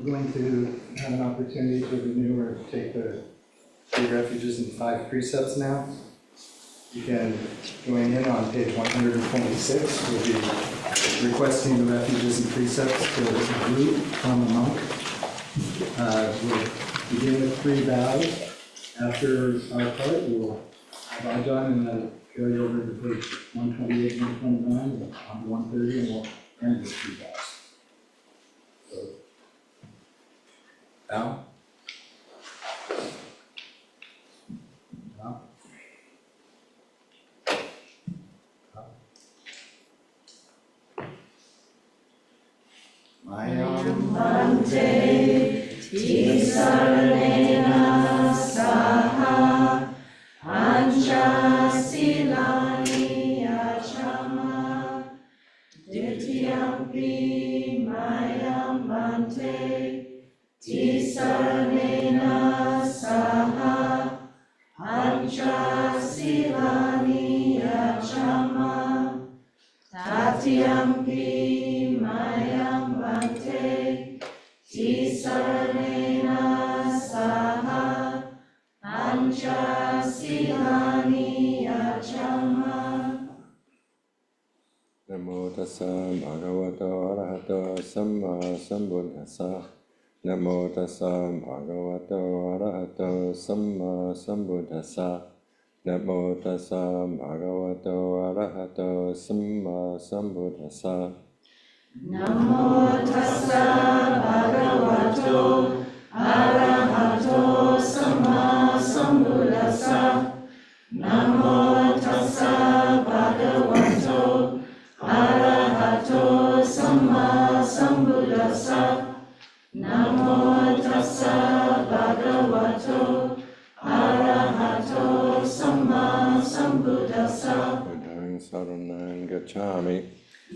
We're going to have an opportunity to renew or take the 3 refuges and 5 precepts now. You can join in on page 126. We'll be requesting the refuges and precepts to group from a monk. We'll begin with 3 vows. After our part, we'll have Ajahn and then carry over to page 128, 129, and on 130, and we'll end with 3 vows. So, vow. Vow. Mayam Bhante Tisaranena Saha Pancha Silani Achama Ditiyampi Mayam Bhante Tisaranena Saha Pancha Silani Achama Tatiyampi Mayam Bhante Tisaranena Saha Pancha Silani Achama. Namo tassa bhagavato arahato samma sambuddhassa. Namo tassa bhagavato arahato samma sambuddhassa. Namo tassa bhagavato arahato samma sambuddhassa. Namo tassa bhagavato arahato samma sambuddhassa. Namo tassa bhagavato arahato samma sambuddhassa. Namo tassa bhagavato arahato samma sambuddhassa. Buddhaṃ saraṇaṃ gacchāmi.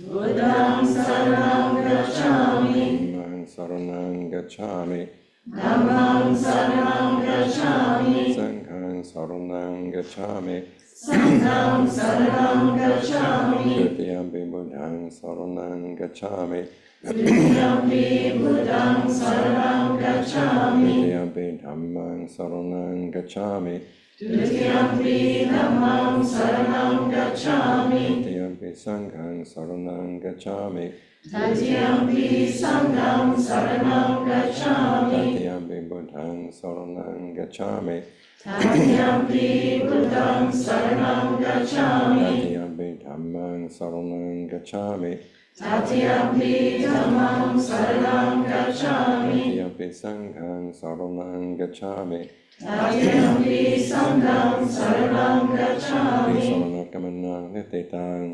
Buddhaṃ saranam gacchāmi. Dhammāṃ saraṇaṃ gacchāmi. Dhammam saranam gacchāmi. Saṅghāṃ saraṇaṃ gacchāmi. Sangham saranam gacchāmi. Dutiyampi buddhaṃ saraṇaṃ gacchāmi. Dutiyampi buddhaṃ saranam gacchāmi. Dutiyampi dhammāṃ saraṇaṃ gacchāmi. Dutiyampi dhammam saranam gacchāmi. Dutiyampi saṅghāṃ saraṇaṃ gacchāmi. Tatiyampi sangham saranam gacchāmi. Tatiyampi buddhaṃ saraṇaṃ gacchāmi. Tatiyampi buddhaṃ saranam gacchāmi. Tatiyampi dhammāṃ saraṇaṃ gacchāmi. Tatiyampi dhammam saranam gacchāmi. Tatiyampi saṅghāṃ saraṇaṃ gacchāmi. Tatiyampi sangham saranam gacchāmi. Saranakamannaṃ nititaṃ.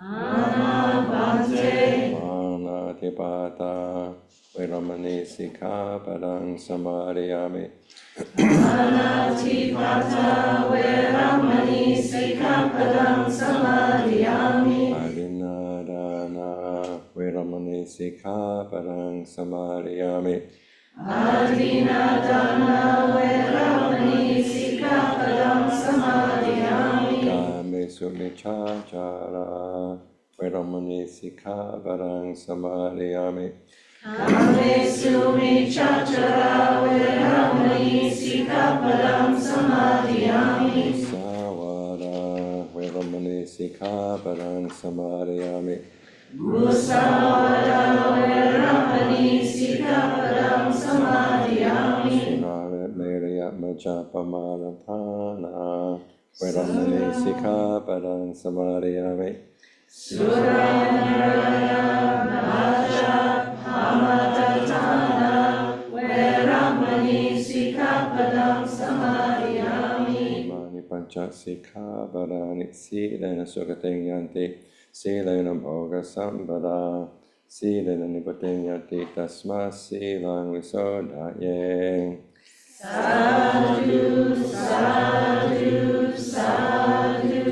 Anabhante. Mānatipātā viramani sikkhapadam samadhiyami. Anatipata veramani sikkhapadam samadhiyami. Adinādāna viramani sikkhapadam samadhiyami. Adinādāna veramani sikkhapadam samadhiyami. Kāmesu miccāchārā viramani sikkhapadam samadhiyami. Kāmesu miccāchārā veramani sikkhapadam samadhiyami. Musāvādā viramani sikkhapadam samadhiyami. Musāvādā veramani sikkhapadam samadhiyami. Surāvetmērya majjapamārathāna viramani sikkhapadam samadhiyami. Surāvetmērya majjapamārathāna veramani sikkhapadam samadhiyami. Imāni panca sikkhapadāni sīlena sugateṃ yanti. Sīlena bhoga sampada. Sīlena nibbutaṃ yanti. Tasmāt sīlaṃ visodhaye. Sadhu, sadhu, sadhu.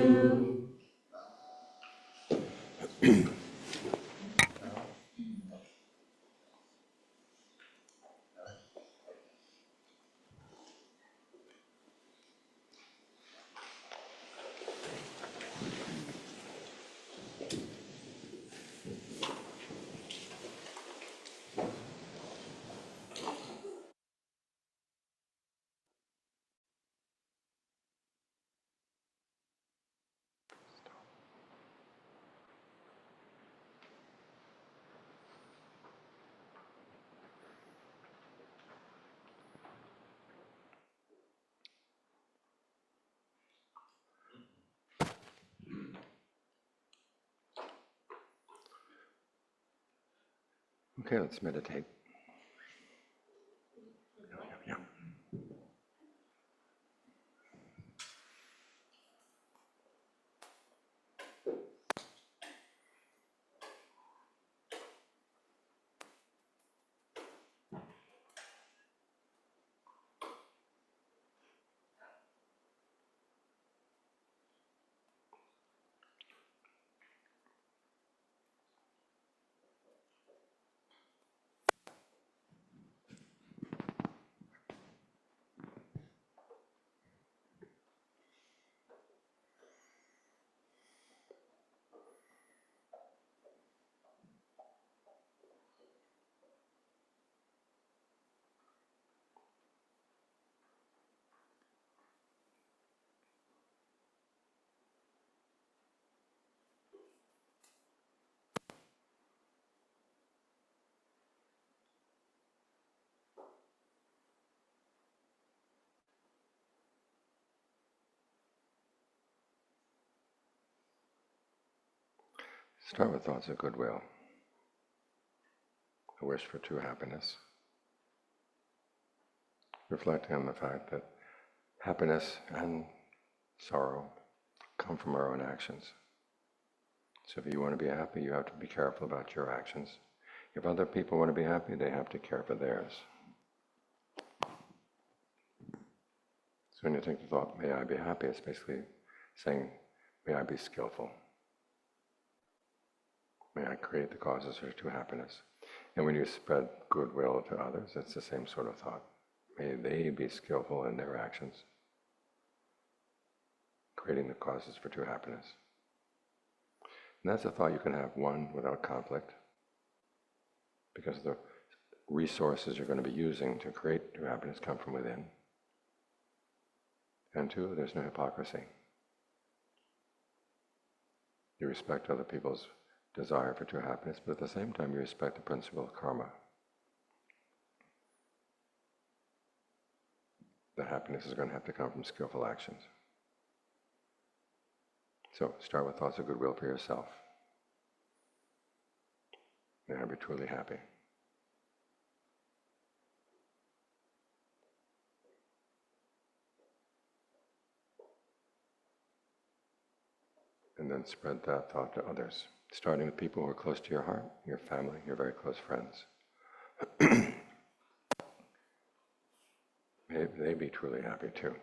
Okay, let's meditate. Yeah. Start with thoughts of goodwill, a wish for true happiness, reflecting on the fact that happiness and sorrow come from our own actions. So if you want to be happy, you have to be careful about your actions. If other people want to be happy, they have to care for theirs. So when you think the thought, may I be happy, it's basically saying, may I be skillful. May I create the causes for true happiness. And when you spread goodwill to others, it's the same sort of thought. May they be skillful in their actions, creating the causes for true happiness. And that's a thought you can have, one, without conflict, because the resources you're going to be using to create true happiness come from within. And two, there's no hypocrisy. You respect other people's desire for true happiness, but at the same time you respect the principle of karma. That happiness is going to have to come from skillful actions. So start with thoughts of goodwill for yourself. May I be truly happy. And then spread that thought to others, starting with people who are close to your heart, your family, your very close friends. May they be truly happy too.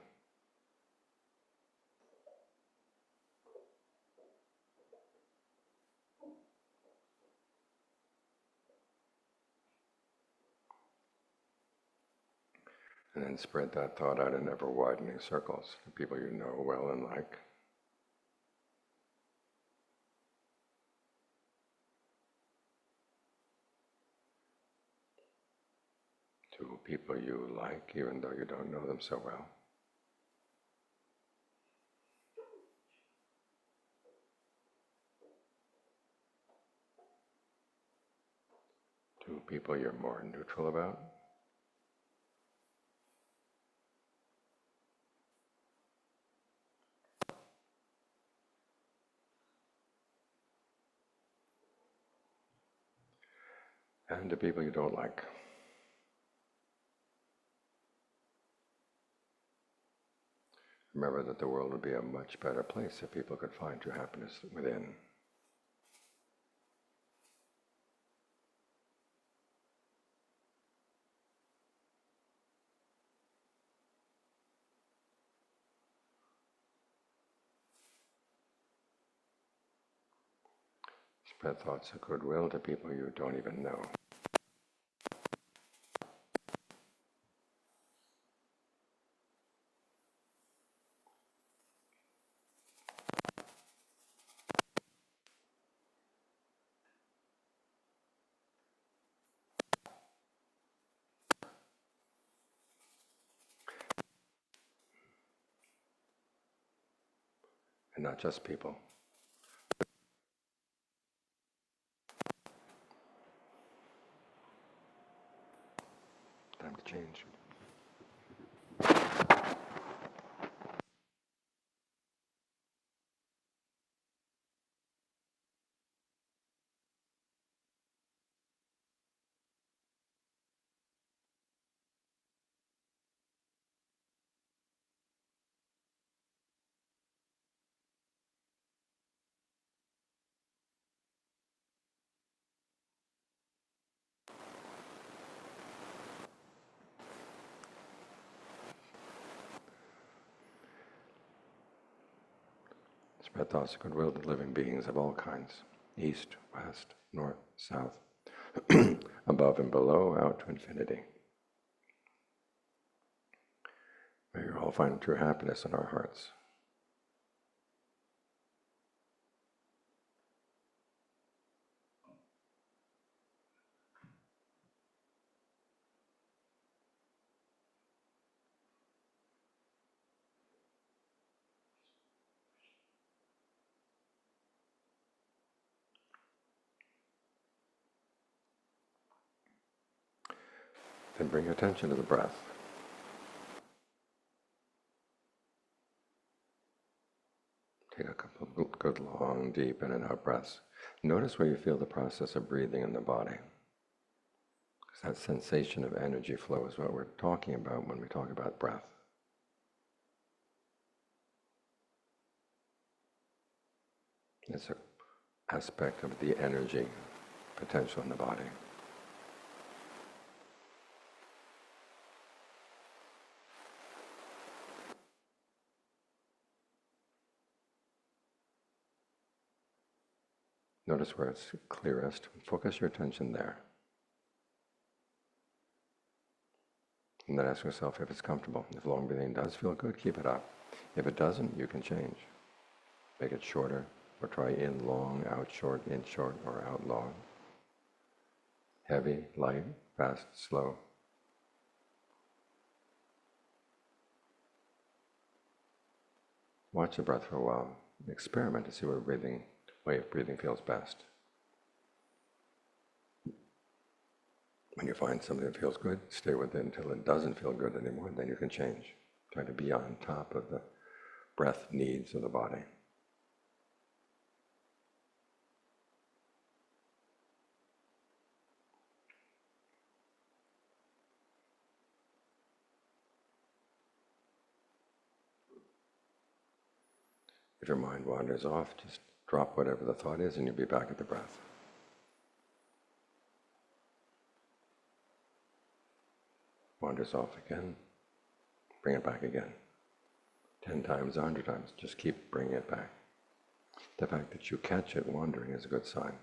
And then spread that thought out in ever-widening circles to people you know well and like. To people you like, even though you don't know them so well. To people you're more neutral about. And to people you don't like. Remember that the world would be a much better place if people could find true happiness within. Spread thoughts of goodwill to people you don't even know. And not just people. Time to change. spread thoughts of goodwill to living beings of all kinds, east, west, north, south, above and below, out to infinity. May you all find true happiness in our hearts. Then bring your attention to the breath. Take a couple of good, long, deep in and out breaths. Notice where you feel the process of breathing in the body. That sensation of energy flow is what we're talking about when we talk about breath. It's an aspect of the energy potential in the body. Notice where it's clearest. Focus your attention there. And then ask yourself if it's comfortable. If long breathing does feel good, keep it up. If it doesn't, you can change. Make it shorter, or try in long, out short, or out long. Heavy, light, fast, slow. Watch the breath for a while. Experiment to see what way of breathing feels best. When you find something that feels good, stay with it until it doesn't feel good anymore, then you can change. Try to be on top of the breath needs of the body. If your mind wanders off, just drop whatever the thought is and you'll be back at the breath. Wanders off again, bring it back again. 10 times, 100 times, just keep bringing it back. The fact that you catch it wandering is a good sign.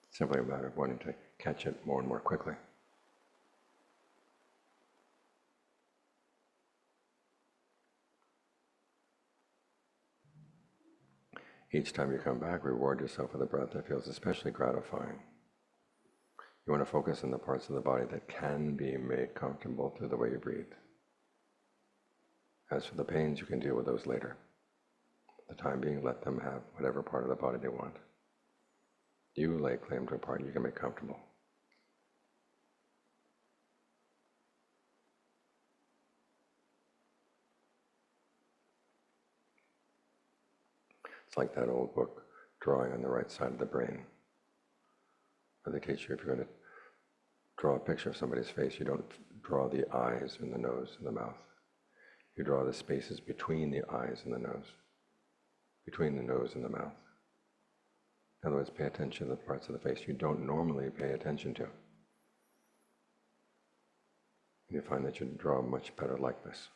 It's simply a matter of wanting to catch it more and more quickly. Each time you come back, reward yourself with a breath that feels especially gratifying. You want to focus on the parts of the body that can be made comfortable through the way you breathe. As for the pains, you can deal with those later. For the time being, let them have whatever part of the body they want. You lay claim to a part you can make comfortable. It's like that old book, Drawing on the Right Side of the Brain, where they teach you if you're going to draw a picture of somebody's face, you don't draw the eyes and the nose and the mouth. You draw the spaces between the eyes and the nose, between the nose and the mouth. In other words, pay attention to the parts of the face you don't normally pay attention to. And you find that you draw much better like this.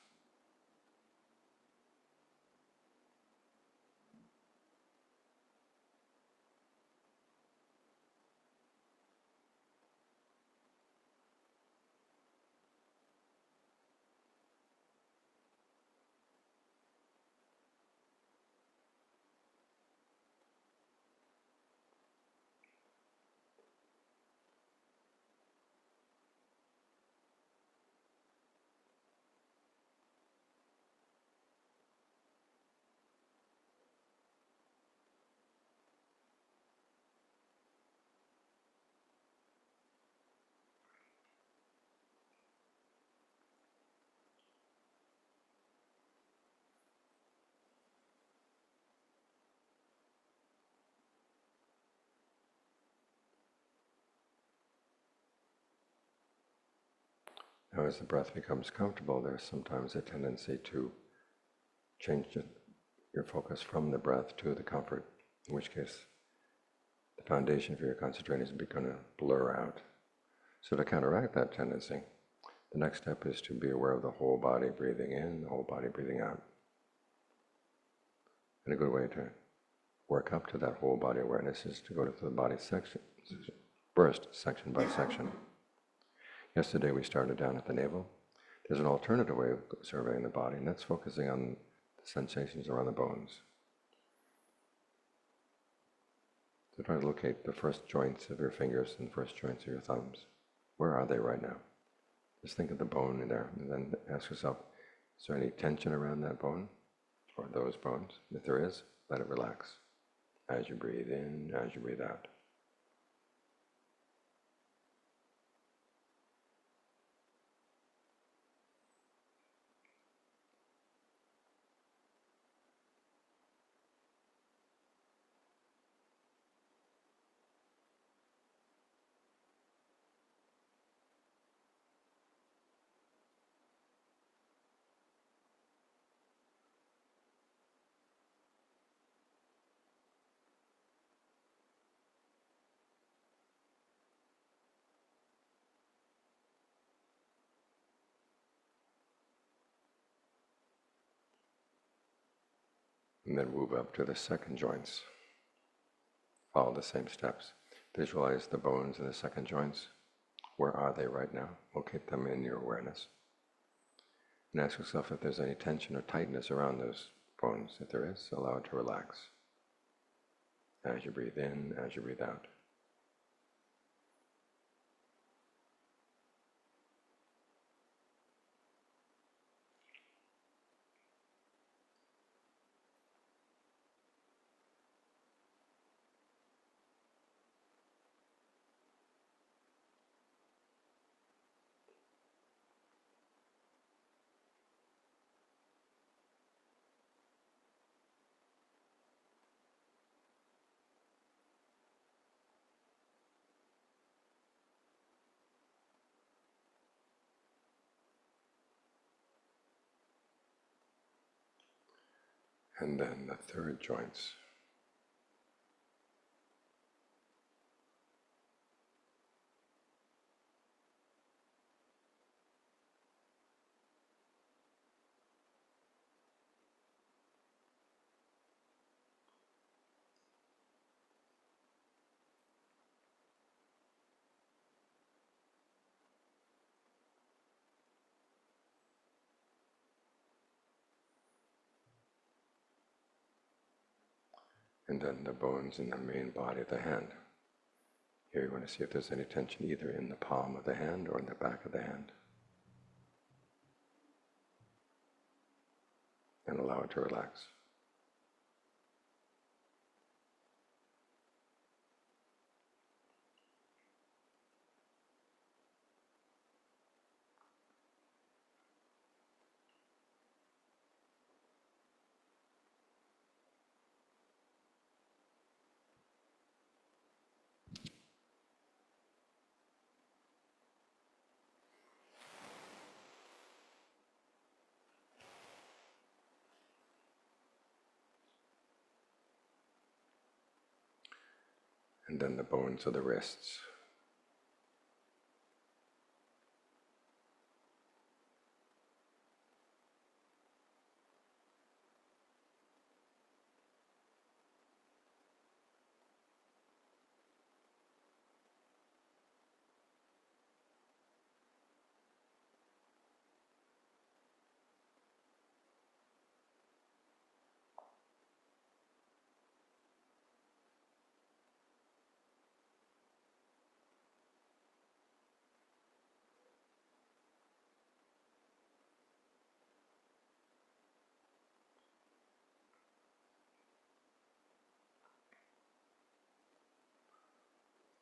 Now, as the breath becomes comfortable, there's sometimes a tendency to change your focus from the breath to the comfort, in which case the foundation for your concentration is going to blur out. So to counteract that tendency, the next step is to be aware of the whole body breathing in, the whole body breathing out. And a good way to work up to that whole body awareness is to go to the body section, first, section by section. Yesterday we started down at the navel. There's an alternative way of surveying the body, and that's focusing on the sensations around the bones. So try to locate the first joints of your fingers and first joints of your thumbs. Where are they right now? Just think of the bone in there, and then ask yourself, is there any tension around that bone or those bones? If there is, let it relax as you breathe in, as you breathe out. And then move up to the second joints. Follow the same steps. Visualize the bones in the second joints. Where are they right now? Locate them in your awareness. And ask yourself if there's any tension or tightness around those bones. If there is, allow it to relax as you breathe in, as you breathe out. And then the third joints. And then the bones in the main body of the hand. Here you want to see if there's any tension either in the palm of the hand or in the back of the hand. And allow it to relax. And then the bones of the wrists.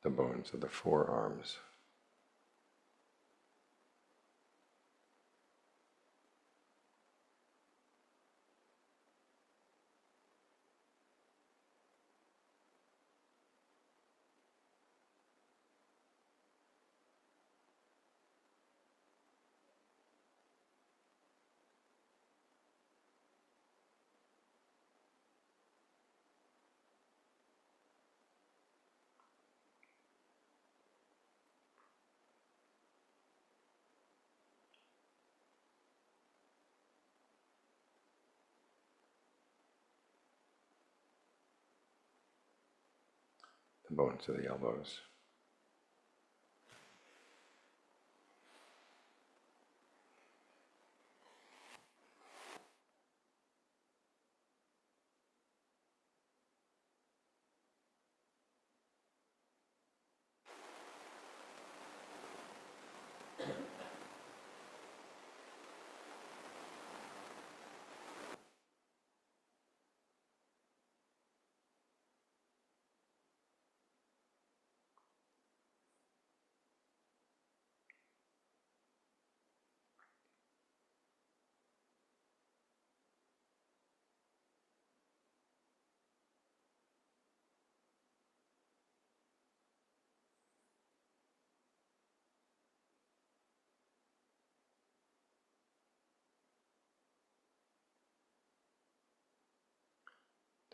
The bones of the forearms. the bones of the elbows,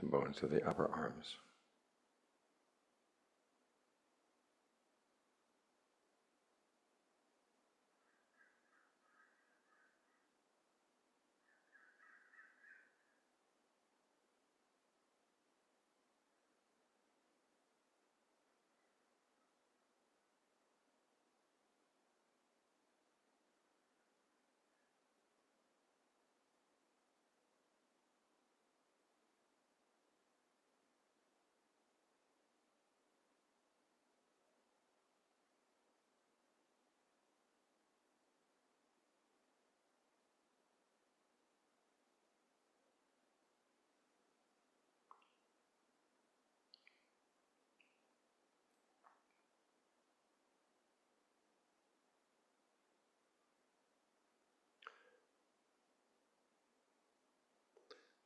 the bones of the upper arms,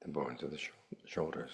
the bones of the shoulders,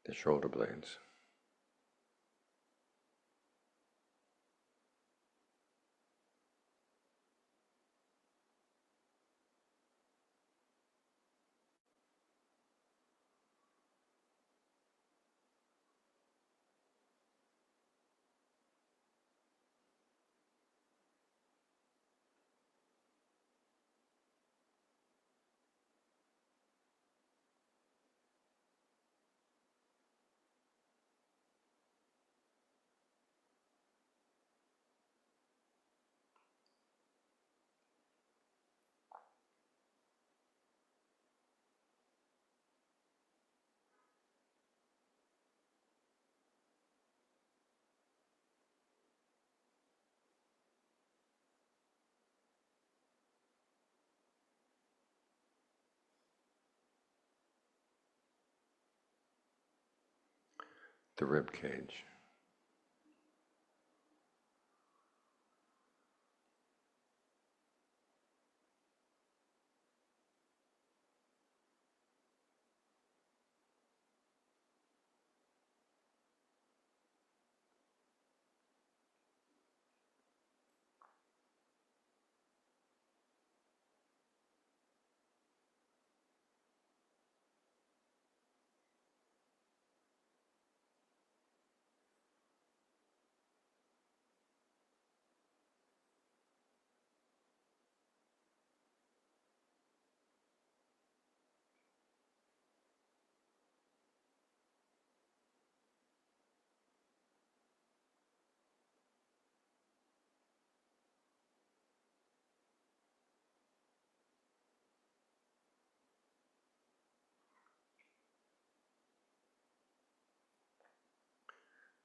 the shoulder blades, the rib cage,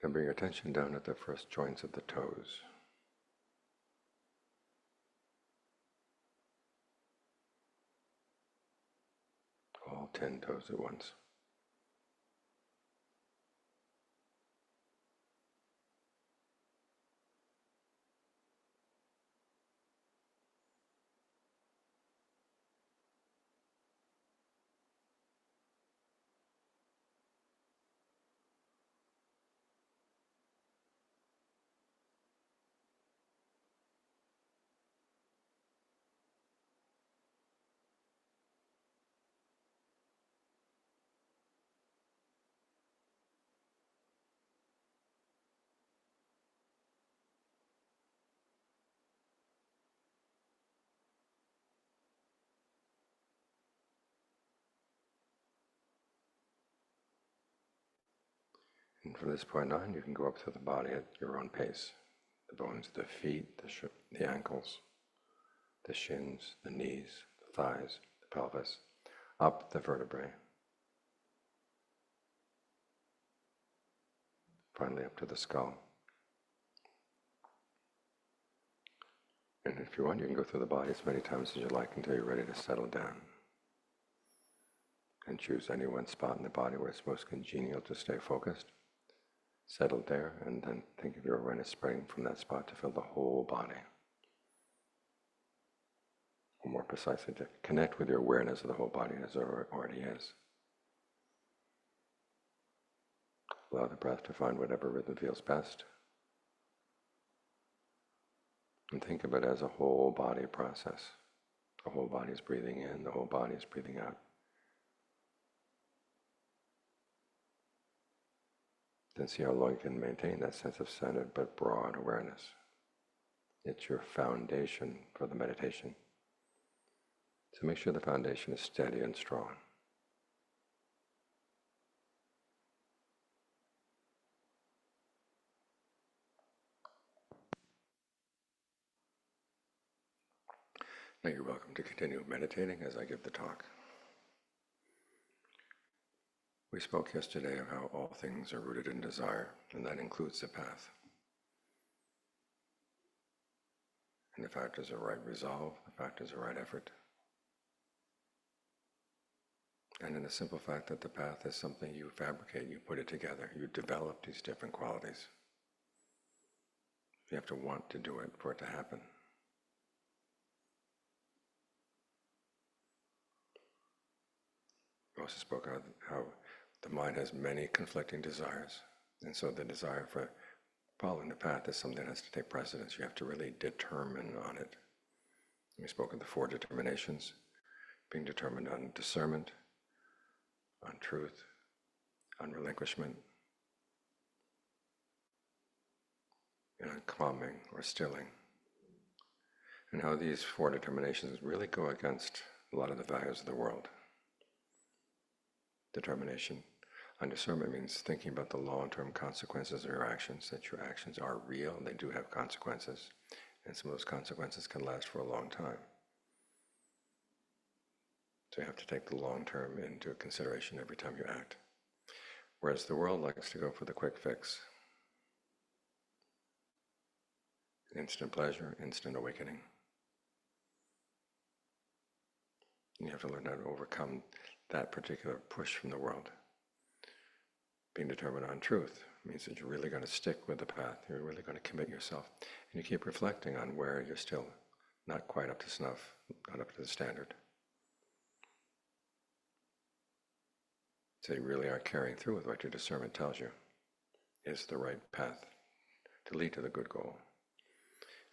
Then bring your attention down at the first joints of the toes. All 10 toes at once. And from this point on, you can go up through the body at your own pace. The bones of the feet, the ankles, the shins, the knees, the thighs, the pelvis, up the vertebrae. Finally up to the skull. And if you want, you can go through the body as many times as you like until you're ready to settle down. And choose any one spot in the body where it's most congenial to stay focused. Settle there, and then think of your awareness spreading from that spot to fill the whole body. Or more precisely, to connect with your awareness of the whole body as it already is. Allow the breath to find whatever rhythm feels best. And think of it as a whole body process. The whole body is breathing in, the whole body is breathing out. Then see how long you can maintain that sense of centered but broad awareness. It's your foundation for the meditation. So make sure the foundation is steady and strong. Now you're welcome to continue meditating as I give the talk. We spoke yesterday of how all things are rooted in desire, and that includes the path. And the fact there's a right resolve, the fact there's a right effort. And in the simple fact that the path is something you fabricate, you put it together, you develop these different qualities. You have to want to do it for it to happen. We also spoke about how the mind has many conflicting desires, and so the desire for following the path is something that has to take precedence. You have to really determine on it. We spoke of the 4 determinations, being determined on discernment, on truth, on relinquishment, and on calming or stilling. And how these 4 determinations really go against a lot of the values of the world. Determination on discernment means thinking about the long-term consequences of your actions, that your actions are real, and they do have consequences, and some of those consequences can last for a long time. So you have to take the long term into consideration every time you act. Whereas the world likes to go for the quick fix. Instant pleasure, instant awakening. And you have to learn how to overcome that particular push from the world. Being determined on truth means that you're really going to stick with the path, you're really going to commit yourself, and you keep reflecting on where you're still not quite up to snuff, not up to the standard. So you really are carrying through with what your discernment tells you is the right path to lead to the good goal.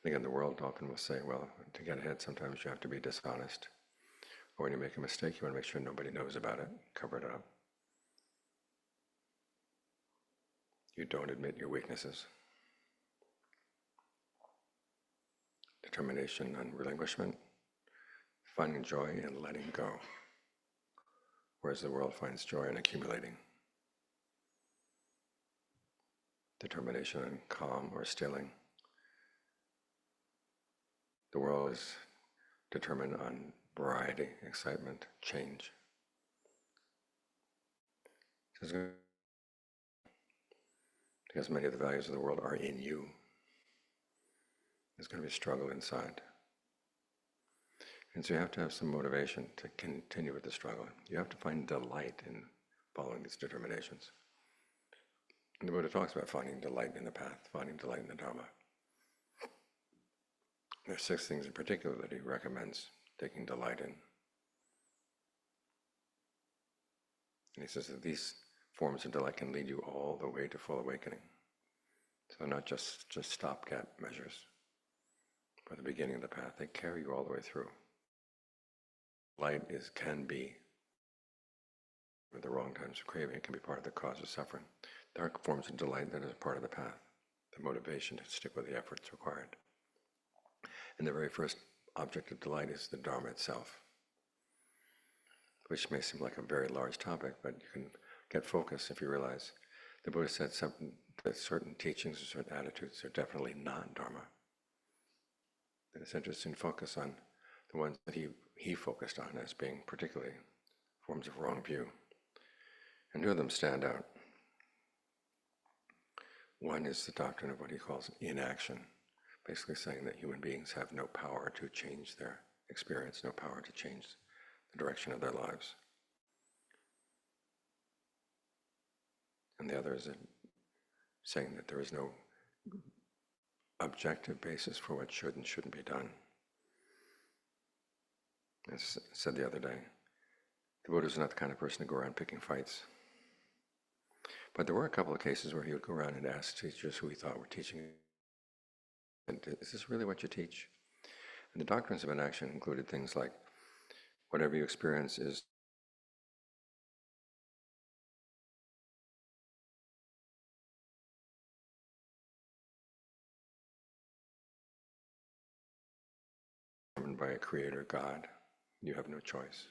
And again, the world often will say, well, to get ahead, sometimes you have to be dishonest. Or when you make a mistake, you want to make sure nobody knows about it, cover it up. You don't admit your weaknesses. Determination and relinquishment, finding joy in letting go. Whereas the world finds joy in accumulating. Determination and calm or stilling. The world is determined on variety, excitement, change. because many of the values of the world are in you. There's going to be a struggle inside. And so you have to have some motivation to continue with the struggle. You have to find delight in following these determinations. And the Buddha talks about finding delight in the path, finding delight in the Dhamma. There are 6 things in particular that he recommends taking delight in. And he says that these forms of delight can lead you all the way to full awakening. So not just stopgap measures for the beginning of the path. They carry you all the way through. Light can be, with the wrong times of craving, it can be part of the cause of suffering. There are forms of delight that is part of the path, the motivation to stick with the efforts required. And the very first object of delight is the Dharma itself, which may seem like a very large topic, but you can get focus if you realize the Buddha said that certain teachings or certain attitudes are definitely not Dharma. And it's interesting to focus on the ones that he focused on as being particularly forms of wrong view. And 2 of them stand out. One is the doctrine of what he calls inaction, basically saying that human beings have no power to change their experience, no power to change the direction of their lives. And the other is saying that there is no objective basis for what should and shouldn't be done. As I said the other day, the Buddha is not the kind of person to go around picking fights. But there were a couple of cases where he would go around and ask teachers who he thought were teaching, is this really what you teach? And the doctrines of inaction included things like, whatever you experience is determined by a creator, God. You have no choice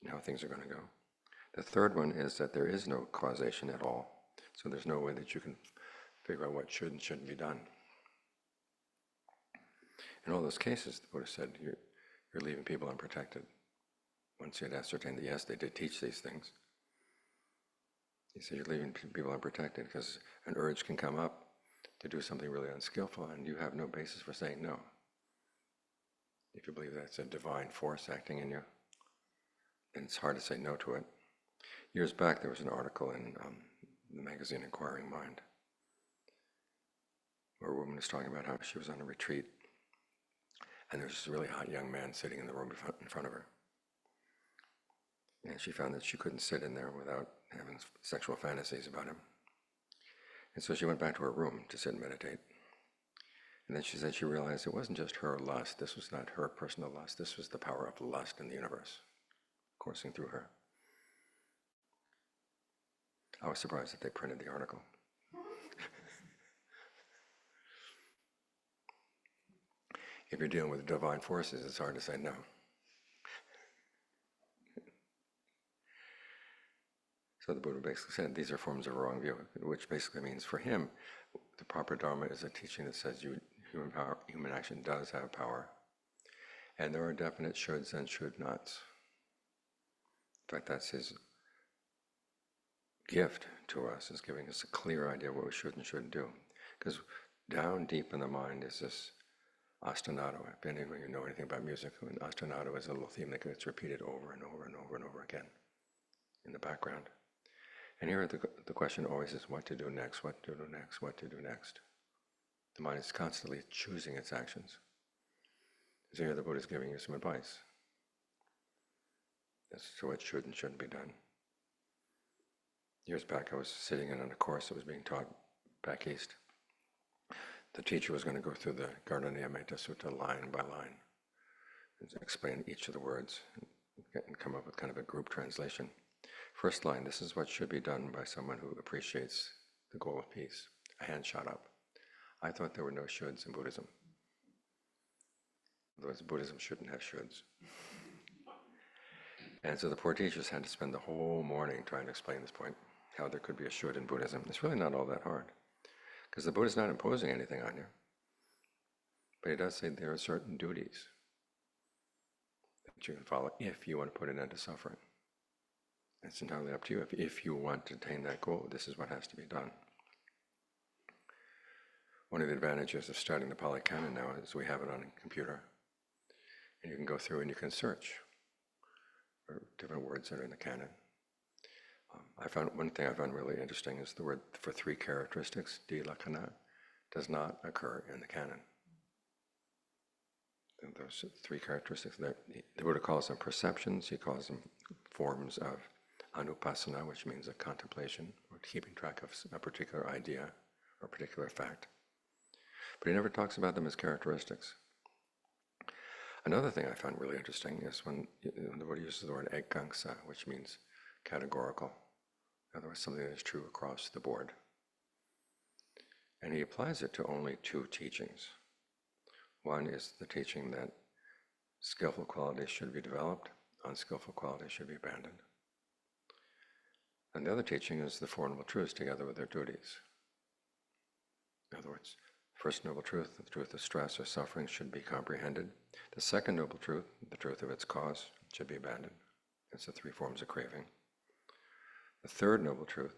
in how things are going to go. The third one is that there is no causation at all. So there's no way that you can figure out what should and shouldn't be done. In all those cases, the Buddha said, you're leaving people unprotected. Once he had ascertained that, yes, they did teach these things, he said, you're leaving people unprotected because an urge can come up to do something really unskillful, and you have no basis for saying no. If you believe that's a divine force acting in you, then it's hard to say no to it. Years back, there was an article in the magazine Inquiring Mind, where a woman was talking about how she was on a retreat, and there was this really hot young man sitting in the room in front of her. And she found that she couldn't sit in there without having sexual fantasies about him. And so she went back to her room to sit and meditate. And then she said she realized it wasn't just her lust, this was not her personal lust, this was the power of lust in the universe coursing through her. I was surprised that they printed the article. If you're dealing with divine forces, it's hard to say no. So the Buddha basically said these are forms of wrong view, which basically means for him, the proper Dharma is a teaching that says human action does have power. And there are definite shoulds and should nots. In fact, that's his gift to us, is giving us a clear idea of what we should and shouldn't do. Because down deep in the mind is this ostinato. If any of you know anything about music, an ostinato is a little theme that gets repeated over and over and over and over again in the background. And here the question always is what to do next, what to do next, what to do next. The mind is constantly choosing its actions. So here the Buddha is giving you some advice as to what should and shouldn't be done. Years back I was sitting in on a course that was being taught back east. The teacher was going to go through the Gardaniyametta Sutta line by line and explain each of the words and come up with kind of a group translation. First line, this is what should be done by someone who appreciates the goal of peace. A hand shot up. I thought there were no shoulds in Buddhism. Otherwise, Buddhism shouldn't have shoulds. And so the poor teachers had to spend the whole morning trying to explain this point, how there could be a should in Buddhism. It's really not all that hard, because the Buddha's not imposing anything on you. But he does say there are certain duties that you can follow if you want to put an end to suffering. It's entirely up to you. If you want to attain that goal, this is what has to be done. One of the advantages of studying the Pali Canon now is we have it on a computer, and you can go through and you can search for different words that are in the canon. One thing I found really interesting is the word for 3 characteristics, dilakkhana, does not occur in the canon. And those 3 characteristics, that the Buddha calls them perceptions, he calls them forms of anupassana, which means a contemplation, or keeping track of a particular idea or a particular fact. But he never talks about them as characteristics. Another thing I found really interesting is when the Buddha uses the word ekangsa, which means categorical. In other words, something that is true across the board. And he applies it to only 2 teachings. One is the teaching that skillful qualities should be developed, unskillful qualities should be abandoned. And the other teaching is the Four Noble Truths together with their duties. In other words, first noble truth, the truth of stress or suffering, should be comprehended. The second noble truth, the truth of its cause, should be abandoned. It's the 3 forms of craving. The third noble truth,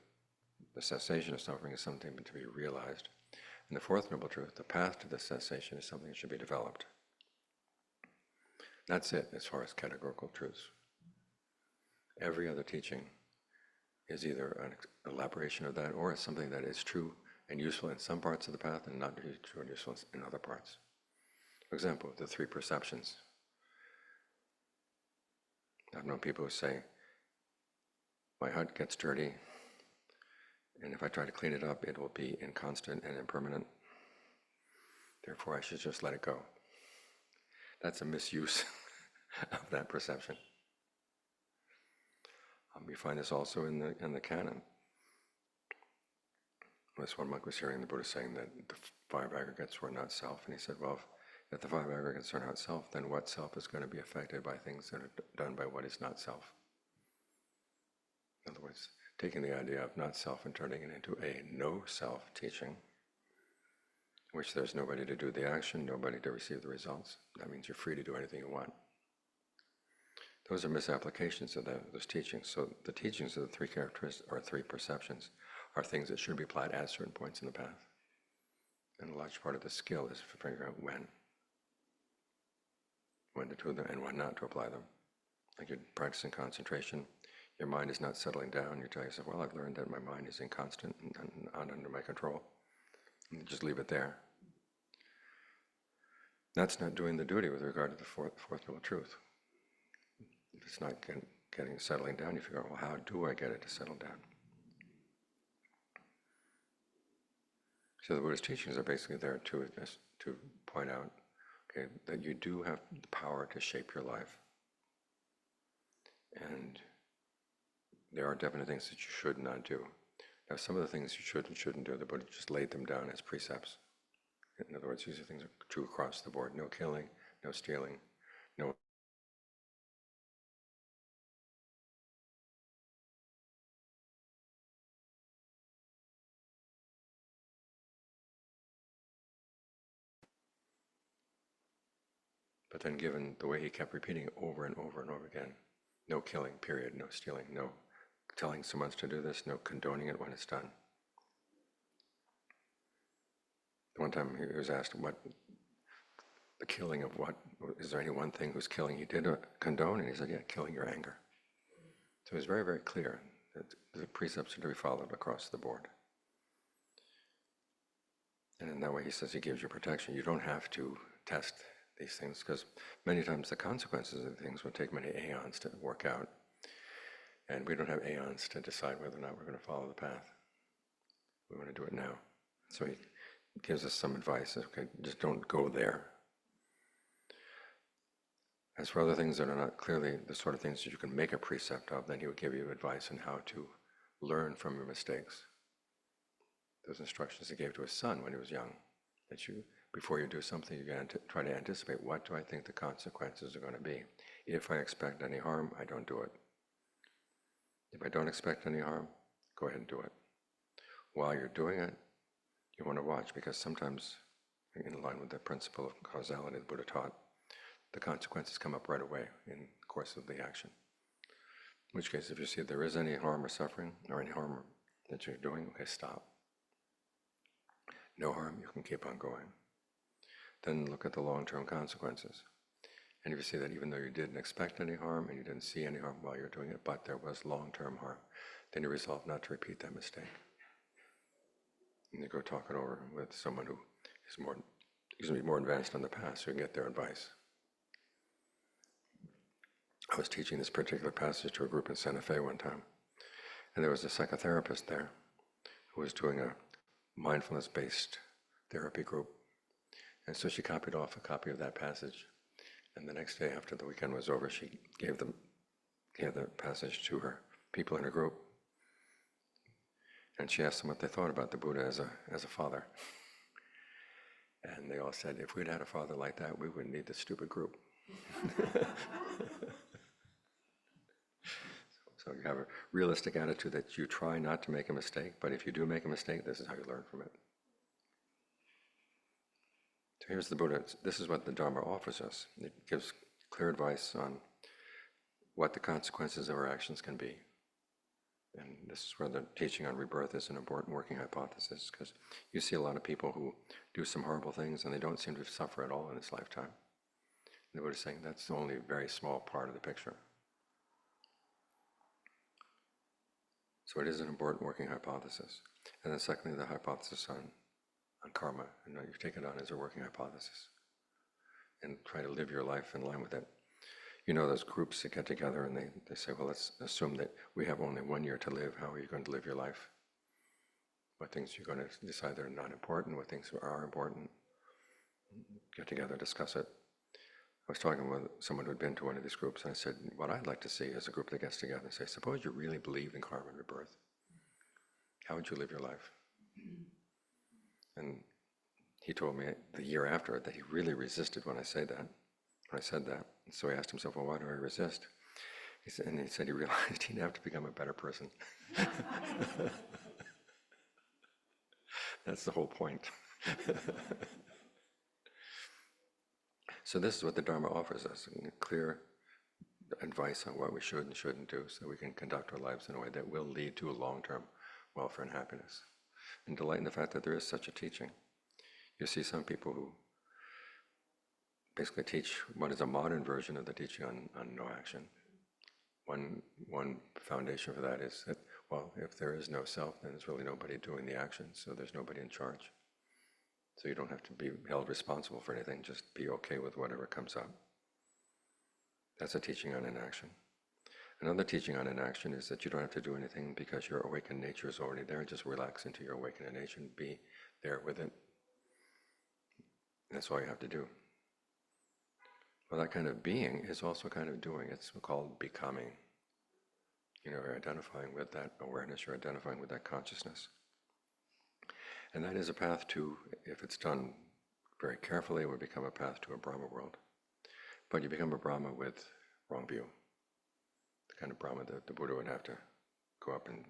the cessation of suffering, is something to be realized. And the fourth noble truth, the path to the cessation, is something that should be developed. That's it as far as categorical truths. Every other teaching is either an elaboration of that or it's something that is true and useful in some parts of the path and not true and useful in other parts. For example, the 3 perceptions. I've known people who say, my hut gets dirty, and if I try to clean it up, it will be inconstant and impermanent. Therefore, I should just let it go. That's a misuse of that perception. We find this also in the canon. This one monk was hearing the Buddha saying that the 5 aggregates were not self, and he said, well, if the 5 aggregates are not self, then what self is going to be affected by things that are done by what is not self? In other words, taking the idea of not self and turning it into a no-self teaching, in which there's nobody to do the action, nobody to receive the results. That means you're free to do anything you want. Those are misapplications of those teachings. So the teachings of the 3 characteristics, or 3 perceptions, are things that should be applied at certain points in the path. And a large part of the skill is figuring out when to do them and when not to apply them. Like you're practicing concentration, your mind is not settling down, you tell yourself, well, I've learned that my mind is inconstant and not under my control. And you just leave it there. That's not doing the duty with regard to the fourth noble truth. If it's not settling down, you figure out, well, how do I get it to settle down? So the Buddha's teachings are basically there to point out, okay, that you do have the power to shape your life. And there are definite things that you should not do. Now, some of the things you should and shouldn't do, the Buddha just laid them down as precepts. In other words, these are things that are true across the board. No killing, no stealing, no... But then given the way he kept repeating it over and over and over again, no killing, period, no stealing, no telling someone to do this, no condoning it when it's done. One time he was asked what the killing of what, is there any one thing whose killing he did condone? And he said, yeah, killing your anger. So it was very, very clear that the precepts are to be followed across the board. And in that way he says he gives you protection. You don't have to test these things because many times the consequences of things will take many aeons to work out. And we don't have aeons to decide whether or not we're going to follow the path. We want to do it now. So he gives us some advice. Okay, just don't go there. As for other things that are not clearly the sort of things that you can make a precept of, then he would give you advice on how to learn from your mistakes. Those instructions he gave to his son when he was young, that you, before you do something, you're going to try to anticipate, what do I think the consequences are going to be? If I expect any harm, I don't do it. If I don't expect any harm, go ahead and do it. While you're doing it, you want to watch, because sometimes, in line with the principle of causality the Buddha taught, the consequences come up right away in the course of the action. In which case, if you see there is any harm or suffering, or any harm that you're doing, okay, stop. no harm, you can keep on going. Then look at the long-term consequences. And if you see that even though you didn't expect any harm and you didn't see any harm while you're doing it, but there was long-term harm, then you resolve not to repeat that mistake. And you go talk it over with someone who is more advanced in the past, so you can get their advice. I was teaching this particular passage to a group in Santa Fe one time, and there was a psychotherapist there who was doing a mindfulness-based therapy group. And so she copied off a copy of that passage, and the next day after the weekend was over, she gave the passage to her people in her group. And she asked them what they thought about the Buddha as a father. And they all said, if we'd had a father like that, we wouldn't need this stupid group. So you have a realistic attitude that you try not to make a mistake, but if you do make a mistake, this is how you learn from it. So here's the Buddha. This is what the Dharma offers us. It gives clear advice on what the consequences of our actions can be. And this is where the teaching on rebirth is an important working hypothesis, because you see a lot of people who do some horrible things and they don't seem to suffer at all in this lifetime. And the Buddha is saying that's only a very small part of the picture. So it is an important working hypothesis. And then secondly, the hypothesis on karma. And you take it on as a working hypothesis and try to live your life in line with it. You know those groups that get together and they say, well, let's assume that we have only 1 year to live. How are you going to live your life? What things you're going to decide that are not important, what things are important. Get together, discuss it. I was talking with someone who had been to one of these groups, and I said, what I'd like to see is a group that gets together and say, suppose you really believed in karma and rebirth. How would you live your life? And he told me the year after that he really resisted when I said that. And so he asked himself, well, why do I resist? He said he realized he'd have to become a better person. That's the whole point. So this is what the Dharma offers us, clear advice on what we should and shouldn't do so we can conduct our lives in a way that will lead to a long-term welfare and happiness. And delight in the fact that there is such a teaching. You see some people who basically teach what is a modern version of the teaching on no action. One foundation for that is that, well, if there is no self, then there's really nobody doing the action, so there's nobody in charge. So you don't have to be held responsible for anything, just be okay with whatever comes up. That's a teaching on inaction. Another teaching on inaction is that you don't have to do anything because your awakened nature is already there. Just relax into your awakened nature and be there with it. That's all you have to do. Well, that kind of being is also kind of doing. It's called becoming. You're identifying with that awareness, you're identifying with that consciousness. And that is a path to, if it's done very carefully, it would become a path to a Brahma world. But you become a Brahma with wrong view. The kind of Brahma that the Buddha would have to go up and,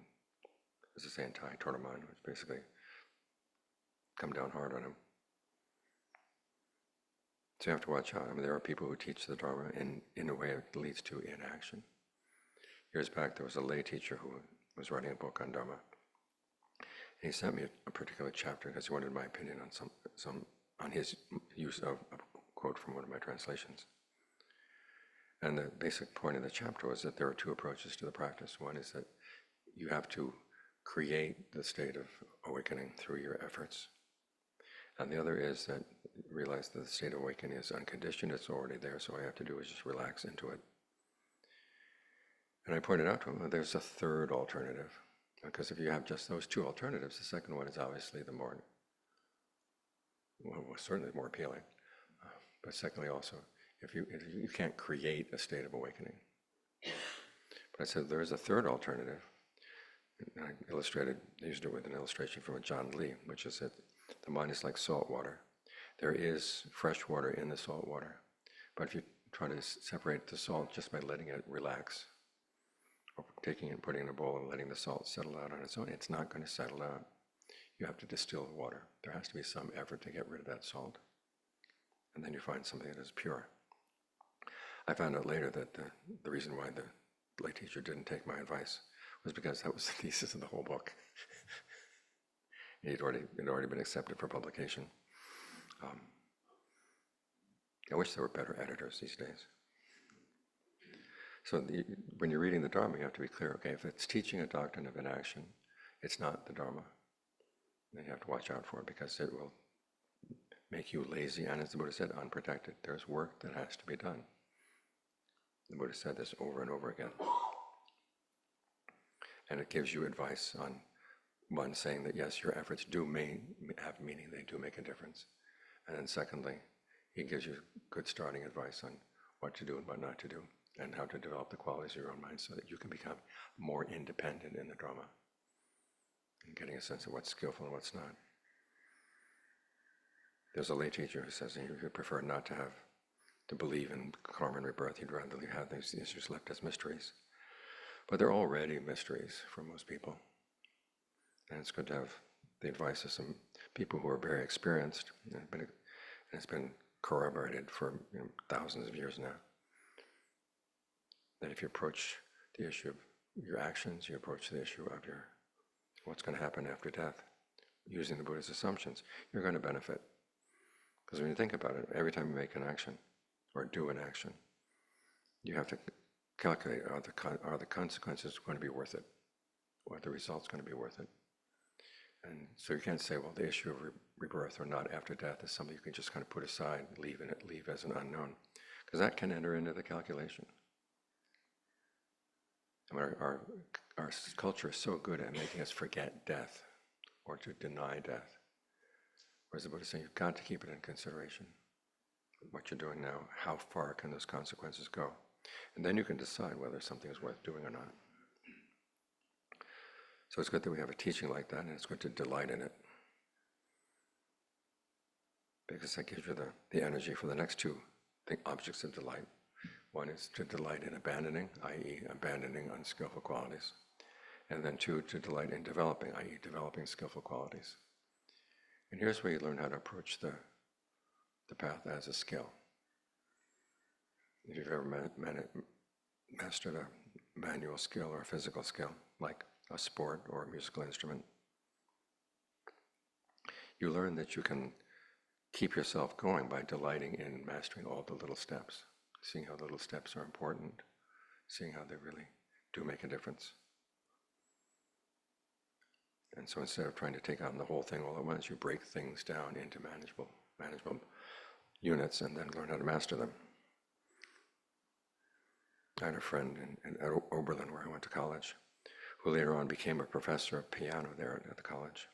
as they say in Thai, tornaman, which basically come down hard on him. So you have to watch out. I mean, there are people who teach the Dharma in a way that leads to inaction. Years back, there was a lay teacher who was writing a book on Dharma. And he sent me a particular chapter because he wanted my opinion on on his use of a quote from one of my translations. And the basic point of the chapter was that there are two approaches to the practice. One is that you have to create the state of awakening through your efforts. And the other is that realize that the state of awakening is unconditioned, it's already there, so all you have to do is just relax into it. And I pointed out to him, well, there's a third alternative. Because if you have just those two alternatives, the second one is obviously the more, well, certainly more appealing. But secondly also, if you can't create a state of awakening. But I said there is a third alternative. And I used it with an illustration from Ajahn Lee, which is that the mind is like salt water. There is fresh water in the salt water. But if you try to separate the salt just by letting it relax, or taking it and putting it in a bowl and letting the salt settle out on its own, it's not going to settle out. You have to distill the water. There has to be some effort to get rid of that salt. And then you find something that is pure. I found out later that the reason why the lay teacher didn't take my advice was because that was the thesis of the whole book. It had already been accepted for publication. I wish there were better editors these days. So when you're reading the Dharma, you have to be clear, okay, if it's teaching a doctrine of inaction, it's not the Dharma. And you have to watch out for it because it will make you lazy and, as the Buddha said, unprotected. There's work that has to be done. The Buddha said this over and over again. And it gives you advice on, one, saying that yes, your efforts do have meaning, they do make a difference. And then secondly, he gives you good starting advice on what to do and what not to do, and how to develop the qualities of your own mind so that you can become more independent in the Dharma, and getting a sense of what's skillful and what's not. There's a lay teacher who says he would prefer not to believe in karma and rebirth. He'd rather have these issues left as mysteries. But they're already mysteries for most people. And it's good to have the advice of some people who are very experienced, and it's been corroborated for thousands of years now, that if you approach the issue of your actions, you approach the issue of what's going to happen after death, using the Buddha's assumptions, you're going to benefit. Because when you think about it, every time you make an action or do an action, you have to calculate, are the consequences going to be worth it? Or are the results going to be worth it? And so you can't say, well, the issue of rebirth or not after death is something you can just kind of put aside, leave as an unknown, because that can enter into the calculation. I mean, our culture is so good at making us forget death or to deny death. Whereas the Buddha is saying you've got to keep it in consideration. What you're doing now, how far can those consequences go? And then you can decide whether something is worth doing or not. So it's good that we have a teaching like that, and it's good to delight in it. Because that gives you the energy for the next two objects of delight. One is to delight in abandoning, i.e. abandoning unskillful qualities. And then two, to delight in developing, i.e. developing skillful qualities. And here's where you learn how to approach the path as a skill. If you've ever mastered a manual skill or a physical skill, like a sport or a musical instrument, you learn that you can keep yourself going by delighting in mastering all the little steps, seeing how the little steps are important, seeing how they really do make a difference. And so instead of trying to take on the whole thing all at once, you break things down into manageable units and then learn how to master them. I had a friend at Oberlin, where I went to college, who later on became a professor of piano there at the college.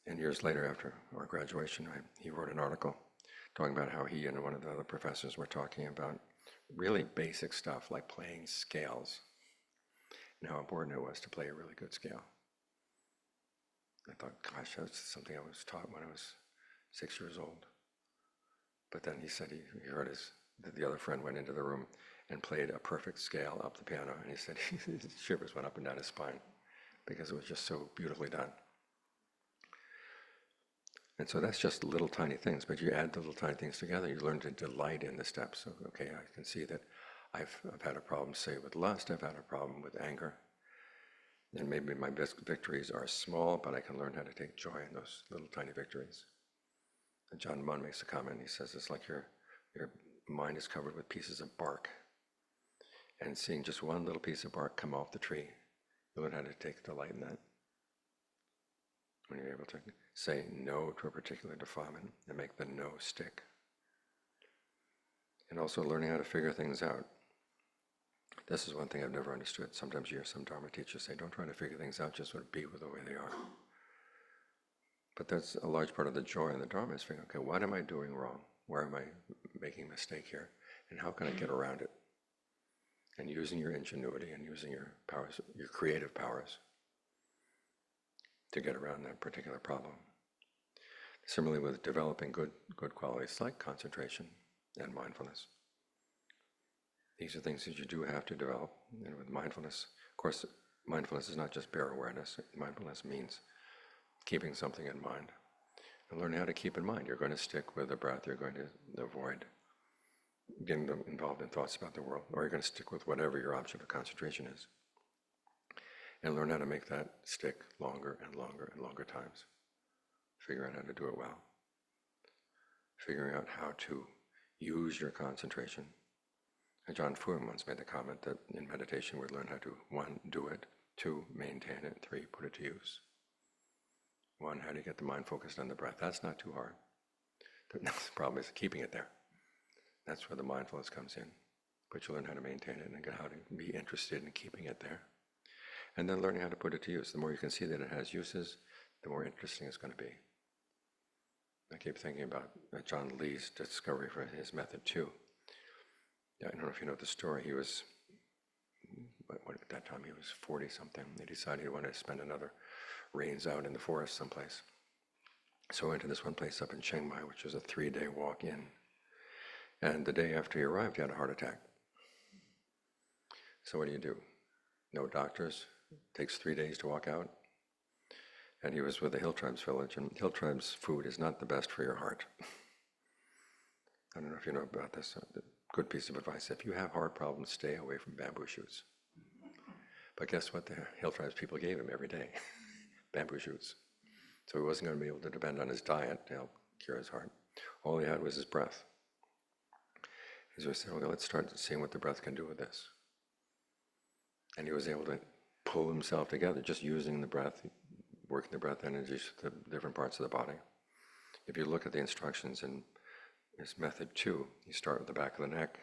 And years later, after our graduation, he wrote an article talking about how he and one of the other professors were talking about really basic stuff like playing scales and how important it was to play a really good scale. I thought, gosh, that's something I was taught when I was 6 years old. But then he said he heard that the other friend went into the room and played a perfect scale up the piano, and he said his shivers went up and down his spine because it was just so beautifully done. And so that's just little tiny things, but you add the little tiny things together, you learn to delight in the steps. So, okay, I can see that I've had a problem, say, with lust, I've had a problem with anger, and maybe my best victories are small, but I can learn how to take joy in those little tiny victories. And John Munn makes a comment, he says, it's like your mind is covered with pieces of bark, and seeing just one little piece of bark come off the tree, you learn how to take delight in that. When you're able to say no to a particular defilement and make the no stick. And also learning how to figure things out. This is one thing I've never understood. Sometimes you hear some Dharma teachers say, don't try to figure things out, just sort of be with the way they are. But that's a large part of the joy in the Dharma is figuring, okay, what am I doing wrong? Where am I making a mistake here? And how can I get around it? And using your ingenuity and using your powers, your creative powers, to get around that particular problem. Similarly with developing good qualities like concentration and mindfulness. These are things that you do have to develop. And with mindfulness, of course, mindfulness is not just bare awareness. Mindfulness means keeping something in mind. And learning how to keep in mind. You're going to stick with the breath. You're going to avoid getting involved in thoughts about the world. Or you're going to stick with whatever your object of concentration is. And learn how to make that stick longer and longer and longer times. figuring out how to do it well, figuring out how to use your concentration. Ajahn Geoff once made the comment that in meditation we learn how to, 1, do it, 2, maintain it, 3, put it to use. 1, how do you get the mind focused on the breath? That's not too hard. The problem is keeping it there. That's where the mindfulness comes in. But you learn how to maintain it and how to be interested in keeping it there. And then learning how to put it to use. The more you can see that it has uses, the more interesting it's going to be. I keep thinking about John Lee's discovery for his method too. I don't know if you know the story. He was, at that time he was 40-something. He decided he wanted to spend another rains out in the forest someplace. So I went to this one place up in Chiang Mai, which was a 3-day walk in. And the day after he arrived, he had a heart attack. So what do? No doctors. Takes 3 days to walk out. And he was with the Hill Tribes village, and Hill Tribes food is not the best for your heart. I don't know if you know about this. Good piece of advice. If you have heart problems, stay away from bamboo shoots. But guess what the Hill Tribes people gave him every day? Bamboo shoots. So he wasn't going to be able to depend on his diet to help cure his heart. All he had was his breath. So he said, okay, let's start seeing what the breath can do with this. And he was able to pull himself together, just using the breath, working the breath energies to the different parts of the body. If you look at the instructions in his method 2, you start with the back of the neck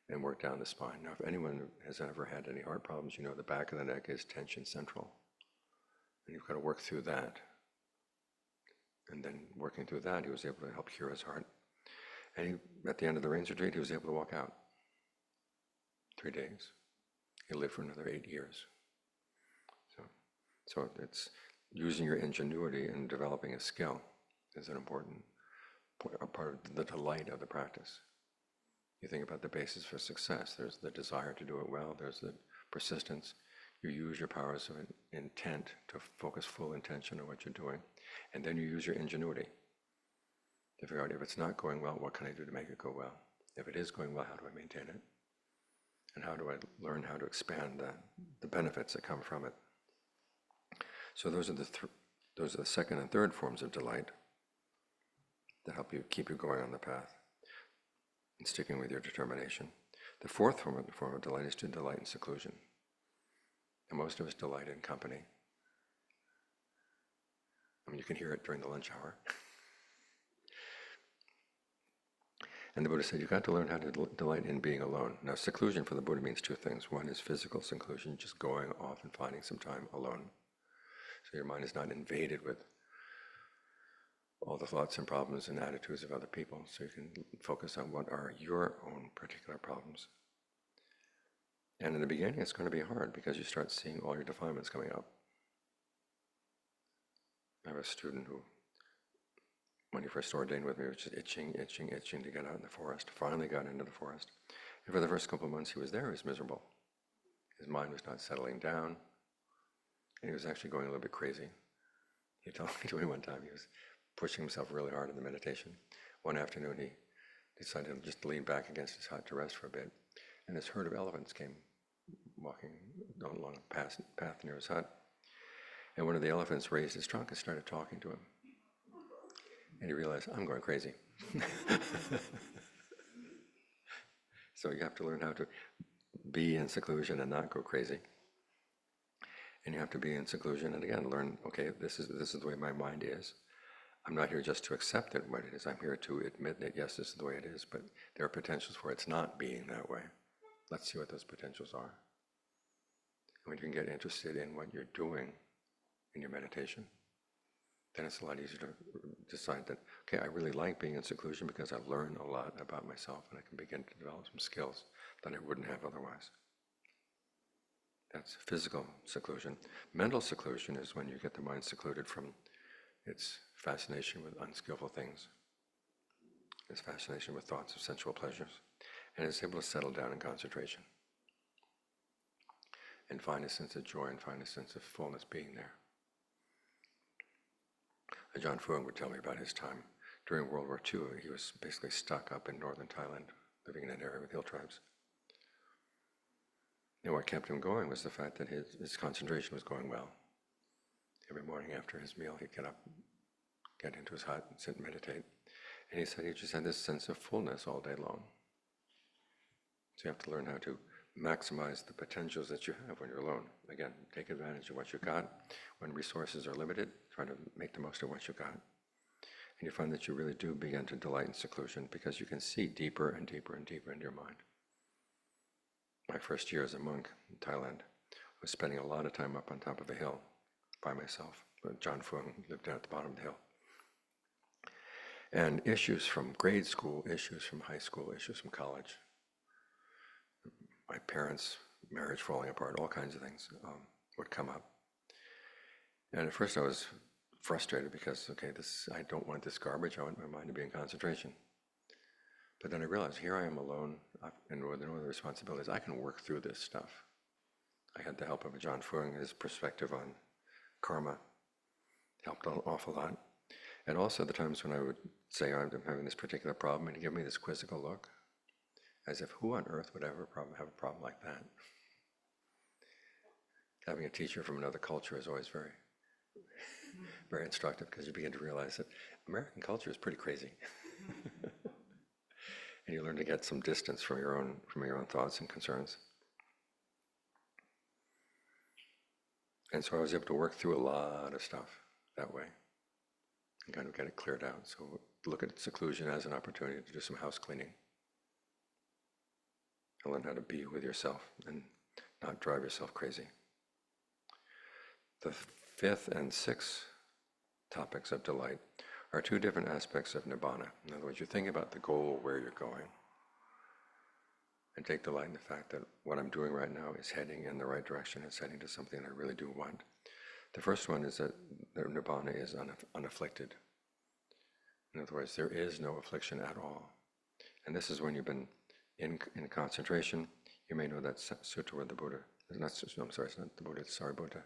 and work down the spine. Now, if anyone has ever had any heart problems, you know the back of the neck is tension central. And you've got to work through that. And then working through that, he was able to help cure his heart. And at the end of the rains retreat, he was able to walk out. 3 days. He lived for another 8 years. So it's using your ingenuity and developing a skill is an important part of the delight of the practice. You think about the basis for success. There's the desire to do it well. There's the persistence. You use your powers of intent to focus full intention on what you're doing. And then you use your ingenuity to figure out if it's not going well, what can I do to make it go well? If it is going well, how do I maintain it? And how do I learn how to expand the benefits that come from it? So those are the second and third forms of delight that help you keep you going on the path and sticking with your determination. The fourth form of delight is to delight in seclusion. And most of us delight in company. I mean, you can hear it during the lunch hour. And the Buddha said, you've got to learn how to delight in being alone. Now, seclusion for the Buddha means 2 things. One is physical seclusion, just going off and finding some time alone. So your mind is not invaded with all the thoughts and problems and attitudes of other people, so you can focus on what are your own particular problems. And in the beginning, it's going to be hard because you start seeing all your defilements coming up. I have a student who, when he first ordained with me, was just itching to get out in the forest. Finally got into the forest. And for the first couple of months he was there, he was miserable. His mind was not settling down. And he was actually going a little bit crazy. He told me one time he was pushing himself really hard in the meditation. One afternoon he decided to just lean back against his hut to rest for a bit. And this herd of elephants came walking along a path near his hut. And one of the elephants raised his trunk and started talking to him. And he realized, I'm going crazy. So you have to learn how to be in seclusion and not go crazy. And you have to be in seclusion and again learn, okay, this is the way my mind is. I'm not here just to accept it what it is. I'm here to admit that yes, this is the way it is, but there are potentials for it's not being that way. Let's see what those potentials are. And when you can get interested in what you're doing in your meditation, then it's a lot easier to decide that, okay, I really like being in seclusion because I learn a lot about myself and I can begin to develop some skills that I wouldn't have otherwise. That's physical seclusion. Mental seclusion is when you get the mind secluded from its fascination with unskillful things, its fascination with thoughts of sensual pleasures, and it's able to settle down in concentration and find a sense of joy and find a sense of fullness being there. Ajahn Geoff would tell me about his time. During World War II, he was basically stuck up in northern Thailand, living in an area with hill tribes. And what kept him going was the fact that his concentration was going well. Every morning after his meal, he'd get up, get into his hut and sit and meditate. And he said he just had this sense of fullness all day long. So you have to learn how to maximize the potentials that you have when you're alone. Again, take advantage of what you got. When resources are limited, try to make the most of what you got. And you find that you really do begin to delight in seclusion because you can see deeper and deeper and deeper into your mind. My first year as a monk in Thailand, I was spending a lot of time up on top of a hill by myself. John Fung lived down at the bottom of the hill. And issues from grade school, issues from high school, issues from college, my parents' marriage falling apart, all kinds of things would come up. And at first I was frustrated because, okay, I don't want this garbage, I want my mind to be in concentration. But then I realized, here I am alone, and with no other responsibilities, I can work through this stuff. I had the help of Ajahn Geoff, his perspective on karma helped an awful lot. And also the times when I would say, I'm having this particular problem, and he'd give me this quizzical look, as if who on earth would ever have a problem like that? Having a teacher from another culture is always very, very instructive, because you begin to realize that American culture is pretty crazy. And you learn to get some distance from your own thoughts and concerns. And so I was able to work through a lot of stuff that way and kind of get it cleared out. So look at seclusion as an opportunity to do some house cleaning. And learn how to be with yourself and not drive yourself crazy. The fifth and sixth topics of delight are two different aspects of nibbana. In other words, you think about the goal, where you're going, and take delight in the fact that what I'm doing right now is heading in the right direction. It's heading to something I really do want. The first one is that the nibbana is unafflicted. In other words, there is no affliction at all. And this is when you've been in concentration. You may know that sutta where the Buddha, it's not the Buddha, it's Sariputta,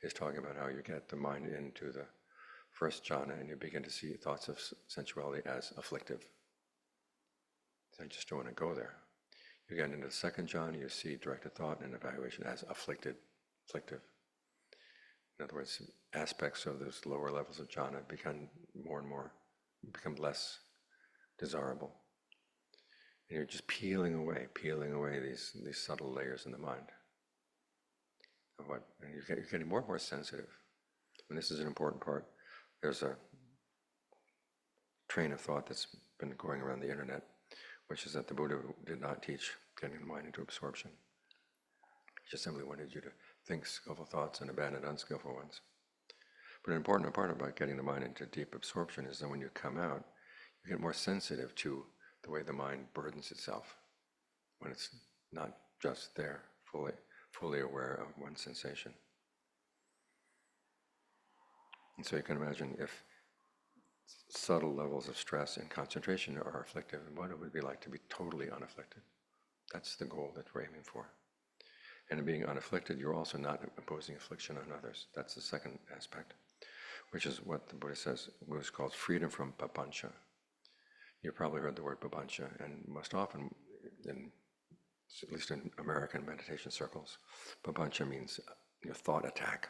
is talking about how you get the mind into the first jhana and you begin to see thoughts of sensuality as afflictive. So you just don't want to go there. You get into the second jhana, you see directed thought and evaluation as afflictive. In other words, aspects of those lower levels of jhana become more and more, become less desirable. And you're just peeling away these subtle layers in the mind. And you're getting more and more sensitive. And this is an important part. There's a train of thought that's been going around the internet, which is that the Buddha did not teach getting the mind into absorption. He just simply wanted you to think skillful thoughts and abandon unskillful ones. But an important part about getting the mind into deep absorption is that when you come out, you get more sensitive to the way the mind burdens itself, when it's not just there, fully aware of one sensation. And so you can imagine if subtle levels of stress and concentration are afflictive, what it would be like to be totally unafflicted. That's the goal that we're aiming for. And in being unafflicted, you're also not imposing affliction on others. That's the second aspect, which is what the Buddha says was called freedom from papancha. You've probably heard the word papancha, and most often, at least in American meditation circles, papancha means thought attack.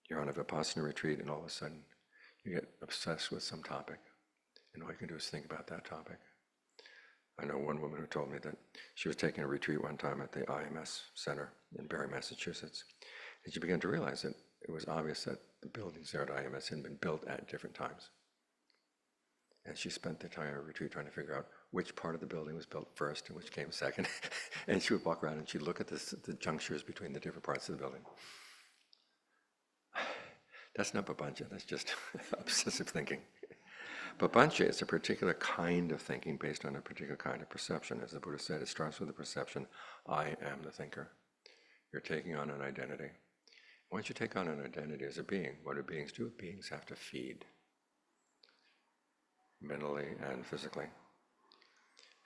You're on a Vipassana retreat, and all of a sudden, you get obsessed with some topic, and all you can do is think about that topic. I know one woman who told me that she was taking a retreat one time at the IMS Center in Barre, Massachusetts, and she began to realize that it was obvious that the buildings there at IMS had been built at different times. And she spent the entire retreat trying to figure out which part of the building was built first and which came second. And she would walk around and she'd look at the junctures between the different parts of the building. That's not papancha, that's just obsessive thinking. Papancha is a particular kind of thinking based on a particular kind of perception. As the Buddha said, it starts with the perception, I am the thinker. You're taking on an identity. Once you take on an identity as a being, what do beings do? Beings have to feed, mentally and physically.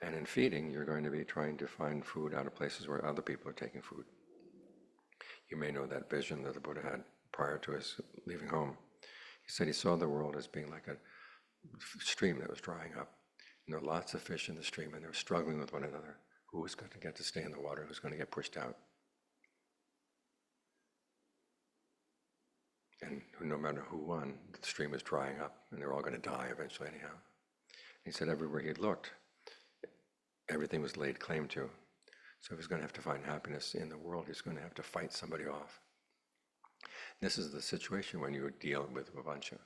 And in feeding, you're going to be trying to find food out of places where other people are taking food. You may know that vision that the Buddha had prior to his leaving home. He said he saw the world as being like a stream that was drying up. And there were lots of fish in the stream, and they were struggling with one another. Who was going to get to stay in the water? Who's going to get pushed out? and no matter who won, the stream was drying up, and they were all going to die eventually anyhow. He said everywhere he looked, everything was laid claim to. So if he's going to have to find happiness in the world, he's going to have to fight somebody off. This is the situation when you deal with Vavancha,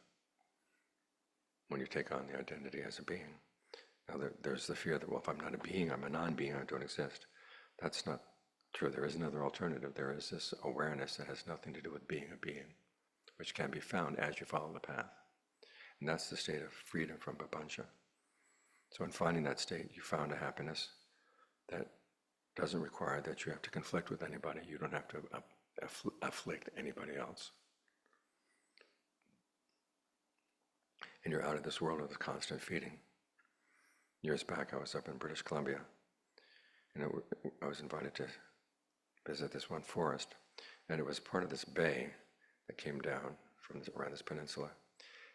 when you take on the identity as a being. Now there's the fear that, well, if I'm not a being, I'm a non-being, I don't exist. That's not true. There is another alternative. There is this awareness that has nothing to do with being a being, which can be found as you follow the path. And that's the state of freedom from Vavancha. So in finding that state, you found a happiness that doesn't require that you have to conflict with anybody. You don't have to afflict anybody else. And you're out of this world of the constant feeding. Years back, I was up in British Columbia, and I was invited to visit this one forest, and it was part of this bay that came down from around this peninsula.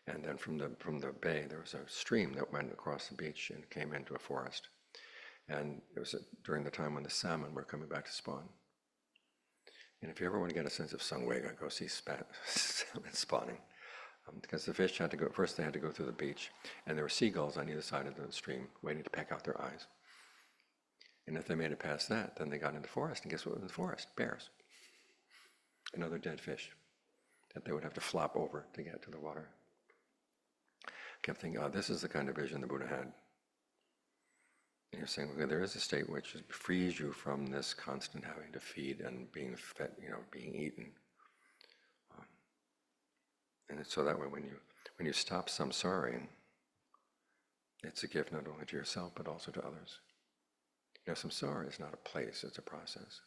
And then from the bay, there was a stream that went across the beach and came into a forest. And it was during the time when the salmon were coming back to spawn. And if you ever want to get a sense of Sangwega, go see salmon spawning. Because the fish had to go, first they had to go through the beach, and there were seagulls on either side of the stream waiting to peck out their eyes. And if they made it past that, then they got into the forest, and guess what was in the forest? Bears. And other dead fish that they would have to flop over to get to the water. I kept thinking, oh, this is the kind of vision the Buddha had. And you're saying, okay, there is a state which frees you from this constant having to feed and being fed, being eaten. And so that way, when you stop samsaring, it's a gift not only to yourself but also to others. Samsara is not a place; it's a process.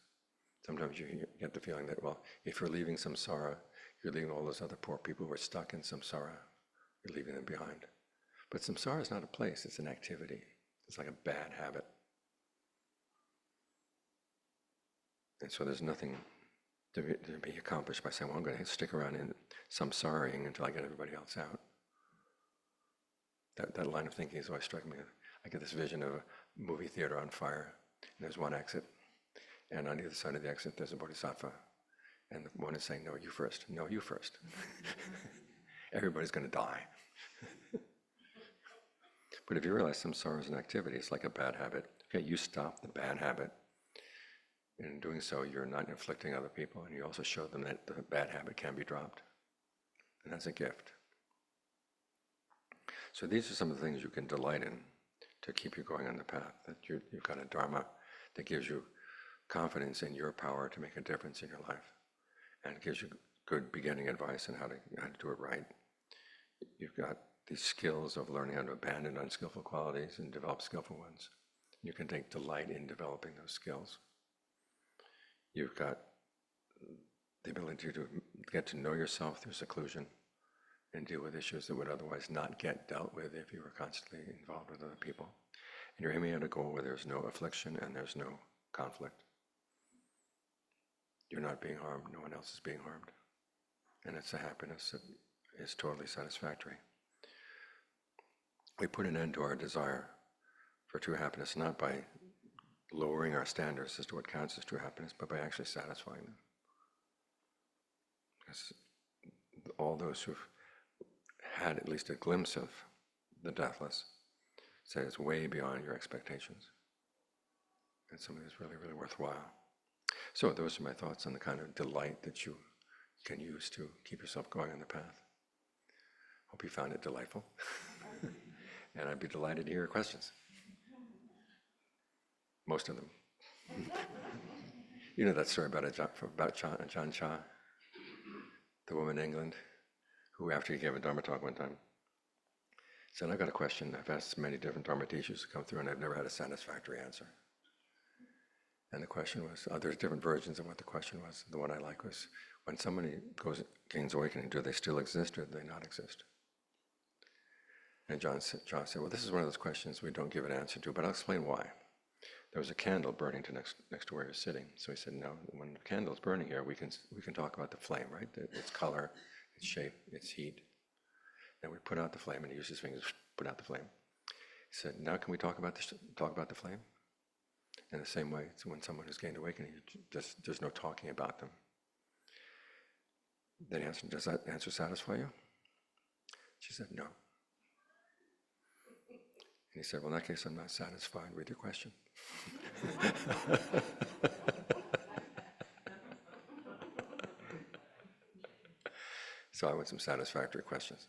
Sometimes you get the feeling that, well, if you're leaving samsara, you're leaving all those other poor people who are stuck in samsara. You're leaving them behind. But samsara is not a place; it's an activity. It's like a bad habit. And so there's nothing to be accomplished by saying, well, I'm going to stick around in samsaring until I get everybody else out. That line of thinking is always striking me. I get this vision of a movie theater on fire, and there's one exit, and on either side of the exit there's a bodhisattva, and the one is saying, no, you first, no, you first. Everybody's going to die. But if you realize samsara is an activity, it's like a bad habit. Okay, you stop the bad habit. And in doing so, you're not inflicting other people, and you also show them that the bad habit can be dropped. And that's a gift. So these are some of the things you can delight in to keep you going on the path. That you've got a dharma that gives you confidence in your power to make a difference in your life, and it gives you good beginning advice on how to do it right. You've got these skills of learning how to abandon unskillful qualities and develop skillful ones. You can take delight in developing those skills. You've got the ability to get to know yourself through seclusion and deal with issues that would otherwise not get dealt with if you were constantly involved with other people. And you're aiming at a goal where there's no affliction and there's no conflict. You're not being harmed, no one else is being harmed. And it's a happiness that is totally satisfactory. We put an end to our desire for true happiness not by lowering our standards as to what counts as true happiness, but by actually satisfying them. Because all those who've had at least a glimpse of the deathless say it's way beyond your expectations. And something that's really, really worthwhile. So those are my thoughts on the kind of delight that you can use to keep yourself going on the path. Hope you found it delightful. And I'd be delighted to hear your questions. Most of them. You know that story about Ajahn Geoff, the woman in England, who after he gave a Dharma talk one time, said, I've got a question. I've asked many different Dharma teachers to come through and I've never had a satisfactory answer. And the question was, there's different versions of what the question was. The one I like was, when somebody gains awakening, do they still exist or do they not exist? And John said, well, this is one of those questions we don't give an answer to, but I'll explain why. There was a candle burning next to where you're sitting. So he said, no, when the candle's burning here, we can talk about the flame, right? Its color, its shape, its heat. Then we put out the flame, and he used his fingers, put out the flame. He said, now can we talk about the flame? In the same way, it's when someone has gained awakening, there's no talking about them. That answer, does that answer satisfy you? She said, no. And he said, well, in that case, I'm not satisfied with your question. So I want some satisfactory questions.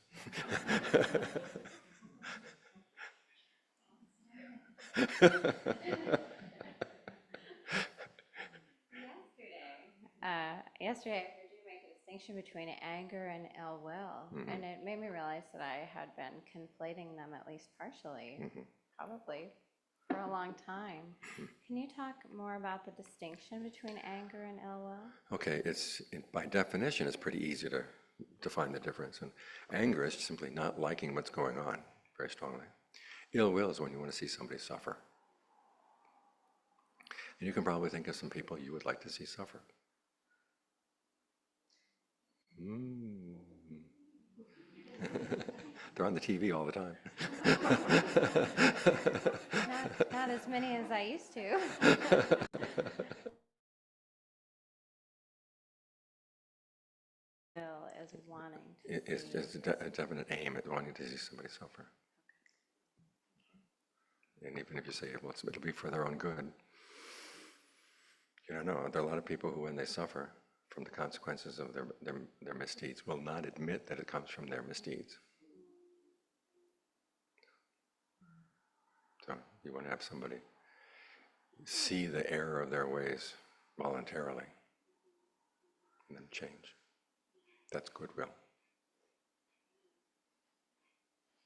Yesterday I heard you make a distinction between anger and ill will, and it made me realize that I had been conflating them, at least partially, probably for a long time. Can you talk more about the distinction between anger and ill will? Okay, by definition, it's pretty easy to define the difference. And anger is simply not liking what's going on very strongly. Ill will is when you want to see somebody suffer. And you can probably think of some people you would like to see suffer. They're on the TV all the time. Not as many as I used to. As wanting to It's a definite aim at wanting to see somebody suffer. And even if you say, well, it'll be for their own good, you don't know. There are a lot of people who, when they suffer from the consequences of their misdeeds, will not admit that it comes from their misdeeds. So you want to have somebody see the error of their ways voluntarily and then change. That's goodwill.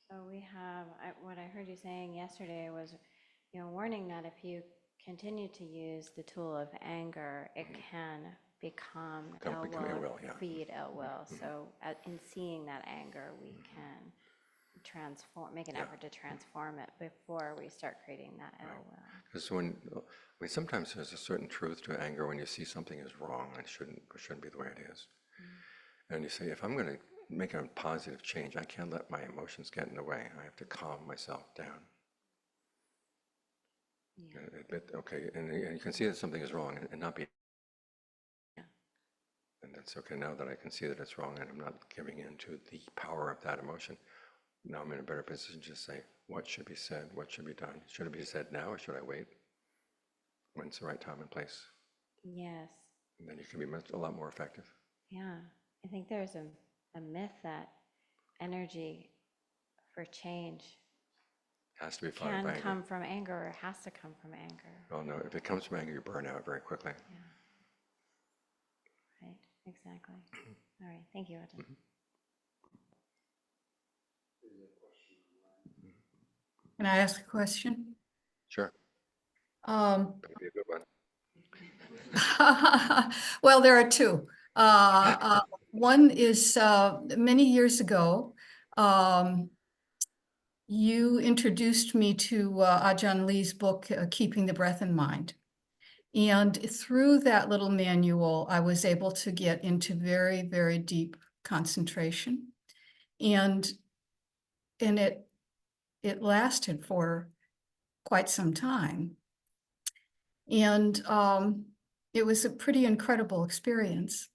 So we have, what I heard you saying yesterday was, warning that if you continue to use the tool of anger, it can become ill will, feed ill will. So in seeing that anger, we can make an effort to transform it before we start creating that ill will. Because sometimes there's a certain truth to anger when you see something is wrong and shouldn't be the way it is. And you say, if I'm going to make a positive change, I can't let my emotions get in the way. I have to calm myself down. Yeah. Okay, and you can see that something is wrong and not be. Yeah. And that's okay. Now that I can see that it's wrong and I'm not giving in to the power of that emotion, now I'm in a better position to say, what should be said? What should be done? Should it be said now or should I wait? When's the right time and place? Yes. And then you can be a lot more effective. Yeah. I think there's a myth that energy for change Has to be can come from anger or has to come from anger. Oh no, if it comes from anger, you burn out very quickly. Yeah. Right, exactly. All right, thank you, Ajahn. Can I ask a question? Sure. Um, Maybe a good one. well, there are two. One is many years ago, you introduced me to Ajahn Lee's book, Keeping the Breath in Mind. And through that little manual, I was able to get into very, very deep concentration. And it lasted for quite some time. And it was a pretty incredible experience.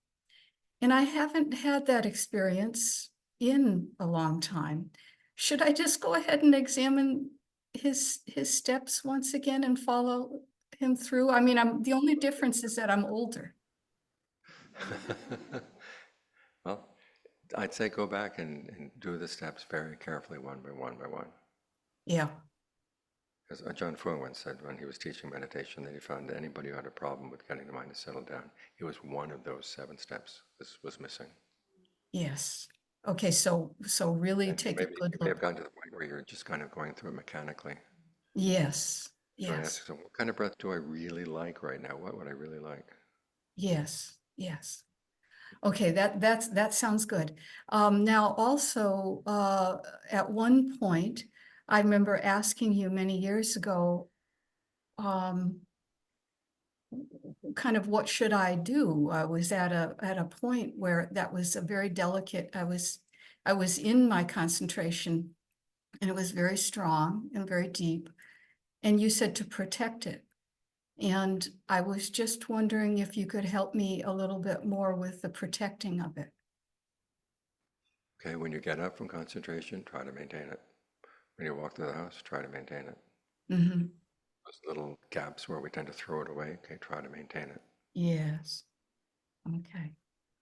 And I haven't had that experience in a long time. Should I just go ahead and examine his steps once again and follow him through? I mean, the only difference is that I'm older. Well, I'd say go back and do the steps very carefully, one by one by one. Yeah. As Ajahn Fuang once said when he was teaching meditation, that he found that anybody who had a problem with getting the mind to settle down, it was one of those 7 steps this was missing. Yes. Okay, so really And take a good you may have look. gotten to the point where you're just kind of going through it mechanically. Yes. So I Yes. ask yourself, what kind of breath do I really like right now? What would I really like? Yes. Yes. Okay, that sounds good. Now also, at one point, I remember asking you many years ago, kind of what should I do? I was at a point where that was a very delicate. I was in my concentration, and it was very strong and very deep. And you said to protect it. And I was just wondering if you could help me a little bit more with the protecting of it. Okay, when you get up from concentration, try to maintain it. When you walk through the house, try to maintain it. Mm-hmm. Those little gaps where we tend to throw it away, okay, try to maintain it. Yes. Okay.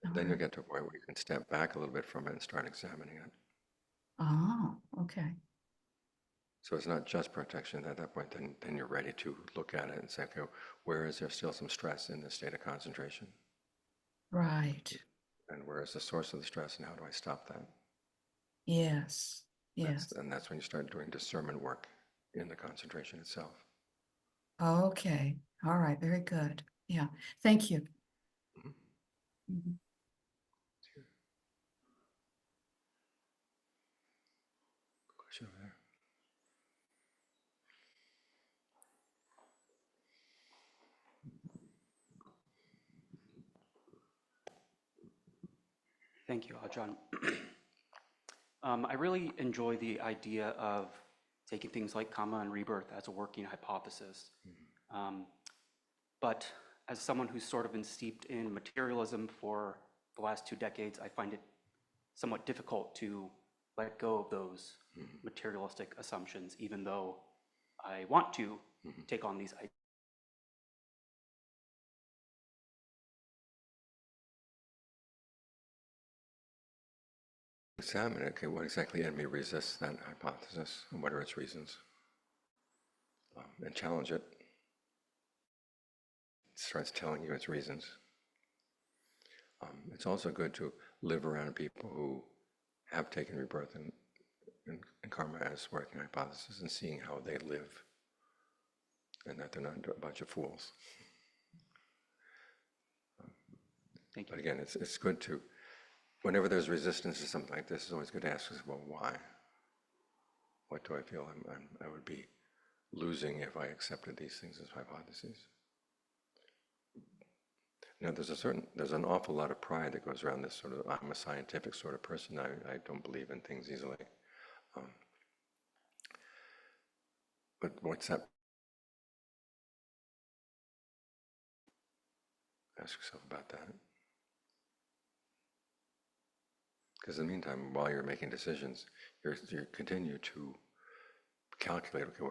All Then you'll right. get to a point where you can step back a little bit from it and start examining it. Oh, okay. So it's not just protection at that point, then you're ready to look at it and say, okay, where is there still some stress in this state of concentration? Right. And where is the source of the stress and how do I stop that? Yes. Yes. And that's when you start doing discernment work in the concentration itself. Okay. All right. Very good. Yeah. Thank you. Mhm. Mhm. Question over there. Thank you, Ajahn. I really enjoy the idea of taking things like karma and rebirth as a working hypothesis. But as someone who's sort of been steeped in materialism for the last 2 decades, I find it somewhat difficult to let go of those materialistic assumptions, even though I want to take on these ideas. Examine it, okay, what exactly in me resists that hypothesis and what are its reasons? And challenge it. It starts telling you its reasons. It's also good to live around people who have taken rebirth and karma as working hypothesis and seeing how they live and that they're not a bunch of fools. Thank you. But again, it's good to, whenever there's resistance to something like this, it's always good to ask us, well, why? What do I feel I would be losing if I accepted these things as hypotheses? Now, there's an awful lot of pride that goes around this sort of, I'm a scientific sort of person, I don't believe in things easily. But what's that? Ask yourself about that. Because in the meantime, while you're making decisions, you continue to calculate, okay,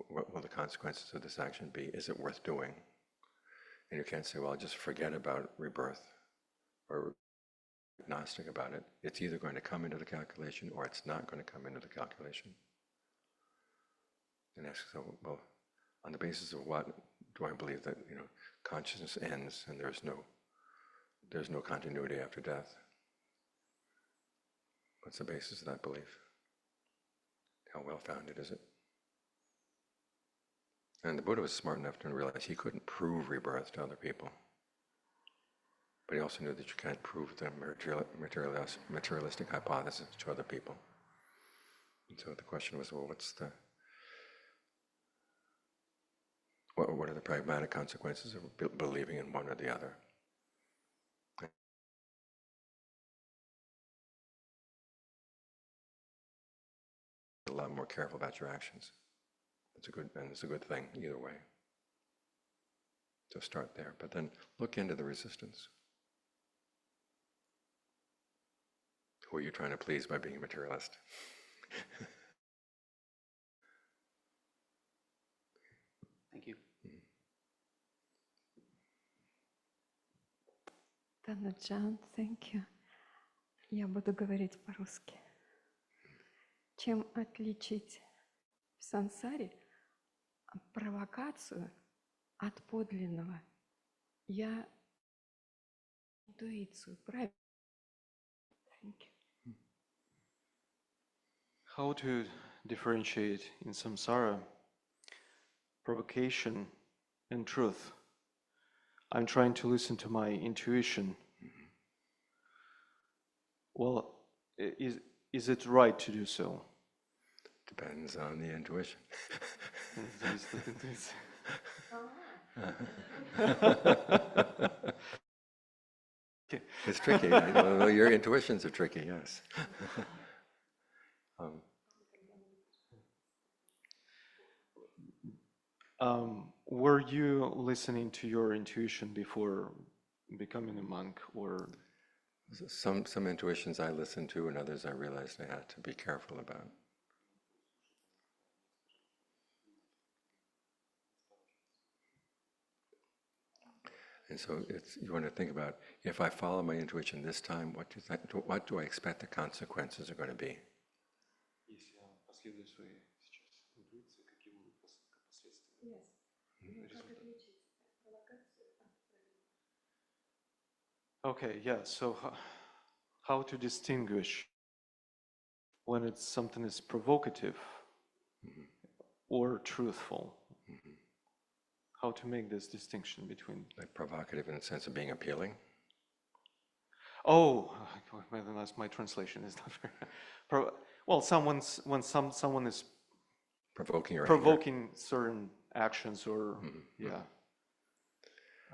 what will the consequences of this action be? Is it worth doing? And you can't say, well, I'll just forget about rebirth or agnostic about it. It's either going to come into the calculation or it's not going to come into the calculation. And ask yourself, well, on the basis of what do I believe that, consciousness ends and there's no continuity after death? What's the basis of that belief? How well-founded is it? And the Buddha was smart enough to realize he couldn't prove rebirth to other people. But he also knew that you can't prove the materialistic hypothesis to other people. And so the question was, well, what are the pragmatic consequences of believing in one or the other? A lot more careful about your actions. It's a good thing either way. So start there, but then look into the resistance. Who are you trying to please by being a materialist? Thank you. Ajahn, thank you. Я буду говорить по-русски. Чем отличить в сансаре провокацию от подлинного? Я интуицию, правильно? Thank you. How to differentiate in samsara provocation and truth? I'm trying to listen to my intuition. Well, is it right to do so? Depends on the intuition. It's tricky. Well, your intuitions are tricky, yes. Were you listening to your intuition before becoming a monk, or? Some intuitions I listened to, and others I realized I had to be careful about. And so you want to think about, if I follow my intuition this time, what do I expect the consequences are going to be? Okay, yeah, so how to distinguish when it's something is provocative or truthful? How to make this distinction between... Like provocative in the sense of being appealing? Oh, well, then that's my translation is not very... Well, someone is Provoking or provoking certain actions or, yeah.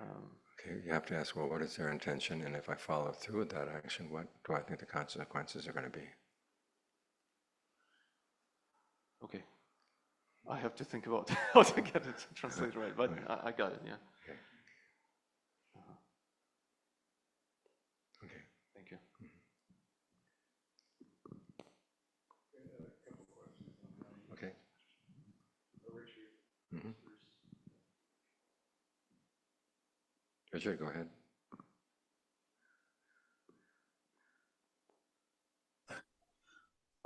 Okay, you have to ask, well, what is their intention? And if I follow through with that action, what do I think the consequences are going to be? Okay. I have to think about how to get it translated right, but I got it, yeah. Okay. Okay. Thank you. Okay. Mm-hmm. Richard, go ahead.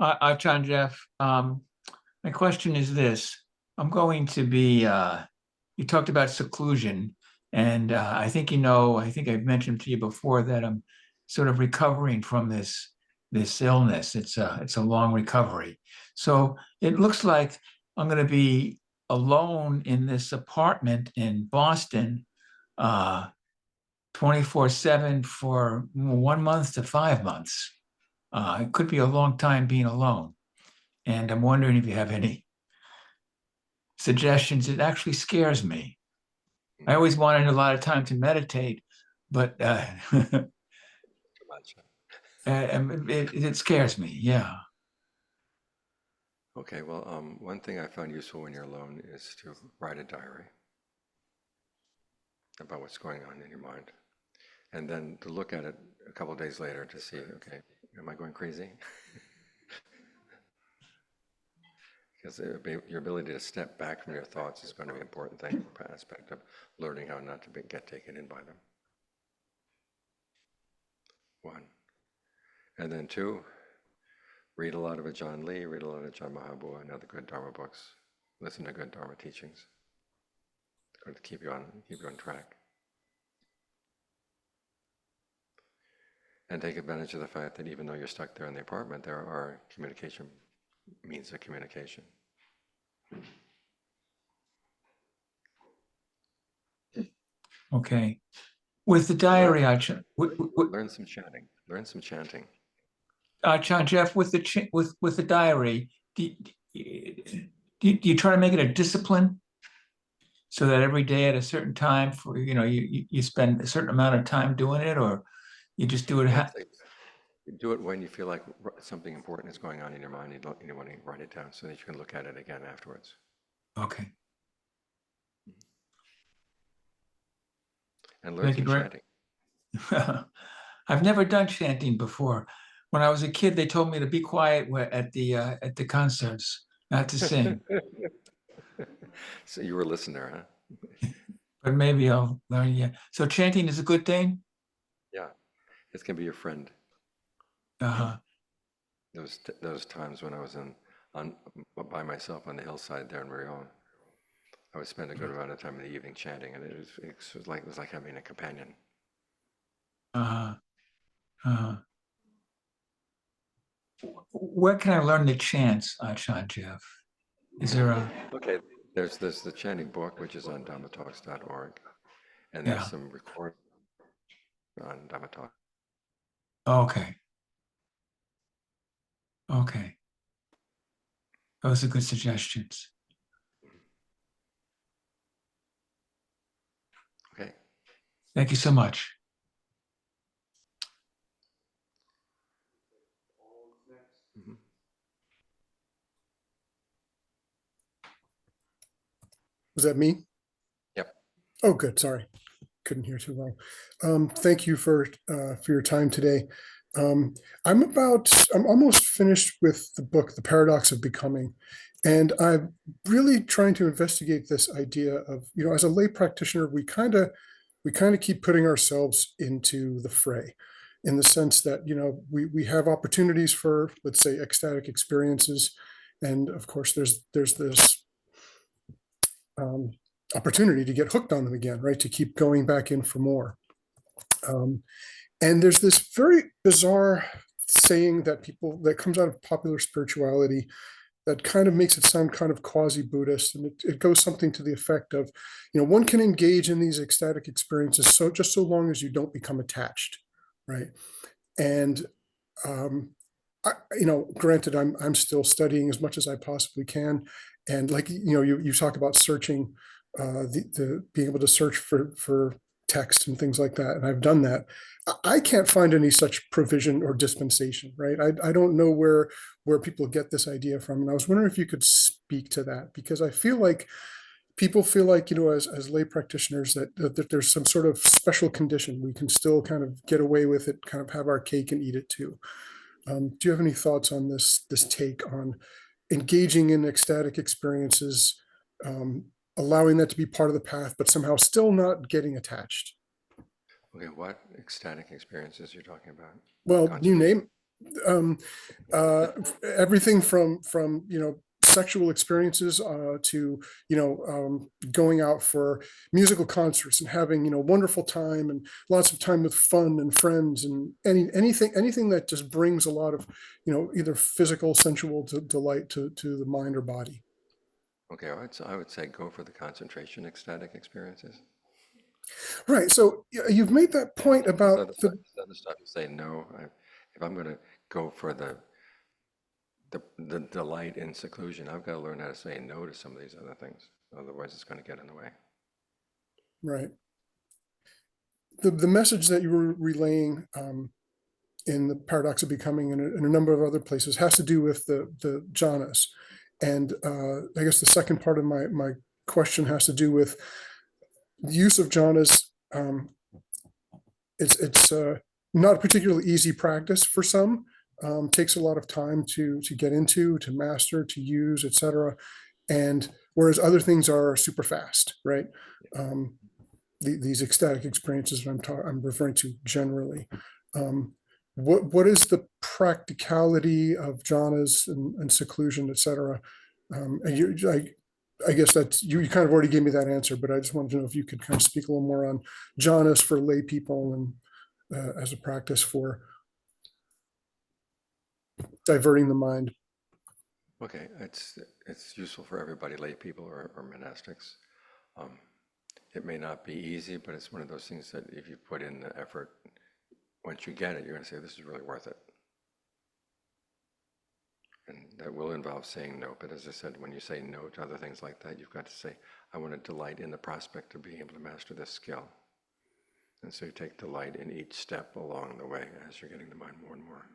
Ajahn Geoff, my question is this. I'm going to be, you talked about seclusion, and I think I think I've mentioned to you before that I'm sort of recovering from this illness. It's a long recovery. So it looks like I'm going to be alone in this apartment in Boston, 24/7 for 1 month to 5 months. It could be a long time being alone. And I'm wondering if you have any suggestions. It actually scares me. I always wanted a lot of time to meditate, but Too much. it scares me. Yeah. Okay, well, one thing I found useful when you're alone is to write a diary about what's going on in your mind. And then to look at it a couple of days later to see, okay, am I going crazy? Because your ability to step back from your thoughts is going to be an important thing, aspect of learning how not to get taken in by them. 1. And then 2, read a lot of Ajahn Lee, read a lot of Ajahn Mahabua and other good Dharma books. Listen to good Dharma teachings. It's going to keep you on track. And take advantage of the fact that even though you're stuck there in the apartment, there are means of communication. Okay. With the diary, Ajahn Learn some chanting. Learn some chanting. Geoff, with the diary, do you try to make it a discipline so that every day at a certain time you spend a certain amount of time doing it, or you just do it? Do it when you feel like something important is going on in your mind. You want to write it down so that you can look at it again afterwards. Okay. And learn some chanting. I've never done chanting before. When I was a kid, they told me to be quiet at the concerts, not to sing. So you were a listener, huh? But maybe I'll learn. Yeah. So chanting is a good thing. Yeah, it can be your friend. Uh-huh. Those times when I was by myself on the hillside there in Rion, I would spend a good amount of time in the evening chanting, and it was like having a companion. Uh-huh. Uh-huh. Where can I learn the chants, Ajahn Geoff? Is there a... Okay, there's the chanting book, which is on dhammatalks.org, and there's some recordings on Dhamma Talk. Okay. Okay. Those are good suggestions. Okay. Thank you so much. Mm-hmm. Was that me? Yep. Oh, good. Sorry. couldn't hear too well. Thank you for your time today. I'm almost finished with the book, The Paradox of Becoming. And I'm really trying to investigate this idea of, as a lay practitioner, we kind of keep putting ourselves into the fray, in the sense that, we have opportunities for, let's say, ecstatic experiences. And of course, there's this opportunity to get hooked on them again, right? To keep going back in for more. And there's this very bizarre saying that comes out of popular spirituality that kind of makes it sound kind of quasi-Buddhist. And it goes something to the effect of, one can engage in these ecstatic experiences just so long as you don't become attached, right? And granted, I'm still studying as much as I possibly can, and like you talk about searching, the being able to search for text and things like that, and I've done that. I can't find any such provision or dispensation, right? I don't know where people get this idea from, and I was wondering if you could speak to that, because I feel like people feel like, as lay practitioners, that there's some sort of special condition. We can still kind of get away with it, kind of have our cake and eat it too. Do you have any thoughts on this take on engaging in ecstatic experiences, allowing that to be part of the path, but somehow still not getting attached? Okay, what ecstatic experiences you're talking about? Well, you name everything from sexual experiences to going out for musical concerts and having wonderful time and lots of time with fun and friends, and anything that just brings a lot of either physical, sensual delight to the mind or body. Okay, I would say go for the concentration ecstatic experiences. Right. So you've made that point about the stuff you say no. If I'm going to go for the delight in seclusion, I've got to learn how to say no to some of these other things. Otherwise, it's going to get in the way. Right. The message that you were relaying in The Paradox of Becoming and a number of other places has to do with the jhanas. And I guess the second part of my question has to do with the use of jhanas. It's not a particularly easy practice for some. Takes a lot of time to get into, to master, to use, etc. And whereas other things are super fast, right? These ecstatic experiences that I'm referring to generally. What is the practicality of jhanas and seclusion, etc.? I guess that's you kind of already gave me that answer, but I just wanted to know if you could kind of speak a little more on jhanas for lay people and as a practice for diverting the mind. Okay, it's useful for everybody, lay people or monastics. It may not be easy, but it's one of those things that if you put in the effort, once you get it, you're going to say, this is really worth it. And that will involve saying no. But as I said, when you say no to other things like that, you've got to say, I want to delight in the prospect of being able to master this skill. And so you take delight in each step along the way as you're getting the mind more and more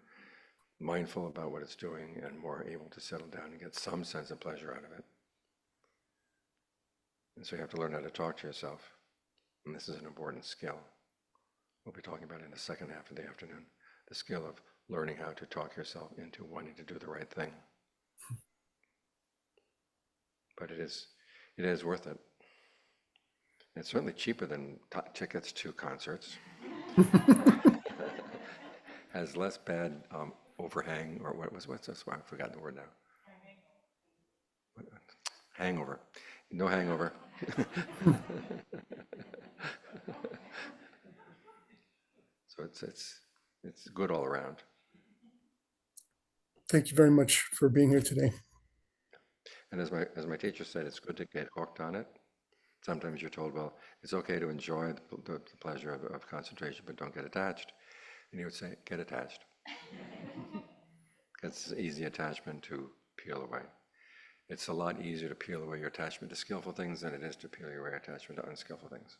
mindful about what it's doing and more able to settle down and get some sense of pleasure out of it. And so you have to learn how to talk to yourself. And this is an important skill. We'll be talking about it in the second half of the afternoon. The skill of learning how to talk yourself into wanting to do the right thing. But it is worth it. It's certainly cheaper than tickets to concerts. Has less bad overhang, or what's this? I forgot the word now. Hangover. No hangover. So it's good all around. Thank you very much for being here today. And as my teacher said, it's good to get hooked on it. Sometimes you're told, well, it's okay to enjoy the pleasure of concentration, but don't get attached. And he would say, get attached. It's an easy attachment to peel away. It's a lot easier to peel away your attachment to skillful things than it is to peel away your attachment to unskillful things.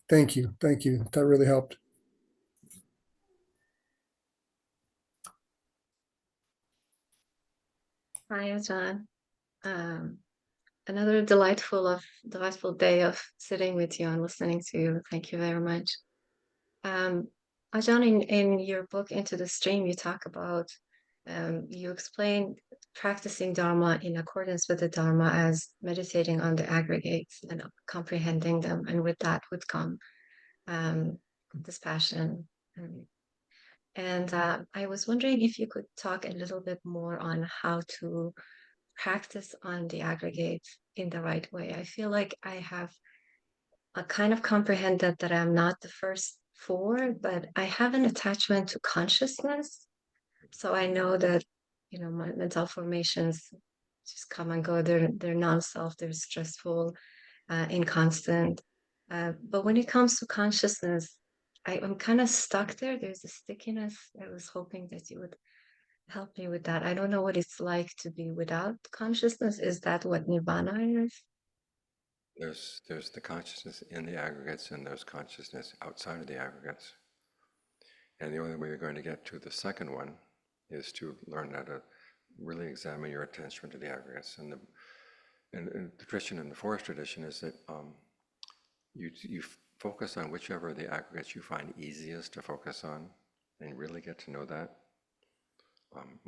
Thank you. That really helped. Hi, Ajahn. another delightful day of sitting with you and listening to you. Thank you very much. Ajahn, in your book, Into the Stream, you talk about, you explain practicing Dharma in accordance with the Dharma as meditating on the aggregates and comprehending them. And with that would come dispassion. And I was wondering if you could talk a little bit more on how to practice on the aggregates in the right way. I feel like I have a kind of comprehended that I'm not the first four, but I have an attachment to consciousness. So I know that, my mental formations just come and go. They're non-self, they're stressful, inconstant. But when it comes to consciousness, I'm kind of stuck there. There's a stickiness. I was hoping that you would help me with that. I don't know what it's like to be without consciousness. Is that what Nibbana is? There's the consciousness in the aggregates, and there's consciousness outside of the aggregates. And the only way you're going to get to the second one is to learn how to really examine your attachment to the aggregates. And the tradition in the forest tradition is that you focus on whichever of the aggregates you find easiest to focus on, and really get to know that.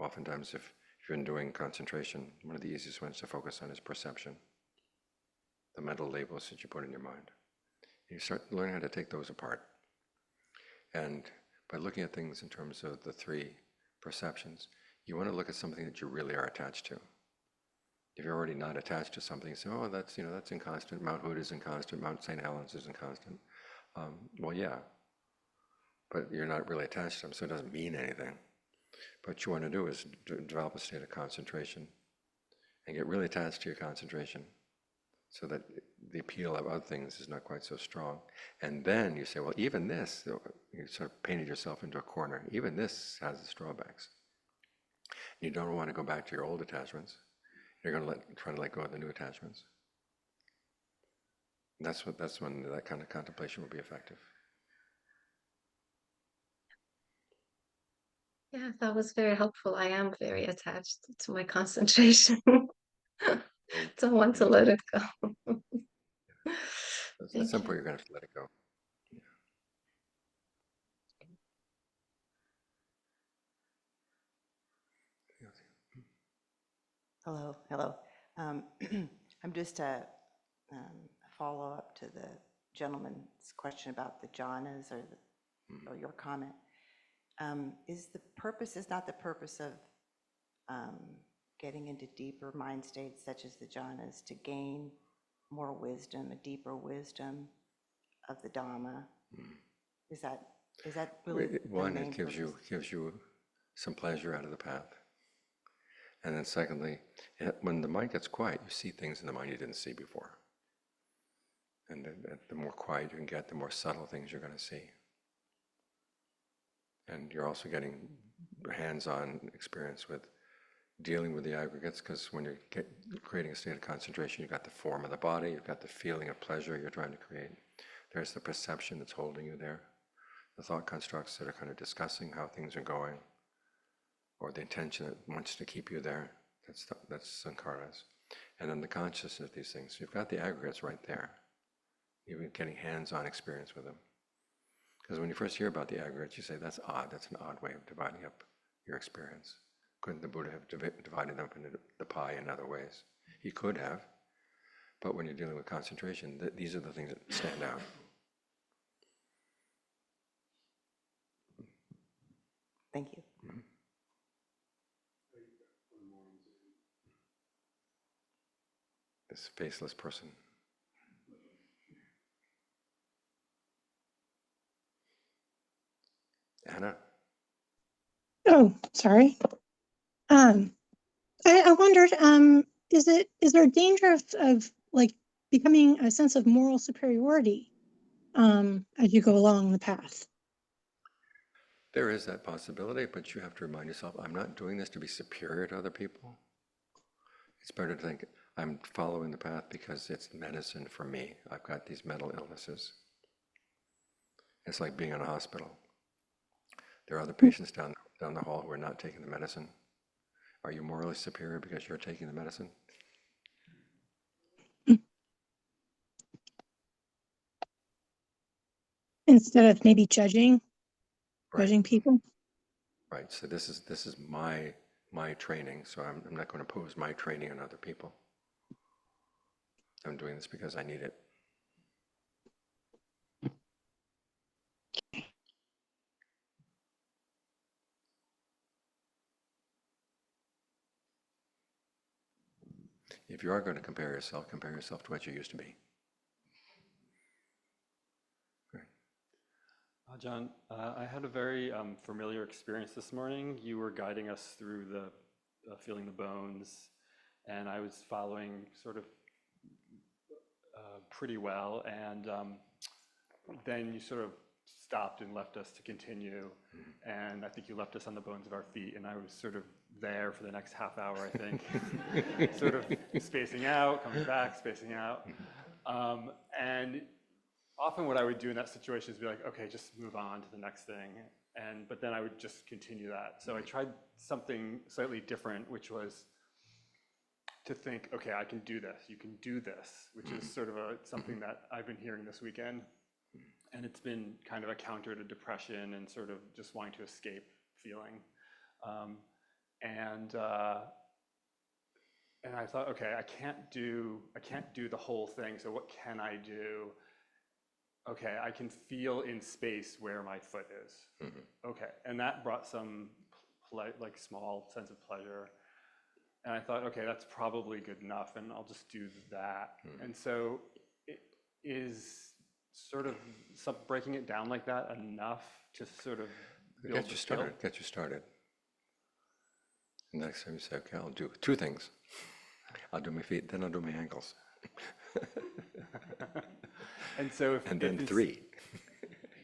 Oftentimes, if you're doing concentration, one of the easiest ones to focus on is perception, the mental labels that you put in your mind. You start learning how to take those apart. And by looking at things in terms of the three perceptions, you want to look at something that you really are attached to. If you're already not attached to something, you say, oh, that's inconstant, Mount Hood is inconstant, Mount St. Helens is inconstant. Well, yeah, but you're not really attached to them, so it doesn't mean anything. What you want to do is develop a state of concentration and get really attached to your concentration so that the appeal of other things is not quite so strong. And then you say, well, even this, you sort of painted yourself into a corner, even this has its drawbacks. You don't want to go back to your old attachments. You're going to try to let go of the new attachments. And that's when that kind of contemplation will be effective. Yeah, that was very helpful. I am very attached to my concentration. Don't want to let it go. At some point, you're going to have to let it go. Hello. I'm just a follow-up to the gentleman's question about the jhanas or your comment. Is not the purpose of getting into deeper mind states such as the jhanas to gain more wisdom, a deeper wisdom of the Dhamma? Is that really one? the main It gives you some pleasure out of the path. And then secondly, when the mind gets quiet, you see things in the mind you didn't see before. And the more quiet you can get, the more subtle things you're going to see. And you're also getting hands-on experience with dealing with the aggregates, because when you're creating a state of concentration, you've got the form of the body, you've got the feeling of pleasure you're trying to create. There's the perception that's holding you there. The thought constructs that are kind of discussing how things are going, or the intention that wants to keep you there. That's sankharas. And then the consciousness of these things. You've got the aggregates right there. You're getting hands-on experience with them. Because when you first hear about the aggregates, you say, that's odd. That's an odd way of dividing up your experience. Couldn't the Buddha have divided them up into the pie in other ways? He could have. But when you're dealing with concentration, these are the things that stand out. Thank you. Mm-hmm. This faceless person. Anna? Oh, sorry. I wondered, is there a danger of like becoming a sense of moral superiority as you go along the path? There is that possibility, but you have to remind yourself, I'm not doing this to be superior to other people. It's better to think, I'm following the path because it's medicine for me. I've got these mental illnesses. It's like being in a hospital. There are other patients down the hall who are not taking the medicine. Are you morally superior because you're taking the medicine? instead of maybe judging Right, people. right. So this is my training. So I'm not going to pose my training on other people. I'm doing this because I need it. If you are going to compare yourself to what you used to be. Ajahn, I had a very familiar experience this morning. You were guiding us through the feeling the bones, and I was following sort of pretty well. And then you sort of stopped and left us to continue. And I think you left us on the bones of our feet, and I was sort of there for the next half hour, I think, sort of spacing out, coming back, spacing out. And often what I would do in that situation is be like, okay, just move on to the next thing. But then I would just continue that. So I tried something slightly different, which was to think, okay, I can do this, you can do this, which is sort of something that I've been hearing this weekend. And it's been kind of a counter to depression and sort of just wanting to escape feeling. And I thought, okay, I can't do the whole thing. So what can I do? Okay, I can feel in space where my foot is. Okay, and that brought some like small sense of pleasure. And I thought, okay, that's probably good enough, and I'll just do that. And so it is sort of breaking it down like that enough to sort of build Get you started. Next time you say, okay, I'll do two things. I'll do my feet, then I'll do my ankles. And so and then three.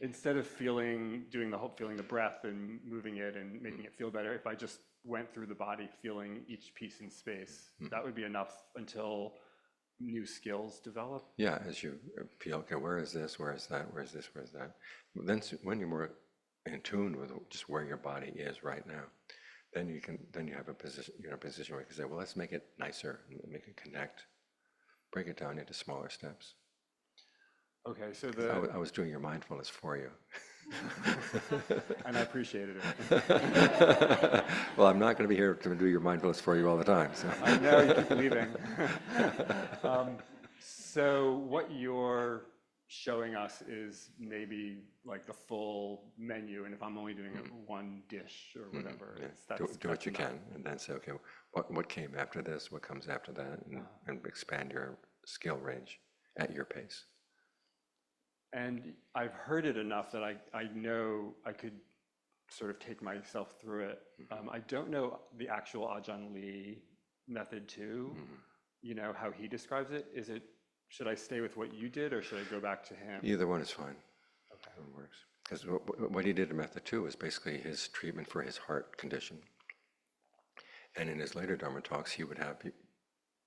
Instead of feeling the breath and moving it and making it feel better, if I just went through the body feeling each piece in space, that would be enough until new skills develop. Yeah, as you feel, okay, where is this, where is that, where is this, where is that? Then when you're more in tune with just where your body is right now, then you have a position, you're in a position where you can say, well, let's make it nicer, make it connect, break it down into smaller steps. Okay, so I was doing your mindfulness for you. And I appreciated it. Well, I'm not going to be here to do your mindfulness for you all the time. So. I know, you keep leaving. So what you're showing us is maybe like the full menu, and if I'm only doing one dish or whatever, do what you can, and then say, okay, what came after this, what comes after that, and expand your skill range at your pace. And I've heard it enough that I know I could sort of take myself through it. I don't know the actual Ajahn Lee method too, you know, how he describes it. Should I stay with what you did, or should I go back to him? Either one is fine. Okay. It works. Because what he did in method 2 is basically his treatment for his heart condition. And in his later Dharma talks, he would have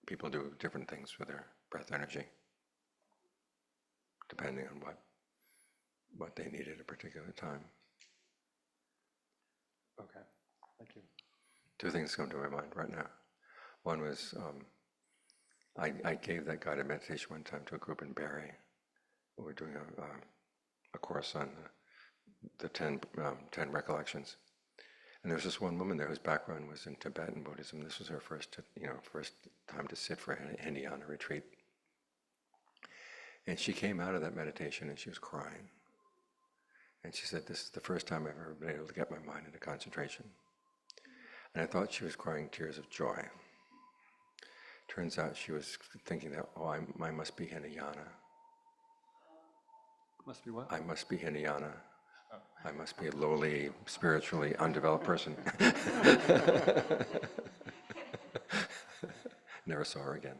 people do different things with their breath energy, depending on what they needed at a particular time. Okay, thank you. Two things come to my mind right now. One was, I gave that guided meditation one time to a group in Barrie. We were doing a course on the 10 recollections. And there was this one woman there whose background was in Tibetan Buddhism. This was her first time to sit for a Hinayana retreat. And she came out of that meditation and she was crying. And she said, this is the first time I've ever been able to get my mind into concentration. And I thought she was crying tears of joy. Turns out she was thinking that, I must be Hinayana. Must be what? I must be Hinayana. Oh. I must be a lowly, spiritually undeveloped person. Never saw her again.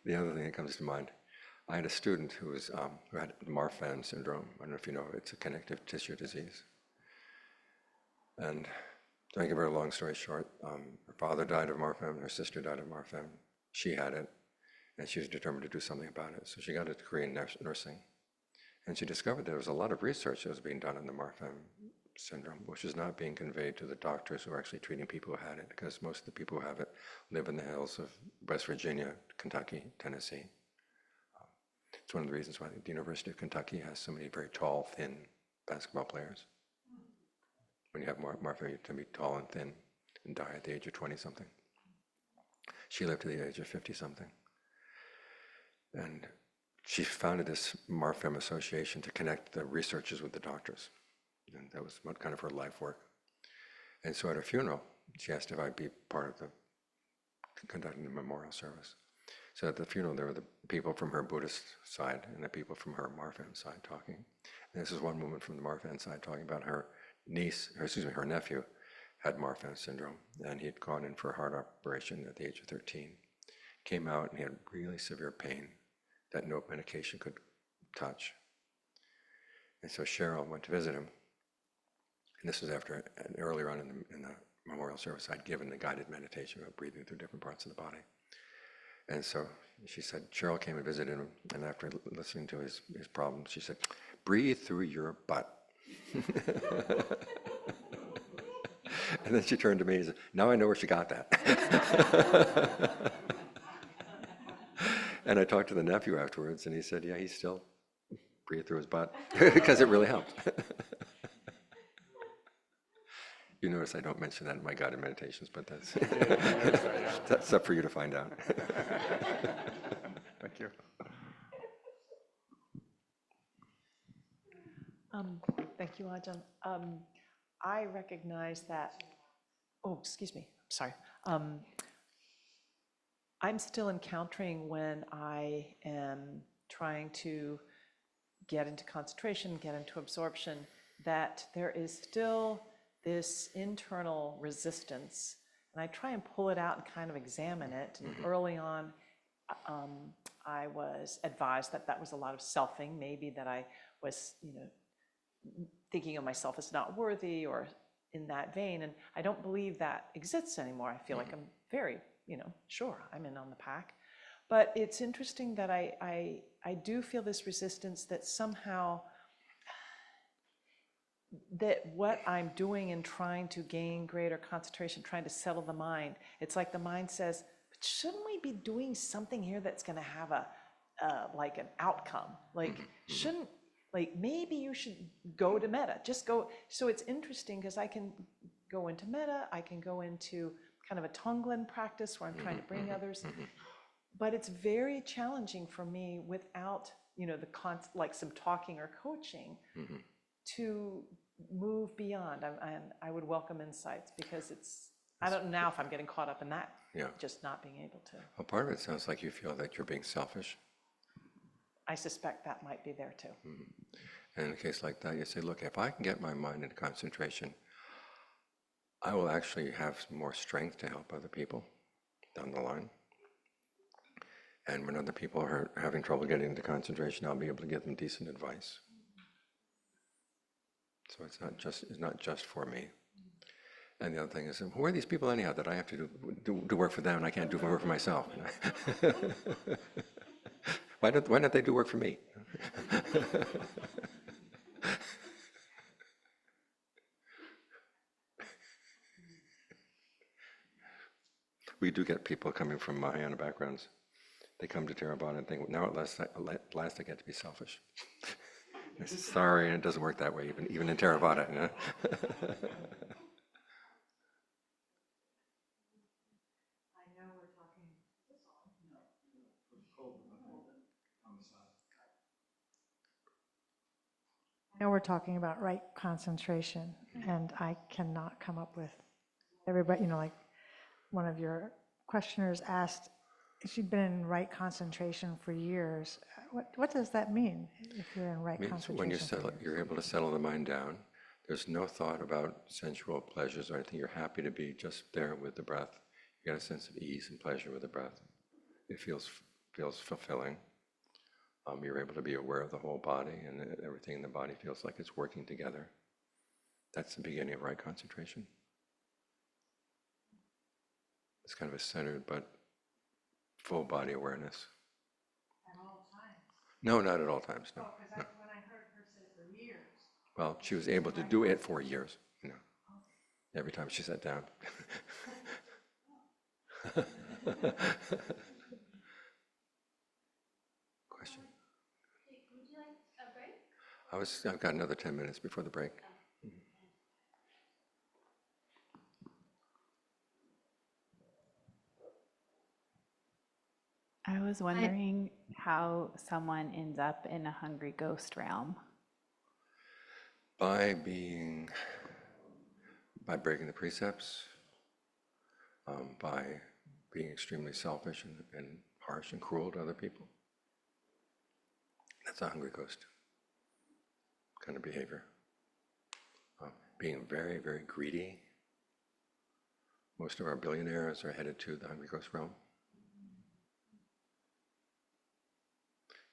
The other thing that comes to mind, I had a student who had Marfan syndrome. I don't know if you know, it's a connective tissue disease. And to make a very long story short, her father died of Marfan, her sister died of Marfan. She had it, and she was determined to do something about it. So she got a degree in nursing. And she discovered there was a lot of research that was being done on the Marfan syndrome, which is not being conveyed to the doctors who are actually treating people who had it, because most of the people who have it live in the hills of West Virginia, Kentucky, Tennessee. It's one of the reasons why the University of Kentucky has so many very tall, thin basketball players. When you have Martha, you tend to be tall and thin and die at the age of 20-something. She lived to the age of 50-something. And she founded this MARFEM association to connect the researchers with the doctors. And that was what kind of her life work. And so at her funeral, she asked if I'd be part of conducting the memorial service. So at the funeral, there were the people from her Buddhist side and the people from her MARFEM side talking. And this is one woman from the MARFEM side talking about her her nephew had Marfan syndrome, and he had gone in for a heart operation at the age of 13. Came out and he had really severe pain that no medication could touch. And so Cheryl went to visit him. And this was after, earlier on in the memorial service, I'd given the guided meditation about breathing through different parts of the body. And so she said, Cheryl came and visited him, and after listening to his problems, she said, breathe through your butt. And then she turned to me and said, now I know where she got that. And I talked to the nephew afterwards, and he said, yeah, he still breathed through his butt because it really helped. You notice I don't mention that in my guided meditations, but that's up for you to find out. Thank you. Thank you, Ajahn. I recognize that, oh, excuse me, sorry. I'm still encountering when I am trying to get into concentration, get into absorption, that there is still this internal resistance. And I try and pull it out and kind of examine it. And early on, I was advised that that was a lot of selfing, maybe that I was, thinking of myself as not worthy or in that vein. And I don't believe that exists anymore. I feel like I'm very, sure, I'm in on the pack. But it's interesting that I do feel this resistance that somehow that what I'm doing in trying to gain greater concentration, trying to settle the mind, it's like the mind says, but shouldn't we be doing something here that's going to have like an outcome? Like, maybe you should go to metta, just go. So it's interesting because I can go into metta, I can go into kind of a Tonglen practice where I'm trying to bring others, but it's very challenging for me without, like some talking or coaching to move beyond. I would welcome insights because I don't know now if I'm getting caught up in that, just not being able to. Well, part of it sounds like you feel that you're being selfish. I suspect that might be there too. And in a case like that, you say, look, if I can get my mind into concentration, I will actually have more strength to help other people down the line. And when other people are having trouble getting into concentration, I'll be able to give them decent advice. So it's not just for me. And the other thing is, who are these people anyhow that I have to do work for them and I can't do work for myself? Why don't they do work for me? We do get people coming from Mahayana backgrounds. They come to Theravada and think, now at last I get to be selfish. I say, sorry, it doesn't work that way, even in Theravada. I know we're talking about right concentration, and I cannot come up with everybody, like one of your questioners asked, she'd been in right concentration for years. What does that mean if you're in right concentration? When you're able to settle the mind down, there's no thought about sensual pleasures or anything. You're happy to be just there with the breath. You get a sense of ease and pleasure with the breath. It feels fulfilling. You're able to be aware of the whole body, and everything in the body feels like it's working together. That's the beginning of right concentration. It's kind of a centered but full body awareness. At all times? No, not at all times, no. Oh, because when I heard her say for years, Well, she was able to do it for years, you know, every time she sat down. Question? Would you like a break? I've got another 10 minutes before the break. I was wondering how someone ends up in a hungry ghost realm. By breaking the precepts, by being extremely selfish and harsh and cruel to other people. That's a hungry ghost kind of behavior. Being very, very greedy. Most of our billionaires are headed to the hungry ghost realm.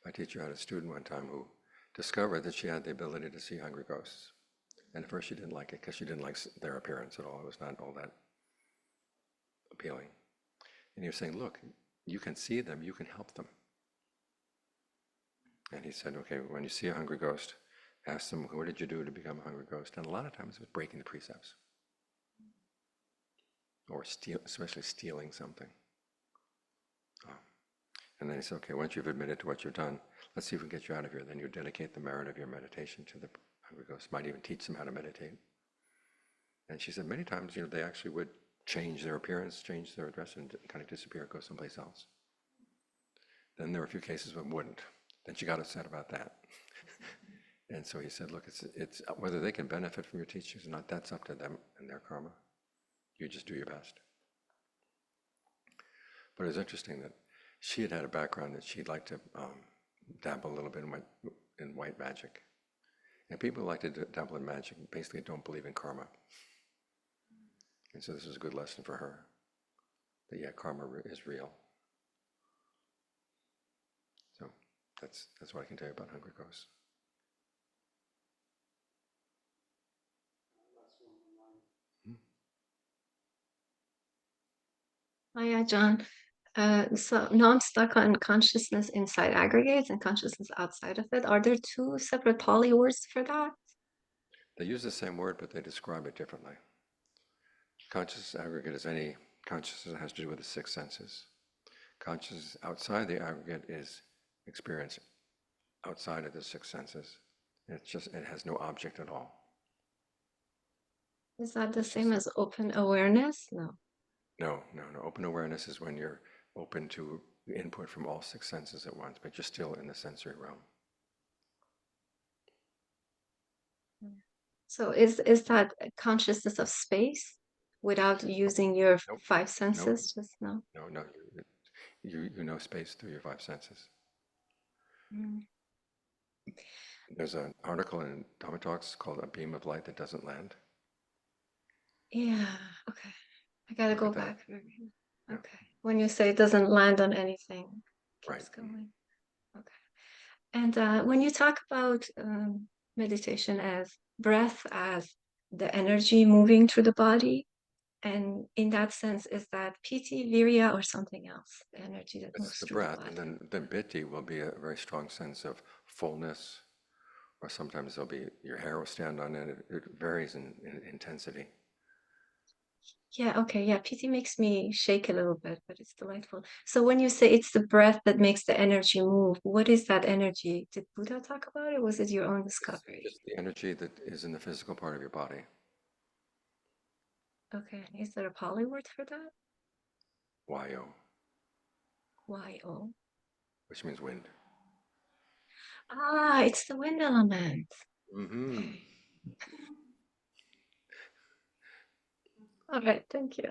My teacher had a student one time who discovered that she had the ability to see hungry ghosts. And at first she didn't like it because she didn't like their appearance at all. It was not all that appealing. And he was saying, look, you can see them, you can help them. And he said, okay, when you see a hungry ghost, ask them, what did you do to become a hungry ghost? And a lot of times it was breaking the precepts. Or especially stealing something. And then he said, okay, once you've admitted to what you've done, let's see if we can get you out of here. Then you dedicate the merit of your meditation to the hungry ghost. Might even teach them how to meditate. And she said many times, you know, they actually would change their appearance, change their dress, and kind of disappear, go someplace else. Then there were a few cases where it wouldn't. Then she got upset about that. And so he said, look, it's whether they can benefit from your teachings or not, that's up to them and their karma. You just do your best. But it was interesting that she had a background that she'd like to dabble a little bit in white magic. And people who like to dabble in magic basically don't believe in karma. And so this was a good lesson for her, that yeah, karma is real. So that's what I can tell you about hungry ghosts. Hi, John. So now I'm stuck on consciousness inside aggregates and consciousness outside of it. Are there two separate Pali words for that? They use the same word, but they describe it differently. Consciousness aggregate is any consciousness that has to do with the six senses. Consciousness outside the aggregate is experience outside of the six senses. It has no object at all. Is that the same as open awareness? No. No. Open awareness is when you're open to the input from all six senses at once, but you're still in the sensory realm. So is that a consciousness of space without using your five senses? Just no. No. You know space through your five senses. Mm. There's an article in Dhamma Talks called "A Beam of Light That Doesn't Land." Yeah. Okay. I gotta go back. Yeah. Okay. When you say it doesn't land on anything, it keeps going. Okay. And when you talk about meditation as breath, as the energy moving through the body, and in that sense, is that piti, virya, or something else? The energy that moves It's the through the breath, body. and then piti will be a very strong sense of fullness, or sometimes there'll be, your hair will stand on it. It varies in intensity. Yeah, okay, yeah, piti makes me shake a little bit, but it's delightful. So when you say it's the breath that makes the energy move, what is that energy? Did Buddha talk about it? Was it your own discovery? It's the energy that is in the physical part of your body. Okay, is there a Pali word for that? Vayo, Y-O. which means wind. Ah, it's the wind element. Mm-hmm. Okay. All right, thank you.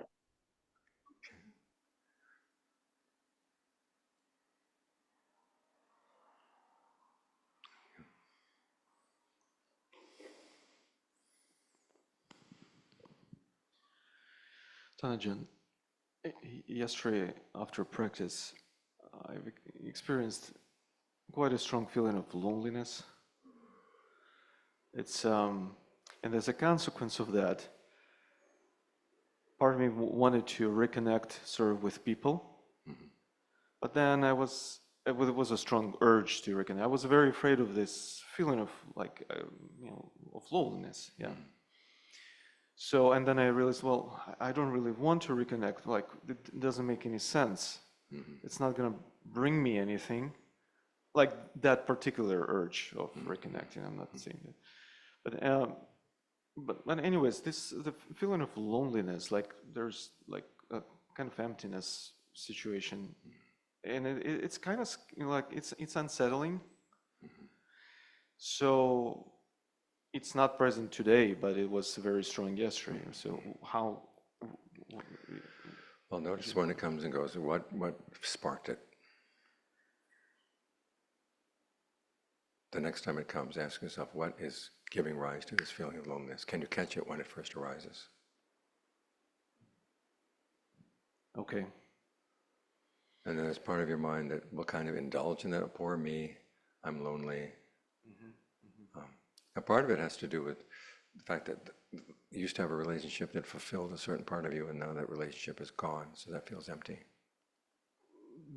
Tanajan, yesterday after practice, I've experienced quite a strong feeling of loneliness. It's and as a consequence of that, part of me wanted to reconnect sort of with people, but then I was it was a strong urge to reconnect. I was very afraid of this feeling of like, of loneliness. Yeah. So, and then I realized, well, I don't really want to reconnect. Like, it doesn't make any sense. It's not going to bring me anything. Like that particular urge of reconnecting. I'm not saying that, but anyways, the feeling of loneliness, like there's like a kind of emptiness situation, and it's kind of like it's unsettling. So it's not present today, but it was very strong yesterday. So how? Well, notice when it comes and goes. What sparked it? The next time it comes, ask yourself, what is giving rise to this feeling of loneliness? Can you catch it when it first arises? Okay. And then as part of your mind that will kind of indulge in that, oh, poor me, I'm lonely. A part of it has to do with the fact that you used to have a relationship that fulfilled a certain part of you, and now that relationship is gone, so that feels empty.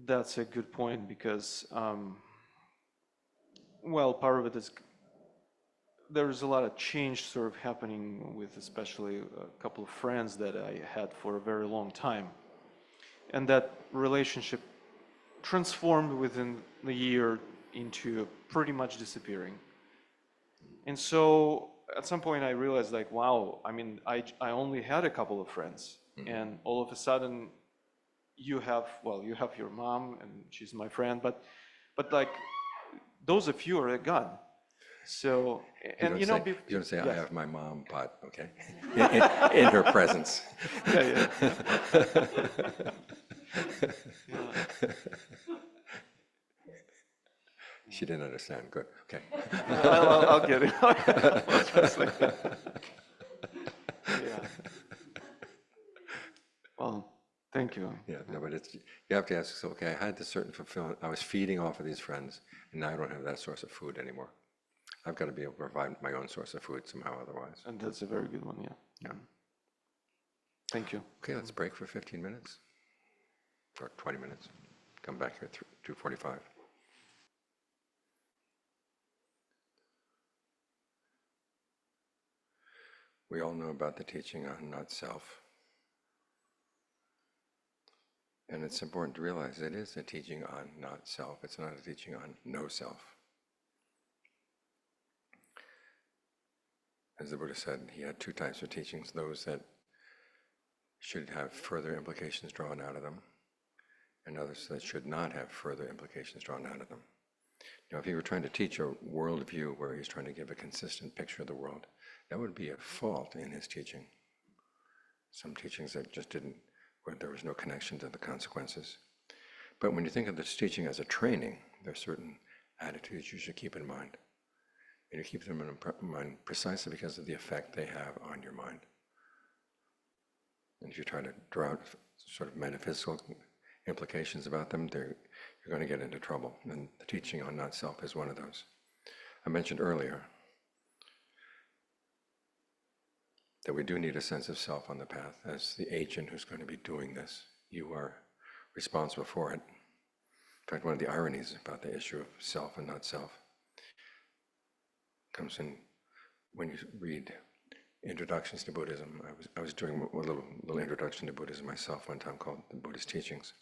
That's a good point, because well, part of it is there's a lot of change sort of happening with especially a couple of friends that I had for a very long time. And that relationship transformed within the year into pretty much disappearing. And so at some point I realized, like, wow, I mean, I only had a couple of friends. And all of a sudden you have your mom, and she's my friend, but like, those of you are gone. So, and you don't say, yes. I have my mom, but okay, in her presence. Yeah. She didn't understand. Good. Okay. I'll get it. I'll translate it. Yeah. Well, thank you. Yeah, no, but you have to ask yourself, okay, I had this certain fulfillment. I was feeding off of these friends, and now I don't have that source of food anymore. I've got to be able to provide my own source of food somehow otherwise. And that's a very good one, yeah. Yeah. Thank you. Okay, let's break for 15 minutes, or 20 minutes. Come back here at 2:45. We all know about the teaching on not self. And it's important to realize it is a teaching on not self. It's not a teaching on no self. As the Buddha said, he had two types of teachings, those that should have further implications drawn out of them, and others that should not have further implications drawn out of them. Now, if he were trying to teach a worldview where he's trying to give a consistent picture of the world, that would be a fault in his teaching. Some teachings that just didn't, where there was no connection to the consequences. But when you think of this teaching as a training, there are certain attitudes you should keep in mind. And you keep them in mind precisely because of the effect they have on your mind. And if you try to draw out sort of metaphysical implications about them, you're going to get into trouble. And the teaching on not self is one of those. I mentioned earlier that we do need a sense of self on the path as the agent who's going to be doing this. You are responsible for it. In fact, one of the ironies about the issue of self and not self comes in when you read introductions to Buddhism. I was doing a little introduction to Buddhism myself one time called The Buddhist Teachings.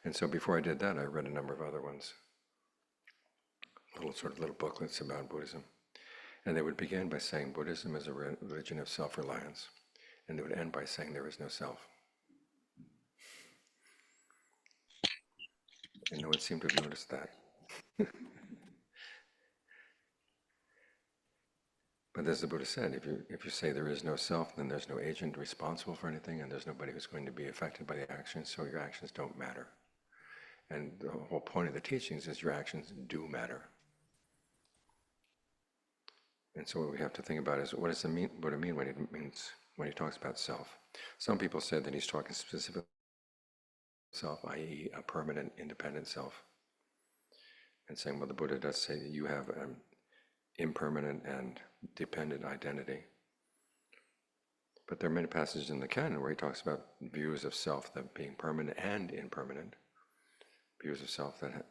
And so before I did that, I read a number of other ones, little booklets about Buddhism. And they would begin by saying Buddhism is a religion of self-reliance. And they would end by saying there is no self. And no one seemed to have noticed that. But as the Buddha said, if you say there is no self, then there's no agent responsible for anything, and there's nobody who's going to be affected by the actions, so your actions don't matter. And the whole point of the teachings is your actions do matter. And so what we have to think about is, what does Buddha mean when he talks about self? Some people said that he's talking specifically about self, i.e. a permanent, independent self. And saying, well, the Buddha does say that you have an impermanent and dependent identity. But there are many passages in the canon where he talks about views of self that being permanent and impermanent, views of self that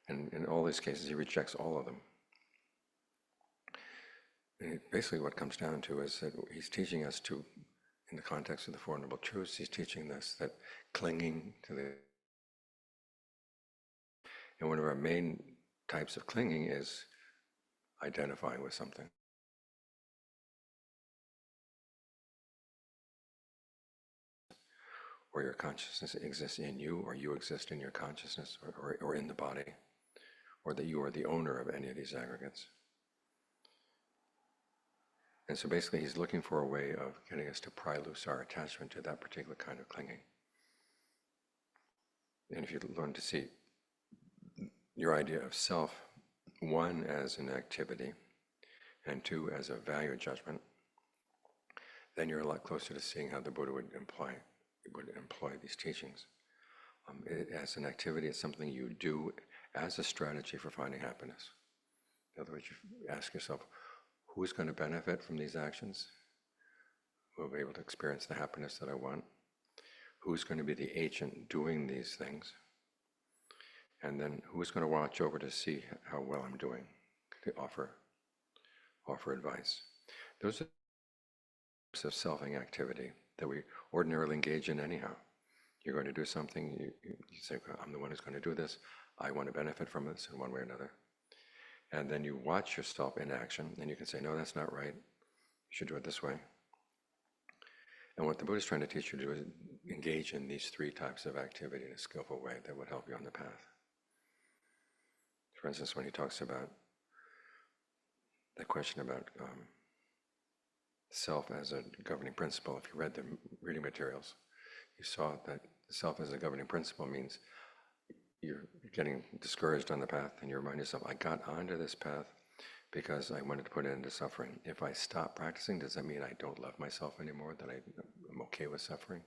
And in all these cases, he rejects all of them. And basically what comes down to is that he's teaching us to, in the context of the Four Noble Truths, he's teaching us that clinging to the... And one of our main types of clinging is identifying with something. Or your consciousness exists in you, or you exist in your consciousness, or in the body, or that you are the owner of any of these aggregates. And so basically he's looking for a way of getting us to pry loose our attachment to that particular kind of clinging. And if you learn to see your idea of self, one, as an activity, and two, as a value judgment, then you're a lot closer to seeing how the Buddha would employ these teachings. As an activity, it's something you do as a strategy for finding happiness. In other words, you ask yourself, who's going to benefit from these actions? Who will be able to experience the happiness that I want? Who's going to be the agent doing these things? And then who's going to watch over to see how well I'm doing, to offer advice? Those are types of selfing activity that we ordinarily engage in anyhow. You're going to do something, you say, I'm the one who's going to do this, I want to benefit from this in one way or another. And then you watch yourself in action, and you can say, no, that's not right, you should do it this way. And what the Buddha is trying to teach you to do is engage in these three types of activity in a skillful way that would help you on the path. For instance, when he talks about the question about self as a governing principle, if you read the reading materials, you saw that self as a governing principle means you're getting discouraged on the path and you remind yourself, I got onto this path because I wanted to put an end to suffering. If I stop practicing, does that mean I don't love myself anymore, that I'm okay with suffering?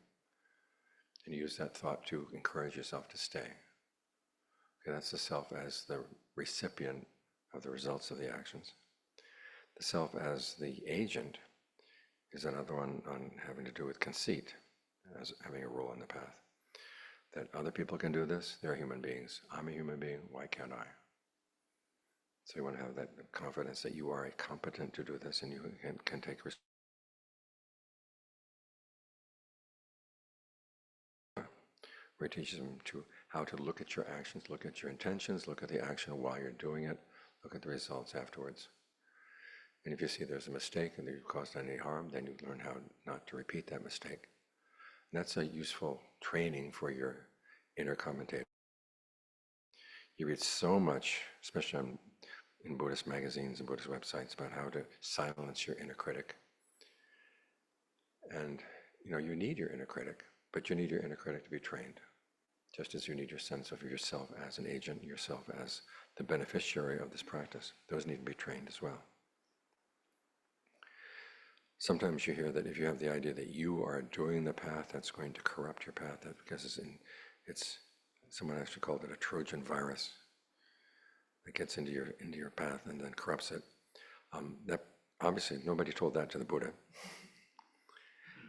And you use that thought to encourage yourself to stay. Okay, that's the self as the recipient of the results of the actions. The self as the agent is another one on having to do with conceit, as having a role in the path. That other people can do this, they're human beings. I'm a human being, why can't I? So you want to have that confidence that you are competent to do this and you can take responsibility. Where he teaches them how to look at your actions, look at your intentions, look at the action while you're doing it, look at the results afterwards. And if you see there's a mistake and that you've caused any harm, then you learn how not to repeat that mistake. And that's a useful training for your inner commentator. You read so much, especially in Buddhist magazines and Buddhist websites, about how to silence your inner critic. And you need your inner critic, but you need your inner critic to be trained. Just as you need your sense of yourself as an agent, yourself as the beneficiary of this practice. Those need to be trained as well. Sometimes you hear that if you have the idea that you are doing the path, that's going to corrupt your path, because someone actually called it a Trojan virus that gets into your path and then corrupts it. That obviously nobody told that to the Buddha,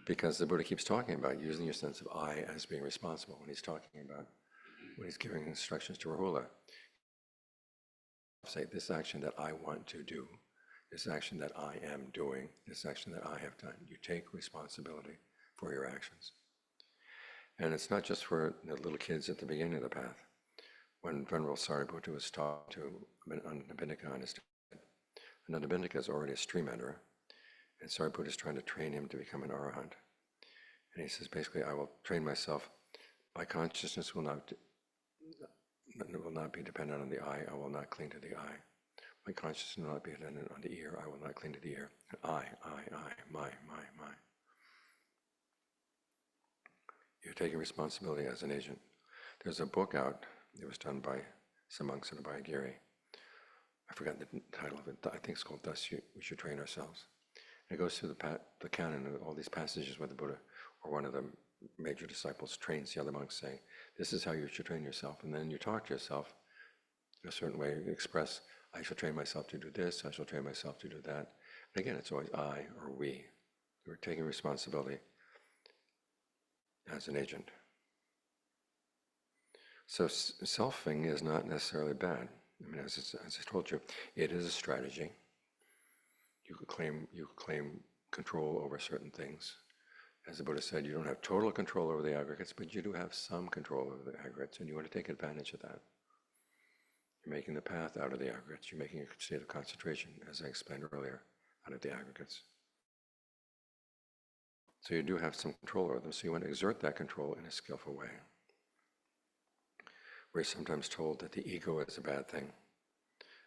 because the Buddha keeps talking about using your sense of I as being responsible when he's giving instructions to Rahula. Say, this action that I want to do, this action that I am doing, this action that I have done. You take responsibility for your actions. And it's not just for the little kids at the beginning of the path. When Venerable Sariputta was taught to Nibbindaka on his deathbed, and Nibbindaka is already a stream enterer, and Sariputta is trying to train him to become an arahant. And he says, basically, I will train myself. My consciousness will not be dependent on the eye. I will not cling to the eye. My consciousness will not be dependent on the ear. I will not cling to the ear. I, my. You're taking responsibility as an agent. There's a book out. It was done by some monks in Abhayagiri. I forgot the title of it. I think it's called Thus We Should Train Ourselves. And it goes through the canon of all these passages where the Buddha or one of the major disciples trains the other monks, saying, this is how you should train yourself. And then you talk to yourself in a certain way. You express, I shall train myself to do this, I shall train myself to do that. And again, it's always I or we. We're taking responsibility as an agent. So selfing is not necessarily bad. I mean, as I told you, it is a strategy. You could claim control over certain things. As the Buddha said, you don't have total control over the aggregates, but you do have some control over the aggregates, and you want to take advantage of that. You're making the path out of the aggregates. You're making a state of concentration, as I explained earlier, out of the aggregates. So you do have some control over them, so you want to exert that control in a skillful way. We're sometimes told that the ego is a bad thing,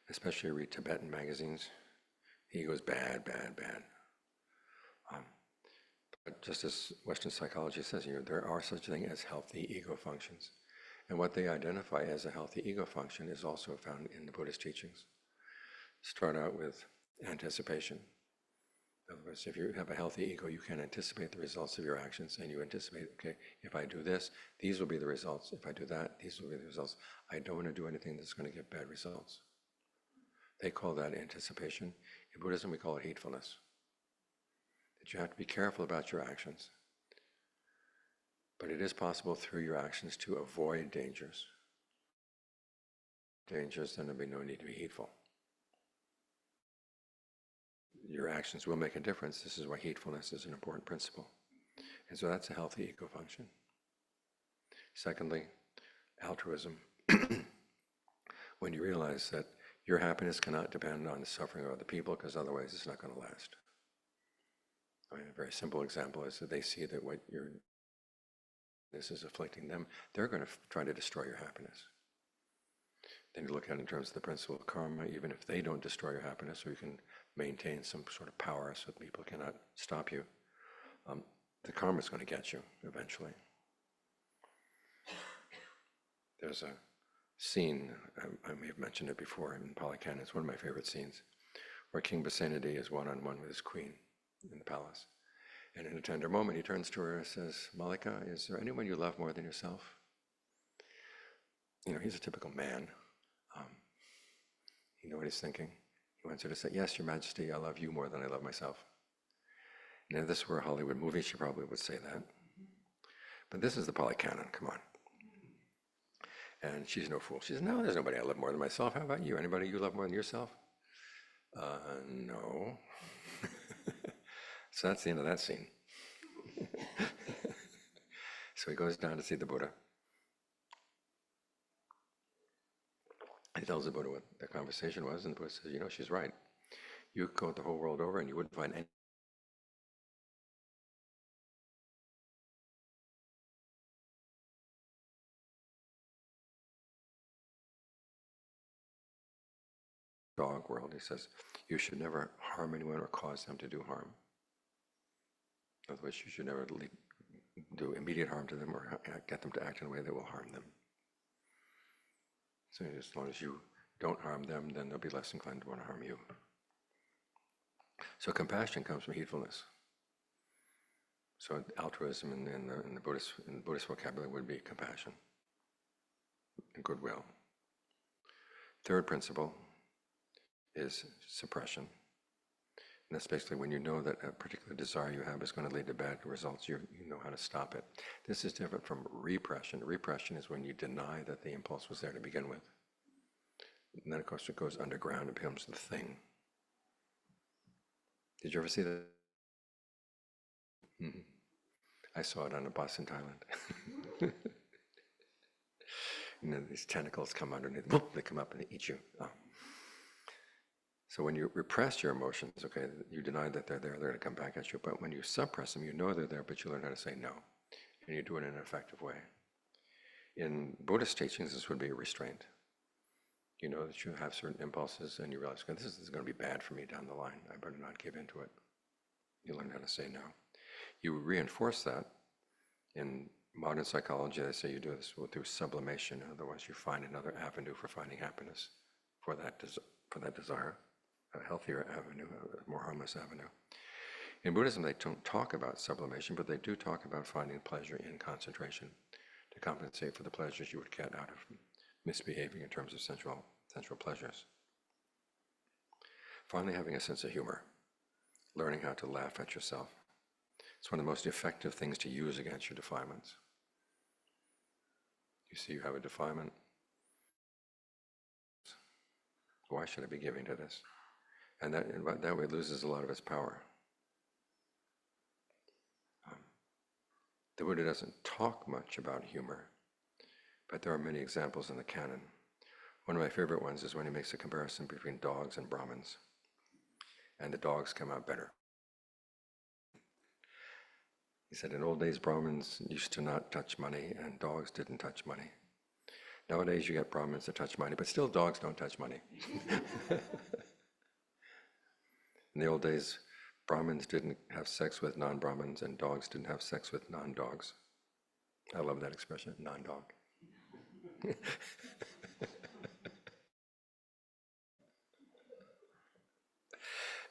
especially you read Tibetan magazines. The ego is bad, bad, bad. But just as Western psychology says, there are such a thing as healthy ego functions. And what they identify as a healthy ego function is also found in the Buddhist teachings. Start out with anticipation. In other words, if you have a healthy ego, you can anticipate the results of your actions, and you anticipate, okay, if I do this, these will be the results. If I do that, these will be the results. I don't want to do anything that's going to get bad results. They call that anticipation. In Buddhism, we call it heedfulness. That you have to be careful about your actions. But it is possible through your actions to avoid dangers. Dangers, then there'll be no need to be heedful. Your actions will make a difference. This is why heedfulness is an important principle. And so that's a healthy ego function. Secondly, altruism. When you realize that your happiness cannot depend on the suffering of other people, because otherwise it's not going to last. I mean, a very simple example is that they see that this is afflicting them, they're going to try to destroy your happiness. Then you look at it in terms of the principle of karma. Even if they don't destroy your happiness, or you can maintain some sort of power so that people cannot stop you, the karma is going to get you eventually. There's a scene, I may have mentioned it before in Pali Canon, it's one of my favorite scenes, where King Basenadi is one-on-one with his queen in the palace. And in a tender moment, he turns to her and says, Malika, is there anyone you love more than yourself? You know, he's a typical man. You know what he's thinking? He wants her to say, yes, Your Majesty, I love you more than I love myself. And if this were a Hollywood movie, she probably would say that. But this is the Pali Canon, come on. And she's no fool. She says, no, there's nobody I love more than myself. How about you? Anybody you love more than yourself? No. So that's the end of that scene. So he goes down to see the Buddha. He tells the Buddha what the conversation was, and the Buddha says, you know, she's right. You could go the whole world over and you wouldn't find any dog world. He says, you should never harm anyone or cause them to do harm. In other words, you should never do immediate harm to them or get them to act in a way that will harm them. So as long as you don't harm them, then they'll be less inclined to want to harm you. So compassion comes from heedfulness. So altruism in the Buddhist vocabulary would be compassion and goodwill. Third principle is suppression. And that's basically when you know that a particular desire you have is going to lead to bad results, you know how to stop it. This is different from repression. Repression is when you deny that the impulse was there to begin with. And then, of course, it goes underground and becomes the thing. Did you ever see that? Mm-hmm. I saw it on a bus in Thailand. And then these tentacles come underneath, they come up and they eat you. Oh. So when you repress your emotions, okay, you deny that they're there, they're going to come back at you. But when you suppress them, you know they're there, but you learn how to say no. And you do it in an effective way. In Buddhist teachings, this would be a restraint. You know that you have certain impulses and you realize, okay, this is going to be bad for me down the line. I better not give into it. You learn how to say no. You reinforce that. In modern psychology, they say you do this through sublimation. Otherwise, you find another avenue for finding happiness for that desire, a healthier avenue, a more harmless avenue. In Buddhism, they don't talk about sublimation, but they do talk about finding pleasure in concentration to compensate for the pleasures you would get out of misbehaving in terms of sensual pleasures. Finally, having a sense of humor, learning how to laugh at yourself. It's one of the most effective things to use against your defilements. You see you have a defilement. Why should I be giving to this? And that way it loses a lot of its power. The Buddha doesn't talk much about humor, but there are many examples in the canon. One of my favorite ones is when he makes a comparison between dogs and Brahmins, and the dogs come out better. He said, in old days, Brahmins used to not touch money, and dogs didn't touch money. Nowadays, you get Brahmins that touch money, but still dogs don't touch money. In the old days, Brahmins didn't have sex with non-Brahmins, and dogs didn't have sex with non-dogs. I love that expression, non-dog.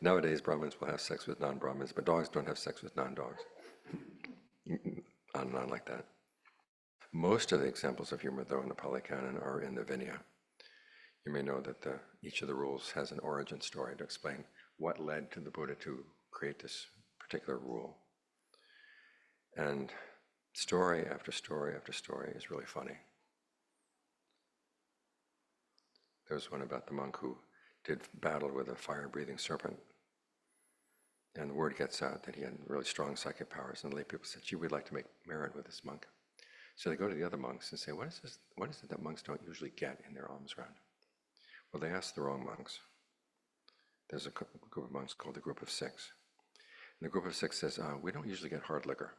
Nowadays, Brahmins will have sex with non-Brahmins, but dogs don't have sex with non-dogs. On and on like that. Most of the examples of humor, though, in the Pali Canon are in the Vinaya. You may know that each of the rules has an origin story to explain what led to the Buddha to create this particular rule. And story after story after story is really funny. There's one about the monk who did battle with a fire-breathing serpent. And the word gets out that he had really strong psychic powers, and the lay people said, gee, we'd like to make merit with this monk. So they go to the other monks and say, what is it that monks don't usually get in their alms round? Well, they asked the wrong monks. There's a group of monks called the Group of Six. And the Group of Six says, we don't usually get hard liquor.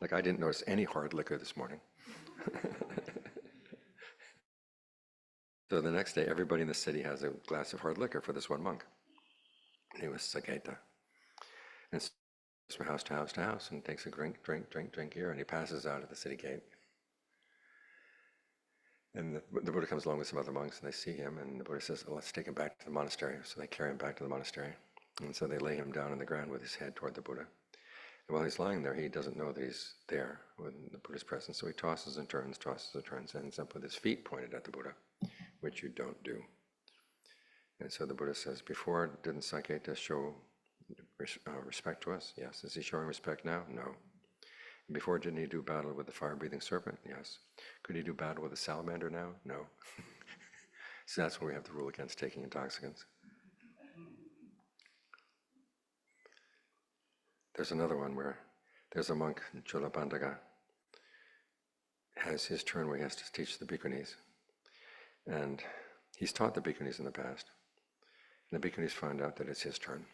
Like I didn't notice any hard liquor this morning. So the next day, everybody in the city has a glass of hard liquor for this one monk. He was Saketa. And so he goes from house to house to house and takes a drink here, and he passes out at the city gate. And the Buddha comes along with some other monks, and they see him, and the Buddha says, well, let's take him back to the monastery. So they carry him back to the monastery. And so they lay him down on the ground with his head toward the Buddha. And while he's lying there, he doesn't know that he's there with the Buddha's presence. So he tosses and turns, ends up with his feet pointed at the Buddha, which you don't do. And so the Buddha says, before, didn't Saketa show respect to us? Yes. Is he showing respect now? No. And before, didn't he do battle with the fire-breathing serpent? Yes. Could he do battle with a salamander now? No. So that's when we have the rule against taking intoxicants. There's another one where there's a monk, Julabandhaga, has his turn where he has to teach the bhikkhunis. And he's taught the bhikkhunis in the past. And the bhikkhunis find out that it's his turn.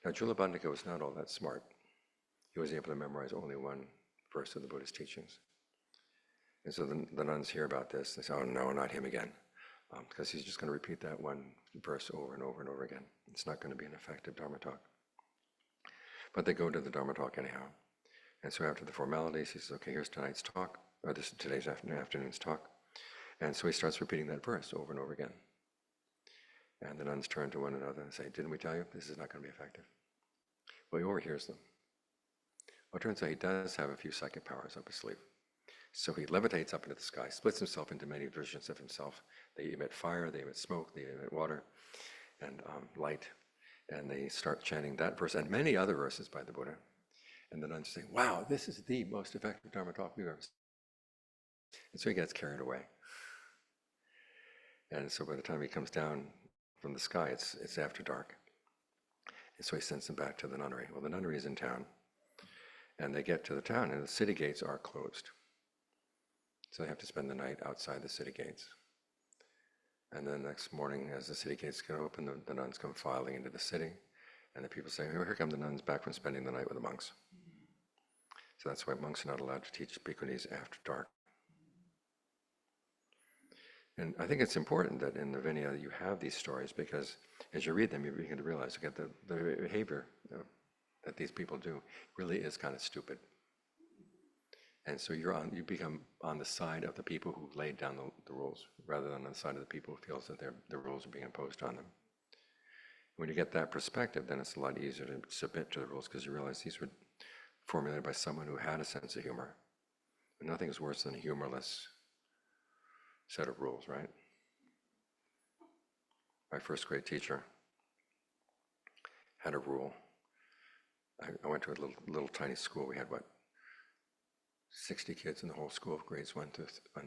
Now, Julabandhaga was not all that smart. He was able to memorize only one verse of the Buddha's teachings. And so the nuns hear about this. They say, oh, no, not him again. Because he's just going to repeat that one verse over and over and over again. It's not going to be an effective Dharma talk. But they go to the Dharma talk anyhow. And so after the formalities, he says, okay, here's tonight's talk, or this is today's afternoon's talk. And so he starts repeating that verse over and over again. And the nuns turn to one another and say, didn't we tell you this is not going to be effective? Well, he overhears them. Well, it turns out he does have a few psychic powers up his sleeve. So he levitates up into the sky, splits himself into many versions of himself. They emit fire, they emit smoke, they emit water, and light. And they start chanting that verse and many other verses by the Buddha. And the nuns say, wow, this is the most effective Dharma talk we've ever seen. And so he gets carried away. And so by the time he comes down from the sky, it's after dark. And so he sends them back to the nunnery. Well, the nunnery is in town. And they get to the town, and the city gates are closed. So they have to spend the night outside the city gates. And then the next morning, as the city gates get open, the nuns come filing into the city. And the people say, oh, here come the nuns back from spending the night with the monks. So that's why monks are not allowed to teach bhikkhunis after dark. And I think it's important that in the Vinaya you have these stories, because as you read them, you begin to realize, okay, the behavior that these people do really is kind of stupid. And so you become on the side of the people who laid down the rules, rather than on the side of the people who feels that the rules are being imposed on them. When you get that perspective, then it's a lot easier to submit to the rules, because you realize these were formulated by someone who had a sense of humor. And nothing is worse than a humorless set of rules, right? My first grade teacher had a rule. I went to a little tiny school. We had, 60 kids in the whole school of grades 1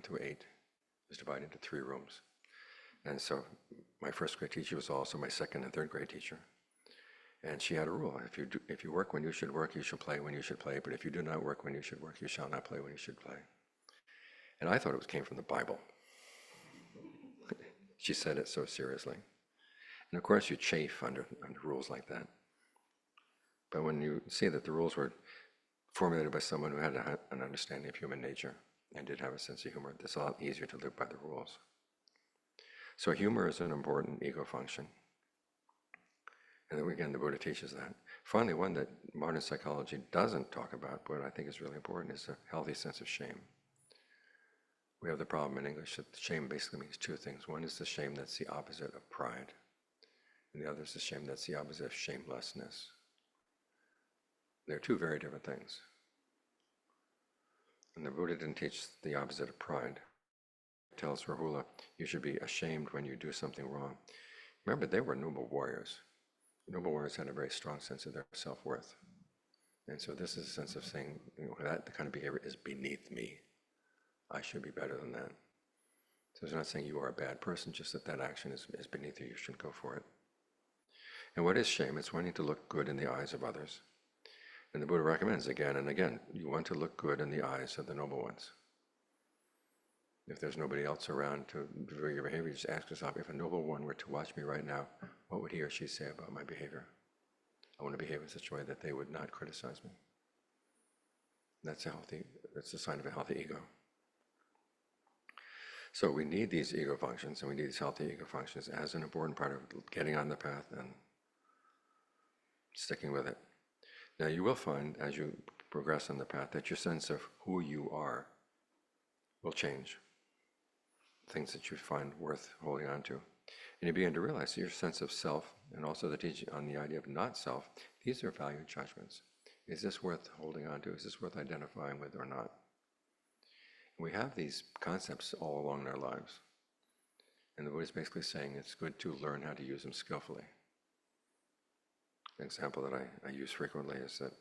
through 8. It was divided into 3 rooms. And so my first grade teacher was also my second and third grade teacher. And she had a rule: if you work when you should work, you shall play when you should play. But if you do not work when you should work, you shall not play when you should play. And I thought it came from the Bible. She said it so seriously. And of course you chafe under rules like that. But when you see that the rules were formulated by someone who had an understanding of human nature and did have a sense of humor, it's a lot easier to live by the rules. So humor is an important ego function. And then again, the Buddha teaches that. Finally, one that modern psychology doesn't talk about, but I think is really important, is a healthy sense of shame. We have the problem in English that shame basically means 2 things. One is the shame that's the opposite of pride, and the other is the shame that's the opposite of shamelessness. They're 2 very different things. And the Buddha didn't teach the opposite of pride. He tells Rahula, you should be ashamed when you do something wrong. Remember, they were noble warriors. Noble warriors had a very strong sense of their self-worth. And so this is a sense of saying, that kind of behavior is beneath me. I should be better than that. So it's not saying you are a bad person, just that action is beneath you, you shouldn't go for it. And what is shame? It's wanting to look good in the eyes of others. And the Buddha recommends again and again, you want to look good in the eyes of the noble ones. If there's nobody else around to view your behavior, just ask yourself, if a noble one were to watch me right now, what would he or she say about my behavior? I want to behave in such a way that they would not criticize me. That's a sign of a healthy ego. So we need these ego functions, and we need these healthy ego functions as an important part of getting on the path and sticking with it. Now you will find, as you progress on the path, that your sense of who you are will change. Things that you find worth holding on to. And you begin to realize that your sense of self, and also the teaching on the idea of not self, these are value judgments. Is this worth holding on to? Is this worth identifying with or not? And we have these concepts all along our lives. And the Buddha is basically saying it's good to learn how to use them skillfully. An example that I use frequently is that,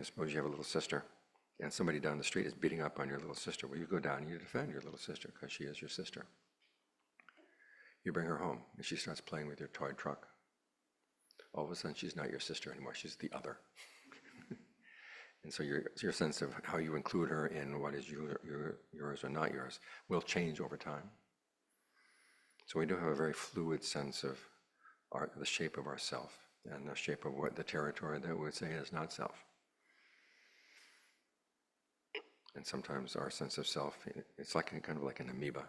suppose you have a little sister, and somebody down the street is beating up on your little sister. Well, you go down and you defend your little sister because she is your sister. You bring her home and she starts playing with your toy truck. All of a sudden she's not your sister anymore, she's the other. And so your sense of how you include her in what is yours or not yours will change over time. So we do have a very fluid sense of the shape of ourself and the shape of what the territory that we would say is not self. And sometimes our sense of self, it's kind of like an amoeba.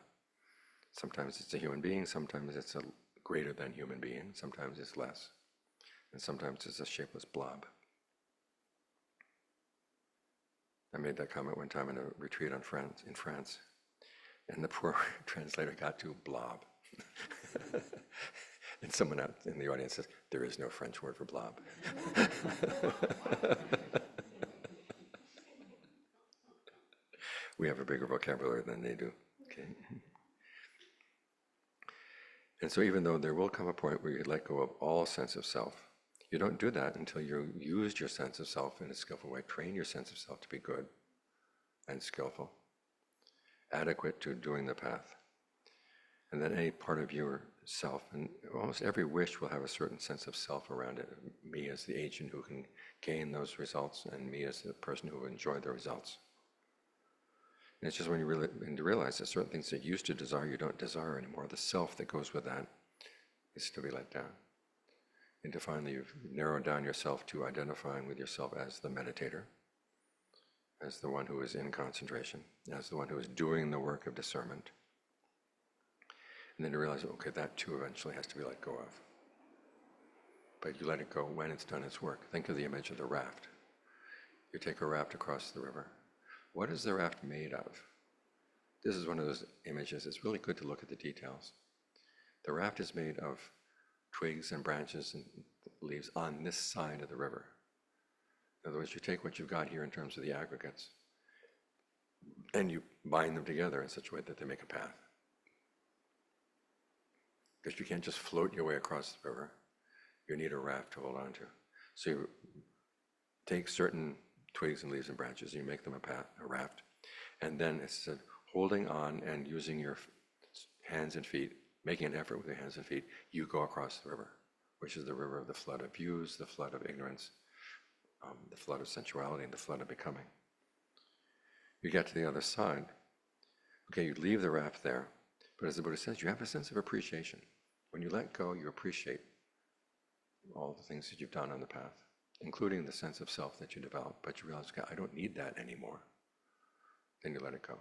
Sometimes it's a human being, sometimes it's a greater than human being, sometimes it's less, and sometimes it's a shapeless blob. I made that comment one time in a retreat in France, and the poor translator got to blob. And someone out in the audience says, there is no French word for blob. We have a bigger vocabulary than they do. Okay. And so even though there will come a point where you let go of all sense of self, you don't do that until you used your sense of self in a skillful way. Train your sense of self to be good and skillful, adequate to doing the path. And then any part of your self, and almost every wish will have a certain sense of self around it. Me as the agent who can gain those results, and me as the person who will enjoy the results. And it's just when you really begin to realize that certain things that you used to desire, you don't desire anymore. The self that goes with that is to be let down. And to finally you've narrowed down yourself to identifying with yourself as the meditator, as the one who is in concentration, as the one who is doing the work of discernment. And then to realize, okay, that too eventually has to be let go of. But you let it go when it's done its work. Think of the image of the raft. You take a raft across the river. What is the raft made of? This is one of those images. It's really good to look at the details. The raft is made of twigs and branches and leaves on this side of the river. In other words, you take what you've got here in terms of the aggregates, and you bind them together in such a way that they make a path. Because you can't just float your way across the river. You need a raft to hold on to. So you take certain twigs and leaves and branches, and you make them a raft. And then it said, holding on and using your hands and feet, making an effort with your hands and feet, you go across the river, which is the river of the flood of views, the flood of ignorance, the flood of sensuality, and the flood of becoming. You get to the other side, okay, you leave the raft there, but as the Buddha says, you have a sense of appreciation. When you let go, you appreciate all the things that you've done on the path, including the sense of self that you develop, but you realize, okay, I don't need that anymore. Then you let it go.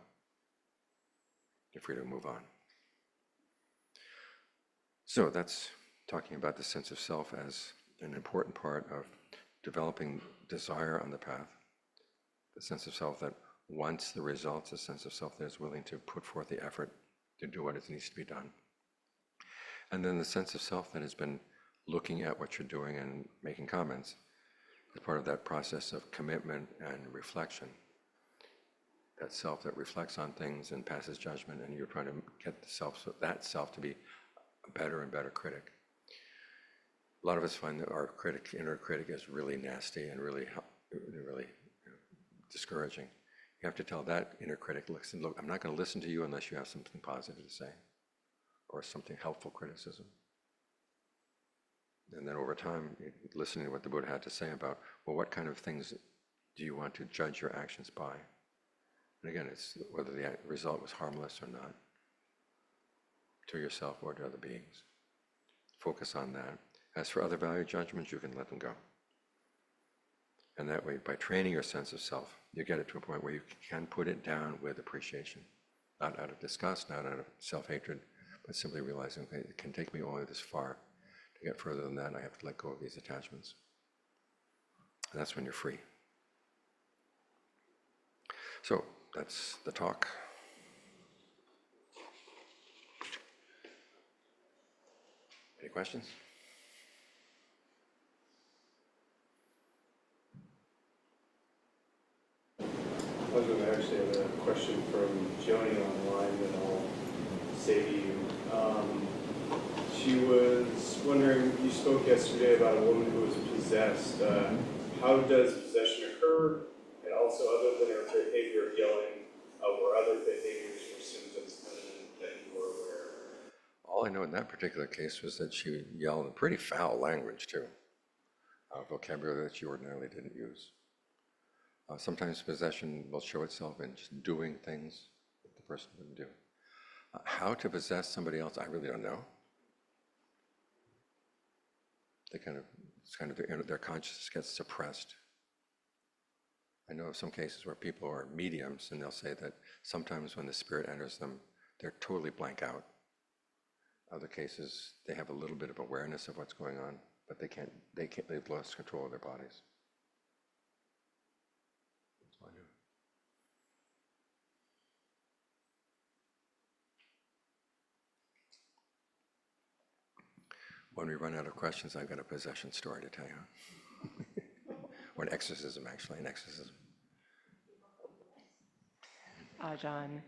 You're free to move on. So that's talking about the sense of self as an important part of developing desire on the path. The sense of self that wants the results, a sense of self that is willing to put forth the effort to do what needs to be done. And then the sense of self that has been looking at what you're doing and making comments as part of that process of commitment and reflection. That self that reflects on things and passes judgment, and you're trying to get the self, so that self to be a better and better critic. A lot of us find that our inner critic is really nasty and really discouraging. You have to tell that inner critic, listen, look, I'm not going to listen to you unless you have something positive to say or something helpful criticism. And then over time, listening to what the Buddha had to say about, well, what kind of things do you want to judge your actions by? And again, it's whether the result was harmless or not to yourself or to other beings. Focus on that. As for other value judgments, you can let them go. And that way, by training your sense of self, you get it to a point where you can put it down with appreciation. Not out of disgust, not out of self-hatred, but simply realizing, okay, it can take me only this far. To get further than that, I have to let go of these attachments. And that's when you're free. So, that's the talk. Any questions? I actually have a question from Joni online that I'll say to you. She was wondering, you spoke yesterday about a woman who was possessed. How does possession occur? And also, other than her behavior of yelling, were other behaviors or symptoms that you were aware of? All I know in that particular case was that she yelled in pretty foul language too, vocabulary that she ordinarily didn't use. Sometimes possession will show itself in just doing things that the person wouldn't do. How to possess somebody else, I really don't know. Their consciousness gets suppressed. I know of some cases where people are mediums, and they'll say that sometimes when the spirit enters them, they're totally blank out. Other cases, they have a little bit of awareness of what's going on, but they've lost control of their bodies. That's all I know. When we run out of questions, I've got a possession story to tell you. Or an exorcism, actually, an exorcism. Ajahn,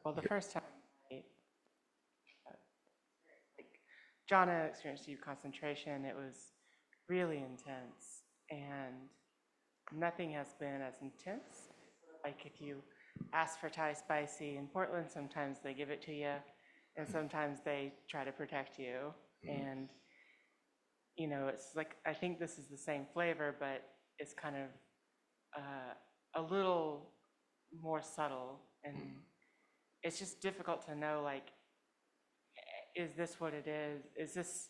well, the first time Jhana experienced deep concentration, it was really intense, and nothing has been as intense. Like if you ask for Thai spicy in Portland, sometimes they give it to you, and sometimes they try to protect you. And, you know, it's like, I think this is the same flavor, but it's kind of a little more subtle, and it's just difficult to know, like, is this what it is? Is this,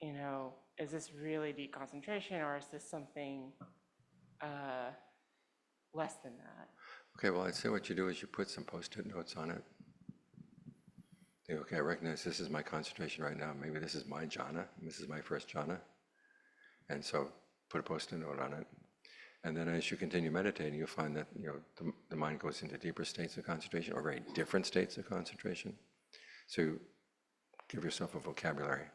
you know, is this really deep concentration, or is this something less than that? Okay, well, I'd say what you do is you put some post-it notes on it. Okay, I recognize this is my concentration right now. Maybe this is my jhana, and this is my first jhana. And so put a post-it note on it. And then as you continue meditating, you'll find that, you know, the mind goes into deeper states of concentration, or very different states of concentration. So give yourself a vocabulary.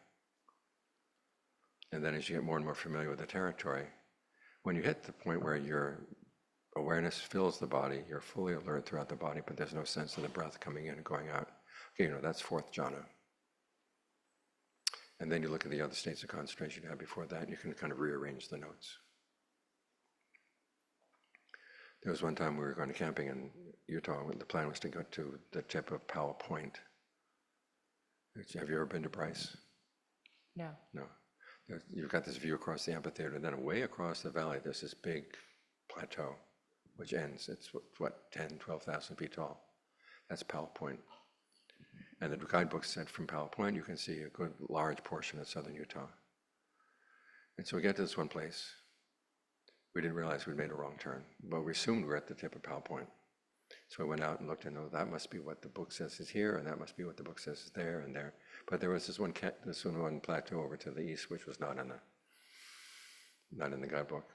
And then as you get more and more familiar with the territory, when you hit the point where your awareness fills the body, you're fully alert throughout the body, but there's no sense of the breath coming in and going out. Okay, you know, that's fourth jhana. And then you look at the other states of concentration you had before that, and you can kind of rearrange the notes. There was one time we were going camping in Utah, when the plan was to go to the tip of Powell Point. Have you ever been to Bryce? No. No. You've got this view across the amphitheater, and then way across the valley, there's this big plateau, which ends, it's what, 10, 12,000 feet tall. That's Powell Point. And the guidebook said from Powell Point, you can see a good large portion of southern Utah. And so we get to this one place. We didn't realize we'd made a wrong turn, but we assumed we were at the tip of Powell Point. So I went out and looked and, oh, that must be what the book says is here, and that must be what the book says is there and there. But there was this one plateau over to the east, which was not in the guidebook.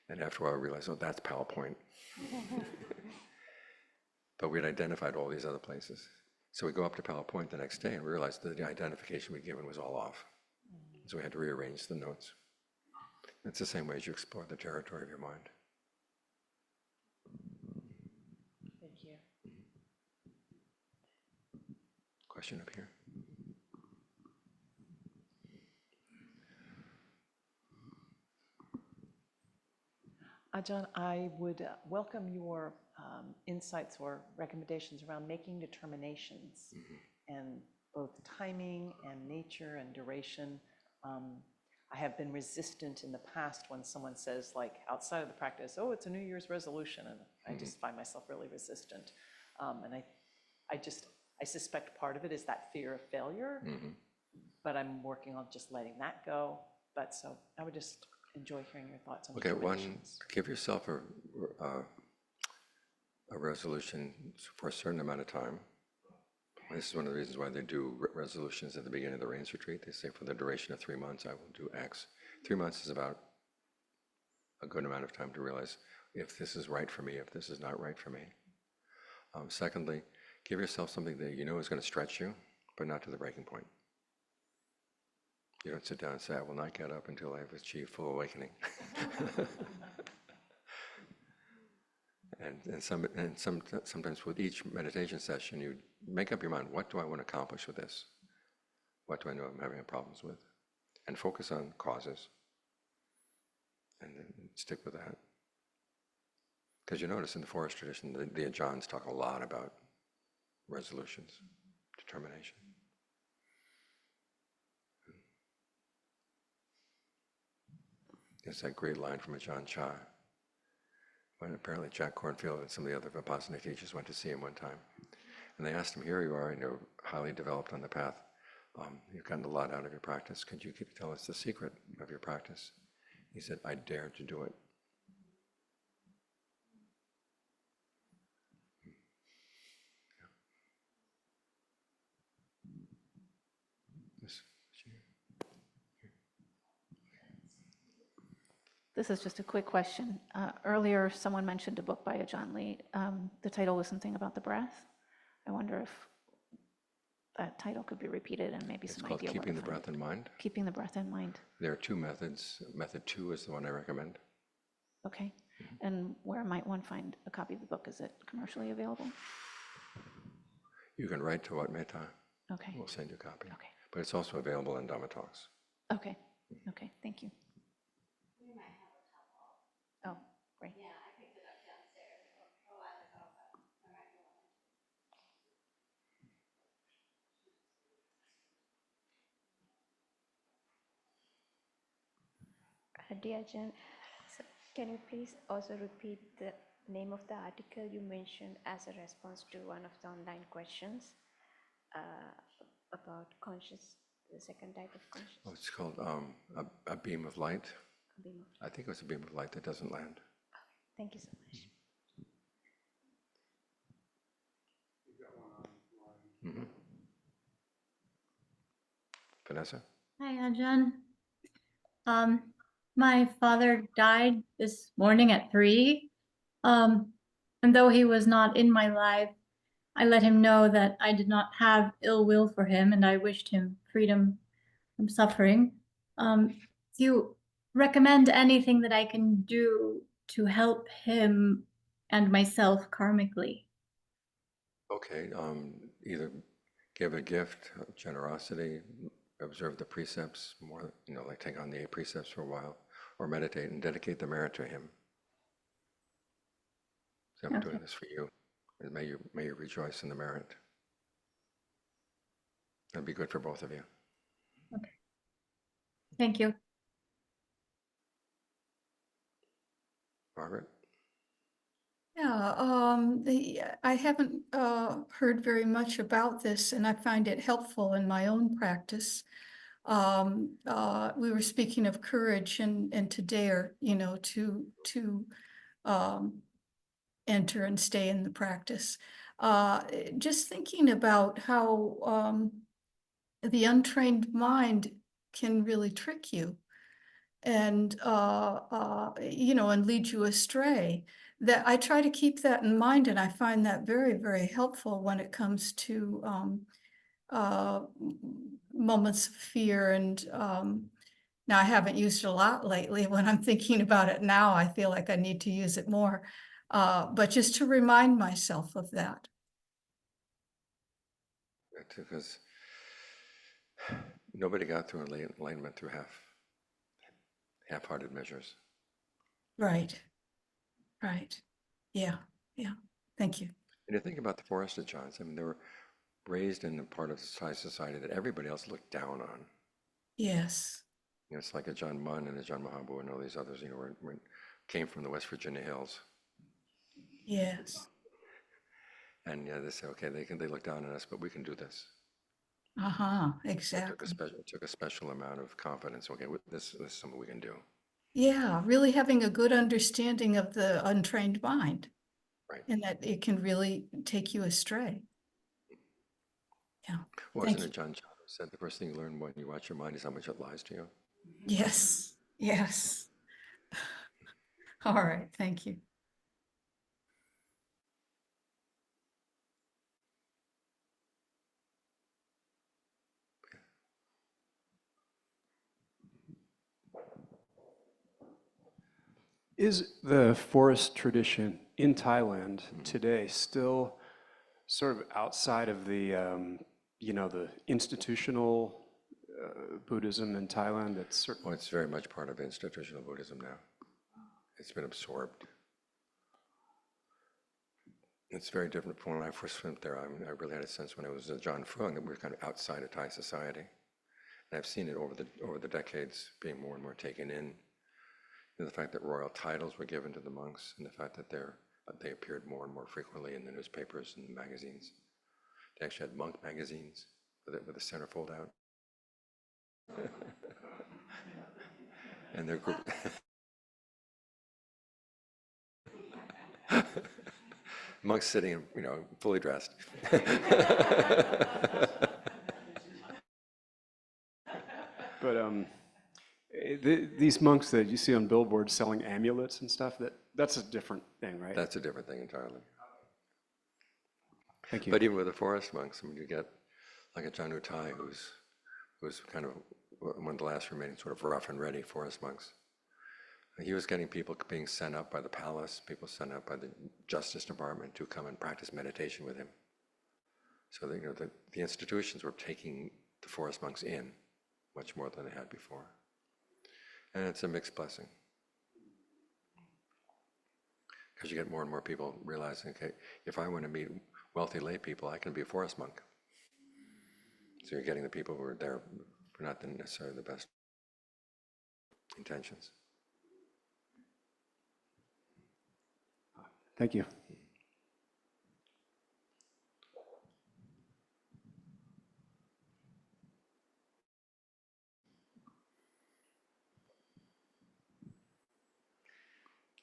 And after a while, I realized, oh, that's Powell Point. But we'd identified all these other places. So we go up to Powell Point the next day and realized that the identification we'd given was all off. So we had to rearrange the notes. It's the same way as you explore the territory of your mind. Thank you. Question up here. Ajahn, I would welcome your insights or recommendations around making determinations and both timing and nature and duration. I have been resistant in the past when someone says, like, outside of the practice, oh, it's a New Year's resolution, and I just find myself really resistant. And I suspect part of it is that fear of failure, but I'm working on just letting that go. But so I would just enjoy hearing your thoughts on determinations. Give yourself a resolution for a certain amount of time. This is one of the reasons why they do resolutions at the beginning of the Rains Retreat. They say for the duration of 3 months, I will do X. 3 months is about a good amount of time to realize if this is right for me, if this is not right for me. Secondly, give yourself something that you know is going to stretch you, but not to the breaking point. You don't sit down and say, I will not get up until I have achieved full awakening. Sometimes with each meditation session, you make up your mind, what do I want to accomplish with this? What do I know I'm having problems with? And focus on causes. And then stick with that. Because you notice in the forest tradition, the Ajahns talk a lot about resolutions, determination. There's that great line from Ajahn Chah, when apparently Jack Cornfield and some of the other Vipassana teachers went to see him one time. And they asked him, here you are, and you're highly developed on the path. You've gotten a lot out of your practice. Could you tell us the secret of your practice? He said, I dare to do it. This is just a quick question. Earlier, someone mentioned a book by Ajahn Lee. The title was something about the breath. I wonder if that title could be repeated and maybe some idea where to find it. It's called Keeping the Breath in Mind. Keeping the Breath in Mind. There are 2 methods. Method 2 is the one I recommend. Okay. And where might one find a copy of the book? Is it commercially available? You can write to Wat Metta. Okay. We'll send you a copy. Okay. But it's also available in Dhamma Talks. Okay. Okay. Thank you. Oh, great. Yeah, I picked it up downstairs a while ago, but I might be able to. Dear Ajahn, so can you please also repeat the name of the article you mentioned as a response to one of the online questions about the second type of consciousness? Oh, it's called a beam of light. A beam of I think it was a beam of light that doesn't land. Okay, thank you so much. You've got one online. Vanessa? Hi, Ajahn. My father died this morning at 3. And though he was not in my life, I let him know that I did not have ill will for him and I wished him freedom from suffering. Do you recommend anything that I can do to help him and myself karmically? Okay, either give a gift of generosity, observe the precepts more, like take on the 8 precepts for a while, or meditate and dedicate the merit to him. So I'm doing this for you, and may you rejoice in the merit. That'd be good for both of you. Okay. Thank you. Margaret? Yeah, I haven't heard very much about this, and I find it helpful in my own practice. We were speaking of courage and to dare, to enter and stay in the practice. Just thinking about how the untrained mind can really trick you and and lead you astray. That I try to keep that in mind, and I find that very, very helpful when it comes to moments of fear. And now I haven't used it a lot lately. When I'm thinking about it now, I feel like I need to use it more. But just to remind myself of that. Because nobody got through enlightenment through half-hearted measures. Right. Right. Yeah. Yeah. Thank you. And you think about the forest Ajahns, I mean, they were raised in a part of society that everybody else looked down on. Yes. It's like Ajahn Mun and Ajahn Mahabu and all these others, came from the West Virginia hills. Yes. And they say, okay, they look down on us, but we can do this. Exactly. It took a special amount of confidence. Okay, this is something we can do. Yeah, really having a good understanding of the untrained mind. Right. And that it can really take you astray. Yeah. Wasn't it Ajahn Geoff who said the first thing you learn when you watch your mind is how much it lies to you? Yes. Yes. All right. Thank you. Is the forest tradition in Thailand today still sort of outside of the, the institutional Buddhism in Thailand? Well, it's very much part of institutional Buddhism now. It's been absorbed. It's very different from when I first went there. I really had a sense when I was at John Fuang that we were kind of outside of Thai society. And I've seen it over the decades being more and more taken in. And the fact that royal titles were given to the monks, and the fact that they appeared more and more frequently in the newspapers and the magazines. They actually had monk magazines with the centerfold out. And their group. Monks sitting, fully dressed. But these monks that you see on billboards selling amulets and stuff, that's a different thing, right? That's a different thing entirely. Thank you. But even with the forest monks, I mean, you get like Ajahn Utai, who's kind of one of the last remaining sort of rough and ready forest monks. He was getting people being sent up by the palace, people sent up by the Justice Department to come and practice meditation with him. So that, the institutions were taking the forest monks in much more than they had before. And it's a mixed blessing. Because you get more and more people realizing, okay, if I want to meet wealthy lay people, I can be a forest monk. So you're getting the people who are there for not necessarily the best intentions. Thank you.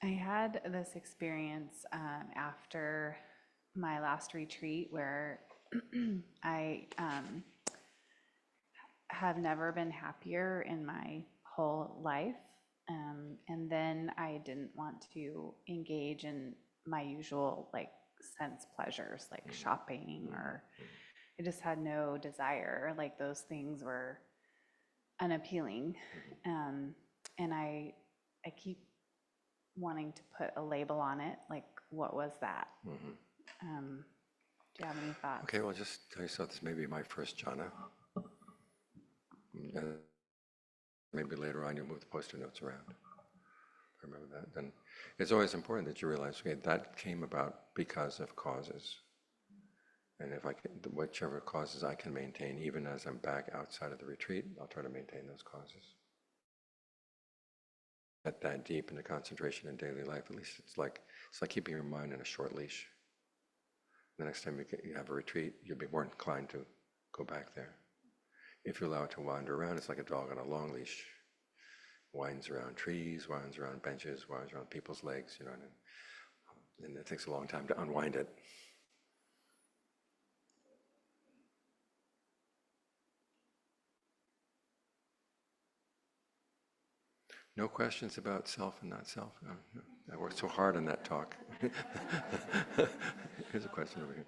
I had this experience after my last retreat where I have never been happier in my whole life. And then I didn't want to engage in my usual sense pleasures like shopping, or I just had no desire. Like those things were unappealing. And I keep wanting to put a label on it, like what was that? Do you have any thoughts? Okay, well, just tell yourself this may be my first jhana. And maybe later on you'll move the post-it notes around. Remember that. Then it's always important that you realize, okay, that came about because of causes. And if I can, whichever causes I can maintain, even as I'm back outside of the retreat, I'll try to maintain those causes. At that deep into concentration in daily life, at least it's like keeping your mind in a short leash. The next time you have a retreat, you'll be more inclined to go back there. If you allow it to wander around, it's like a dog on a long leash. Winds around trees, winds around benches, winds around people's legs, you know, and it takes a long time to unwind it. No questions about self and not self? No, no. I worked so hard on that talk. Here's a question over here.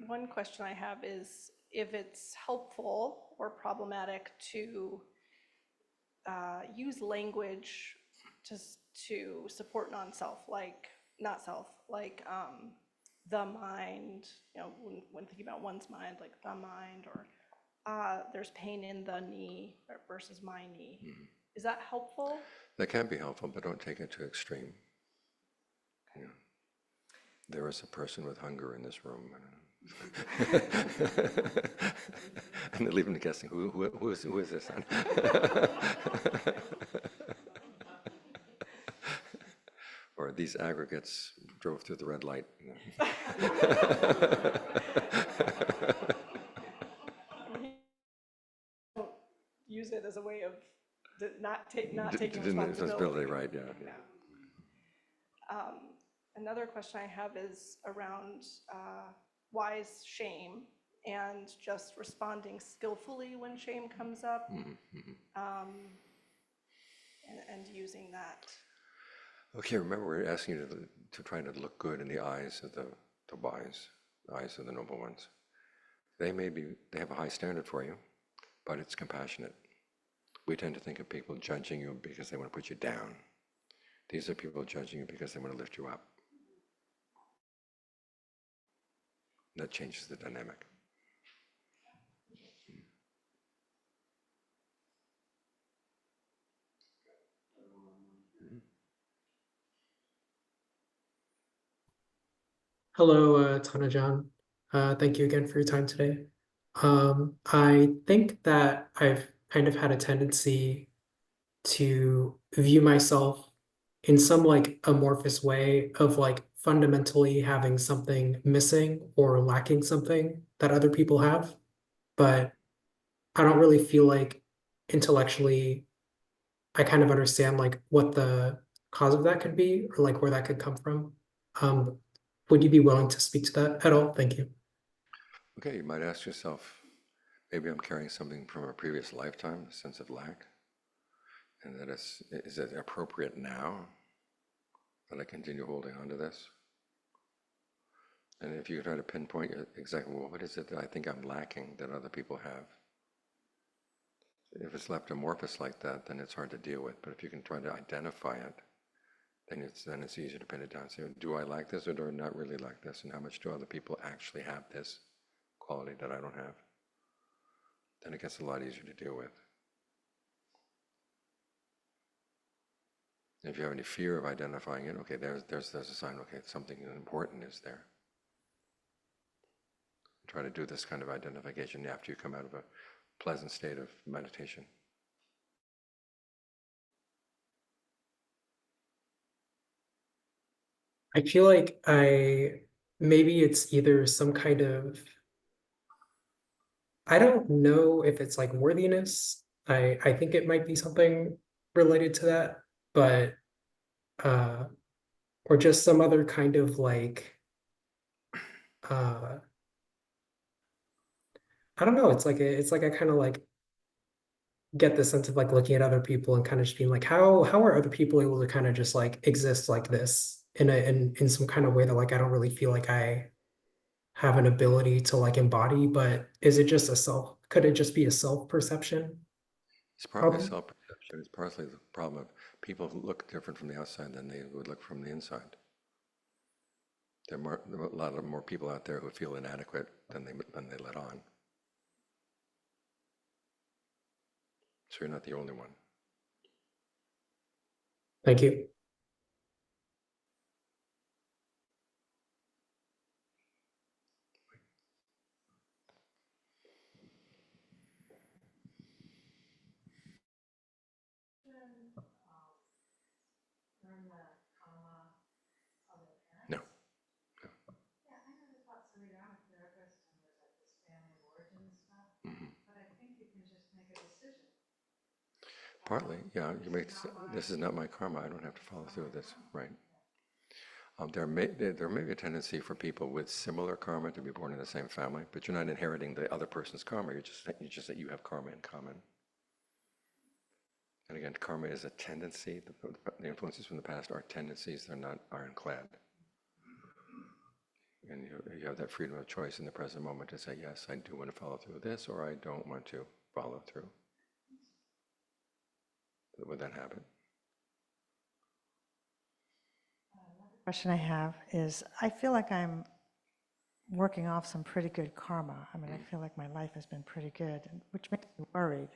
One question I have is if it's helpful or problematic to use language to support non-self, like not self, like the mind, you know, when thinking about one's mind, like the mind, or there's pain in the knee versus my knee. Mm-hmm. Is that helpful? That can be helpful, but don't take it to extreme. Okay. Yeah. There is a person with hunger in this room. And they leave them guessing, who is this? Or these aggregates drove through the red light. Use it as a way of not taking responsibility. Right, yeah. Another question I have is around wise shame and just responding skillfully when shame comes up, and using that. Okay, remember we're asking you to try to look good in the eyes of the wise, the eyes of the noble ones. They have a high standard for you, but it's compassionate. We tend to think of people judging you because they want to put you down. These are people judging you because they want to lift you up. That changes the dynamic. Hello, Tanajan. Thank you again for your time today. I think that I've kind of had a tendency to view myself in some like amorphous way of like fundamentally having something missing or lacking something that other people have, but I don't really feel like intellectually I kind of understand like what the cause of that could be or like where that could come from. Would you be willing to speak to that at all? Thank you. Okay, you might ask yourself, maybe I'm carrying something from a previous lifetime, a sense of lack, and that is it appropriate now that I continue holding on to this? And if you try to pinpoint exactly, well, what is it that I think I'm lacking that other people have? If it's left amorphous like that, then it's hard to deal with. But if you can try to identify it, then it's easier to pin it down. So, do I like this or do I not really like this? And how much do other people actually have this quality that I don't have? Then it gets a lot easier to deal with. If you have any fear of identifying it, okay, there's a sign, okay, something important is there. Try to do this kind of identification after you come out of a pleasant state of meditation. I feel like maybe it's either some kind of, I don't know if it's like worthiness. I think it might be something related to that, but or just some other kind of like I don't know, it's like I kind of like get the sense of like looking at other people and kind of just being like, how are other people able to kind of just like exist like this in some kind of way that like I don't really feel like I have an ability to like embody, but is it just could it just be a self-perception? It's partly self-perception. It's partly the problem of people who look different from the outside than they would look from the inside. There are a lot of more people out there who feel inadequate than they let on. So you're not the only one. Thank you. No. Partly, yeah. You may, this is not my karma. I don't have to follow through with this, right? There may be a tendency for people with similar karma to be born in the same family, but you're not inheriting the other person's karma. You're just that you have karma in common. And again, karma is a tendency. The influences from the past are tendencies. They're not ironclad. And you have that freedom of choice in the present moment to say, yes, I do want to follow through with this, or I don't want to follow through. Would that happen? Question I have is, I feel like I'm working off some pretty good karma. I mean, I feel like my life has been pretty good, which makes me worried.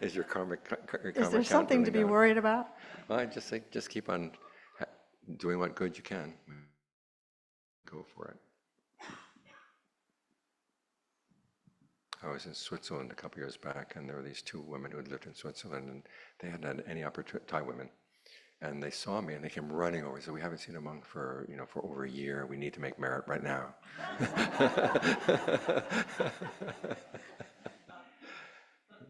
Is your karma? Is there something to be worried about? Well, I just say, just keep on doing what good you can. Go for it. I was in Switzerland a couple years back, and there were these two women who had lived in Switzerland, and they hadn't had any opportunity, Thai women, and they saw me, and they came running over. They said, "We haven't seen a monk for over a year. We need to make merit right now."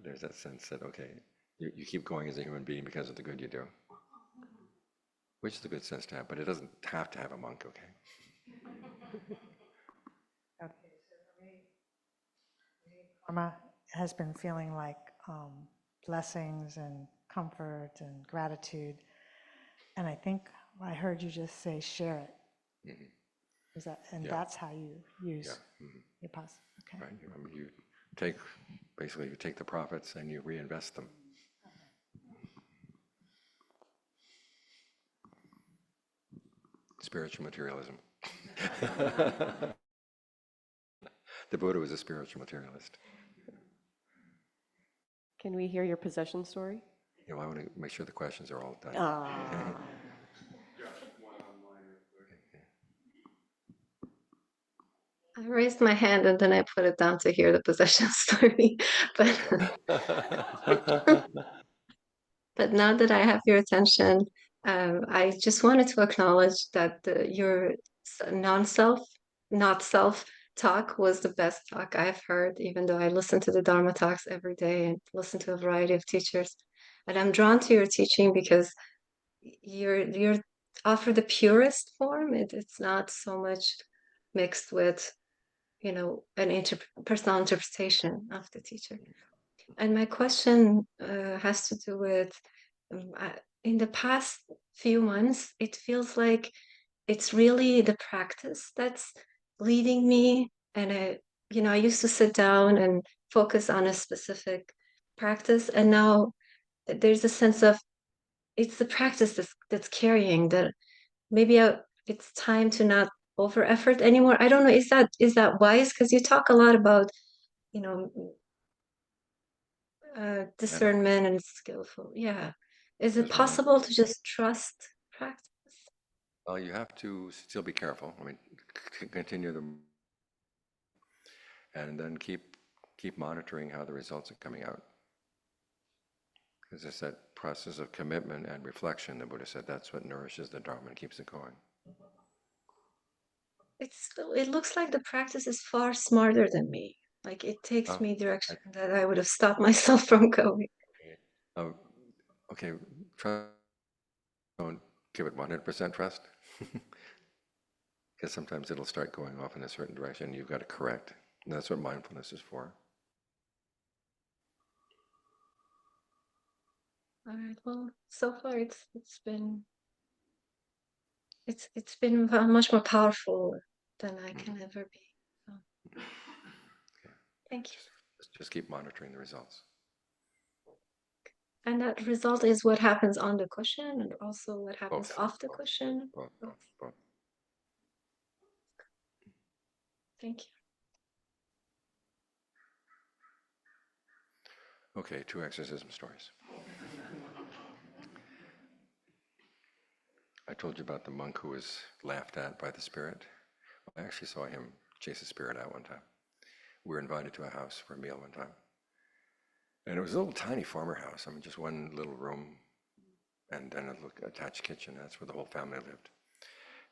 There's that sense that, okay, you keep going as a human being because of the good you do, which is a good sense to have, but it doesn't have to have a monk, okay? Karma has been feeling like blessings and comfort and gratitude. And I think I heard you just say, share it. Mm-hmm. Is that, and that's how you use your past. Okay. Right. You take the profits and you reinvest them. Spiritual materialism. The Buddha was a spiritual materialist. Can we hear your possession story? I want to make sure the questions are all done. I raised my hand and then I put it down to hear the possession story. But but now that I have your attention, I just wanted to acknowledge that your non-self, not self talk was the best talk I've heard, even though I listen to the Dharma talks every day and listen to a variety of teachers. And I'm drawn to your teaching because you're offer the purest form. It's not so much mixed with, an personal interpretation of the teacher. And my question has to do with, in the past few months, it feels like it's really the practice that's leading me. And I used to sit down and focus on a specific practice, and now there's a sense of it's the practice that's carrying that. Maybe it's time to not over effort anymore. I don't know. Is that wise? Because you talk a lot about, discernment and skillful. Yeah. Is it possible to just trust practice? Well, you have to still be careful. I mean, continue and then keep monitoring how the results are coming out. Because it's that process of commitment and reflection, the Buddha said, that's what nourishes the Dharma and keeps it going. It looks like the practice is far smarter than me. Like it takes me direction that I would have stopped myself from going. Okay, don't give it 100% trust. Because sometimes it'll start going off in a certain direction. You've got to correct. And that's what mindfulness is for. All right. Well, so far it's been much more powerful than I can ever be. So. Thank you. Just keep monitoring the results. And that result is what happens on the cushion and also what happens off the cushion? Both. Thank you. Okay, 2 exorcism stories. I told you about the monk who was laughed at by the spirit. I actually saw him chase a spirit out one time. We were invited to a house for a meal one time. And it was a little tiny farmer house. I mean, just one little room and then an attached kitchen. That's where the whole family lived.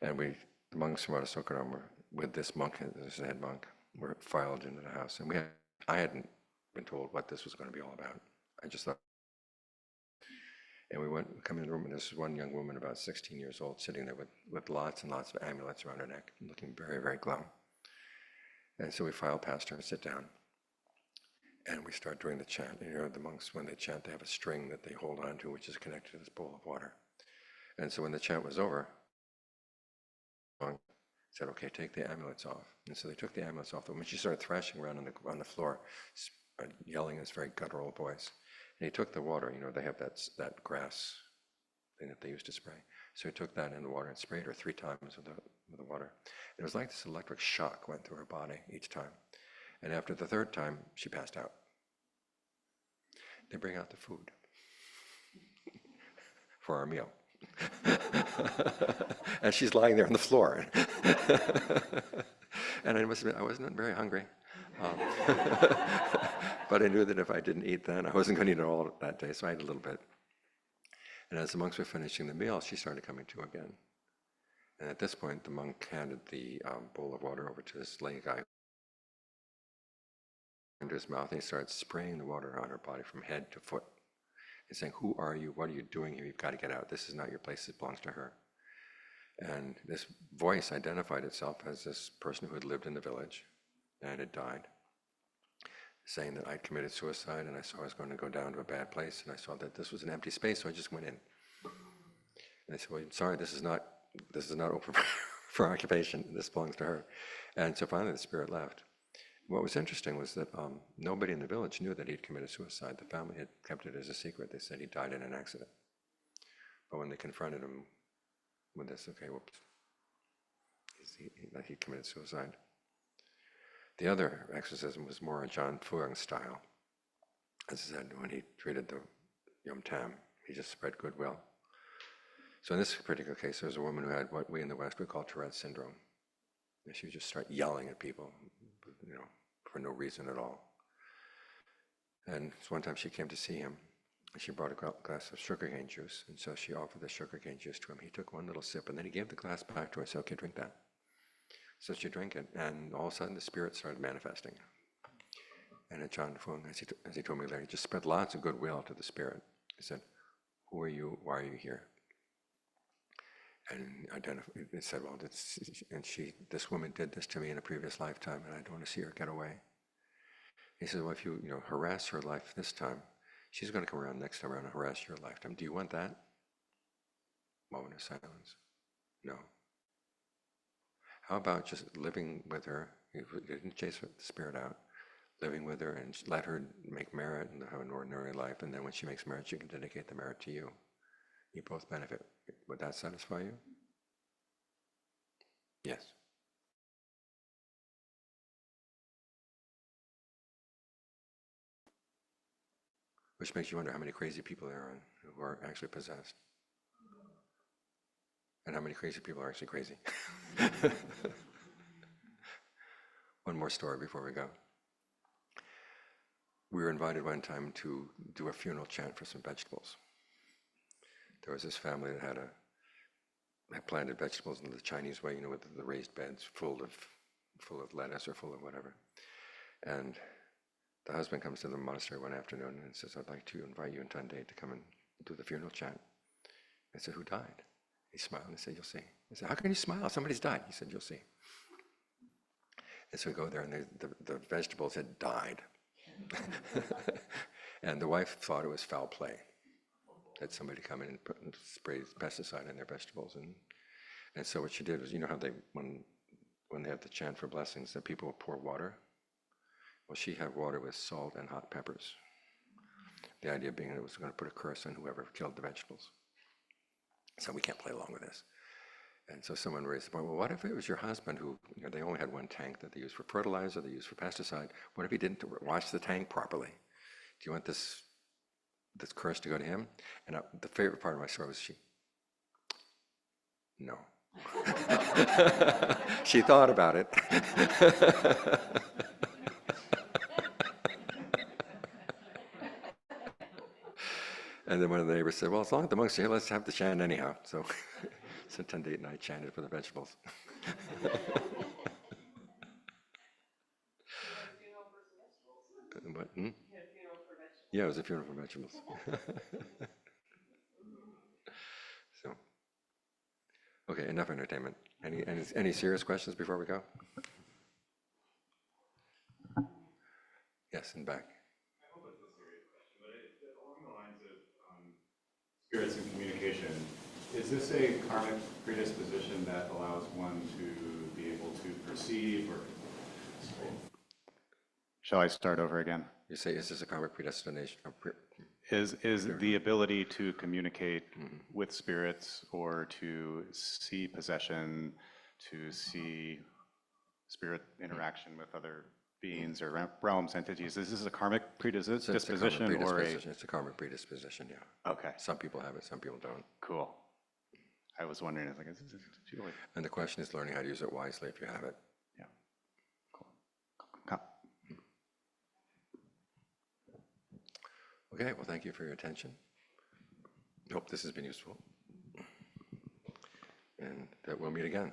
And the monks from Atasokoro were with this monk, this head monk, were filed into the house. And I hadn't been told what this was going to be all about. I just thought. And we come in the room, and this was one young woman about 16 years old, sitting there with lots and lots of amulets around her neck, looking very, very glum. And so we file past her and sit down. And we start doing the chant. You know, the monks, when they chant, they have a string that they hold on to, which is connected to this bowl of water. And so when the chant was over, the monk said, okay, take the amulets off. And so they took the amulets off. And when she started thrashing around on the floor, yelling in this very guttural voice, and he took the water, you know, they have that grass thing that they used to spray. So he took that in the water and sprayed her 3 times with the water. It was like this electric shock went through her body each time. And after the 3rd time, she passed out. They bring out the food for our meal. And she's lying there on the floor. And I must admit, I wasn't very hungry. But I knew that if I didn't eat then, I wasn't going to eat it all that day, so I ate a little bit. And as the monks were finishing the meal, she started coming to again. And at this point, the monk handed the bowl of water over to this lay guy into his mouth, and he started spraying the water on her body from head to foot. And saying, who are you? What are you doing here? You've got to get out. This is not your place. It belongs to her. And this voice identified itself as this person who had lived in the village and had died, saying that I'd committed suicide and I saw I was going to go down to a bad place, and I saw that this was an empty space, so I just went in. And I said, well, sorry, this is not open for occupation. This belongs to her. And so finally the spirit left. What was interesting was that nobody in the village knew that he'd committed suicide. The family had kept it as a secret. They said he died in an accident. But when they confronted him with this, okay, whoops, he committed suicide. The other exorcism was more Ajahn Fuang style. As I said, when he treated the Yom Tam, he just spread goodwill. So in this particular case, there was a woman who had what we in the West would call Tourette's syndrome. And she would just start yelling at people, you know, for no reason at all. And one time she came to see him, and she brought a glass of sugarcane juice, and so she offered the sugarcane juice to him. He took one little sip, and then he gave the glass back to her and said, okay, drink that. So she drank it, and all of a sudden the spirit started manifesting. And Ajahn Fuang, as he told me later, he just spread lots of goodwill to the spirit. He said, who are you? Why are you here? And it said, well, this woman did this to me in a previous lifetime, and I don't want to see her get away. He said, well, if you harass her life this time, she's going to come around next time around and harass your lifetime. Do you want that? Moment of silence. No. How about just living with her? You didn't chase the spirit out. Living with her and let her make merit and have an ordinary life, and then when she makes merit, she can dedicate the merit to you. You both benefit. Would that satisfy you? Yes. Which makes you wonder how many crazy people there are who are actually possessed. And how many crazy people are actually crazy. One more story before we go. We were invited one time to do a funeral chant for some vegetables. There was this family that had planted vegetables in the Chinese way, with the raised beds full of lettuce or full of whatever. And the husband comes to the monastery one afternoon and says, I'd like to invite you and Tunde to come and do the funeral chant. I said, who died? He smiled and said, you'll see. I said, how can you smile? Somebody's died. He said, you'll see. And so we go there, and the vegetables had died. And the wife thought it was foul play. Had somebody come in and spray pesticide in their vegetables. And so what she did was, how when they have the chant for blessings, that people pour water? Well, she had water with salt and hot peppers. The idea being that it was going to put a curse on whoever killed the vegetables. So we can't play along with this. And so someone raised the point, well, what if it was your husband who, they only had one tank that they used for fertilizer, they used for pesticide. What if he didn't wash the tank properly? Do you want this curse to go to him? And the favorite part of my story was no. She thought about it. And then one of the neighbors said, well, as long as the monks are here, let's have the chant anyhow. So Tendate and I chanted for the vegetables. What? Yeah, it was a funeral for vegetables. So, okay, enough entertainment. Any serious questions before we go? Yes, in back. I hope it's a serious question, but along the lines of spirits and communication, is this a karmic predisposition that allows one to be able to perceive or... Shall I start over again? You say, is this a karmic predestination? Is the ability to communicate with spirits or to see possession, to see spirit interaction with other beings or realms, entities, is this a karmic predisposition or a... It's a karmic predisposition, yeah. Okay. Some people have it, some people don't. Cool. I was wondering, is this too late? And the question is learning how to use it wisely if you have it. Yeah. Cool. Okay, well, thank you for your attention. Hope this has been useful. And that we'll meet again.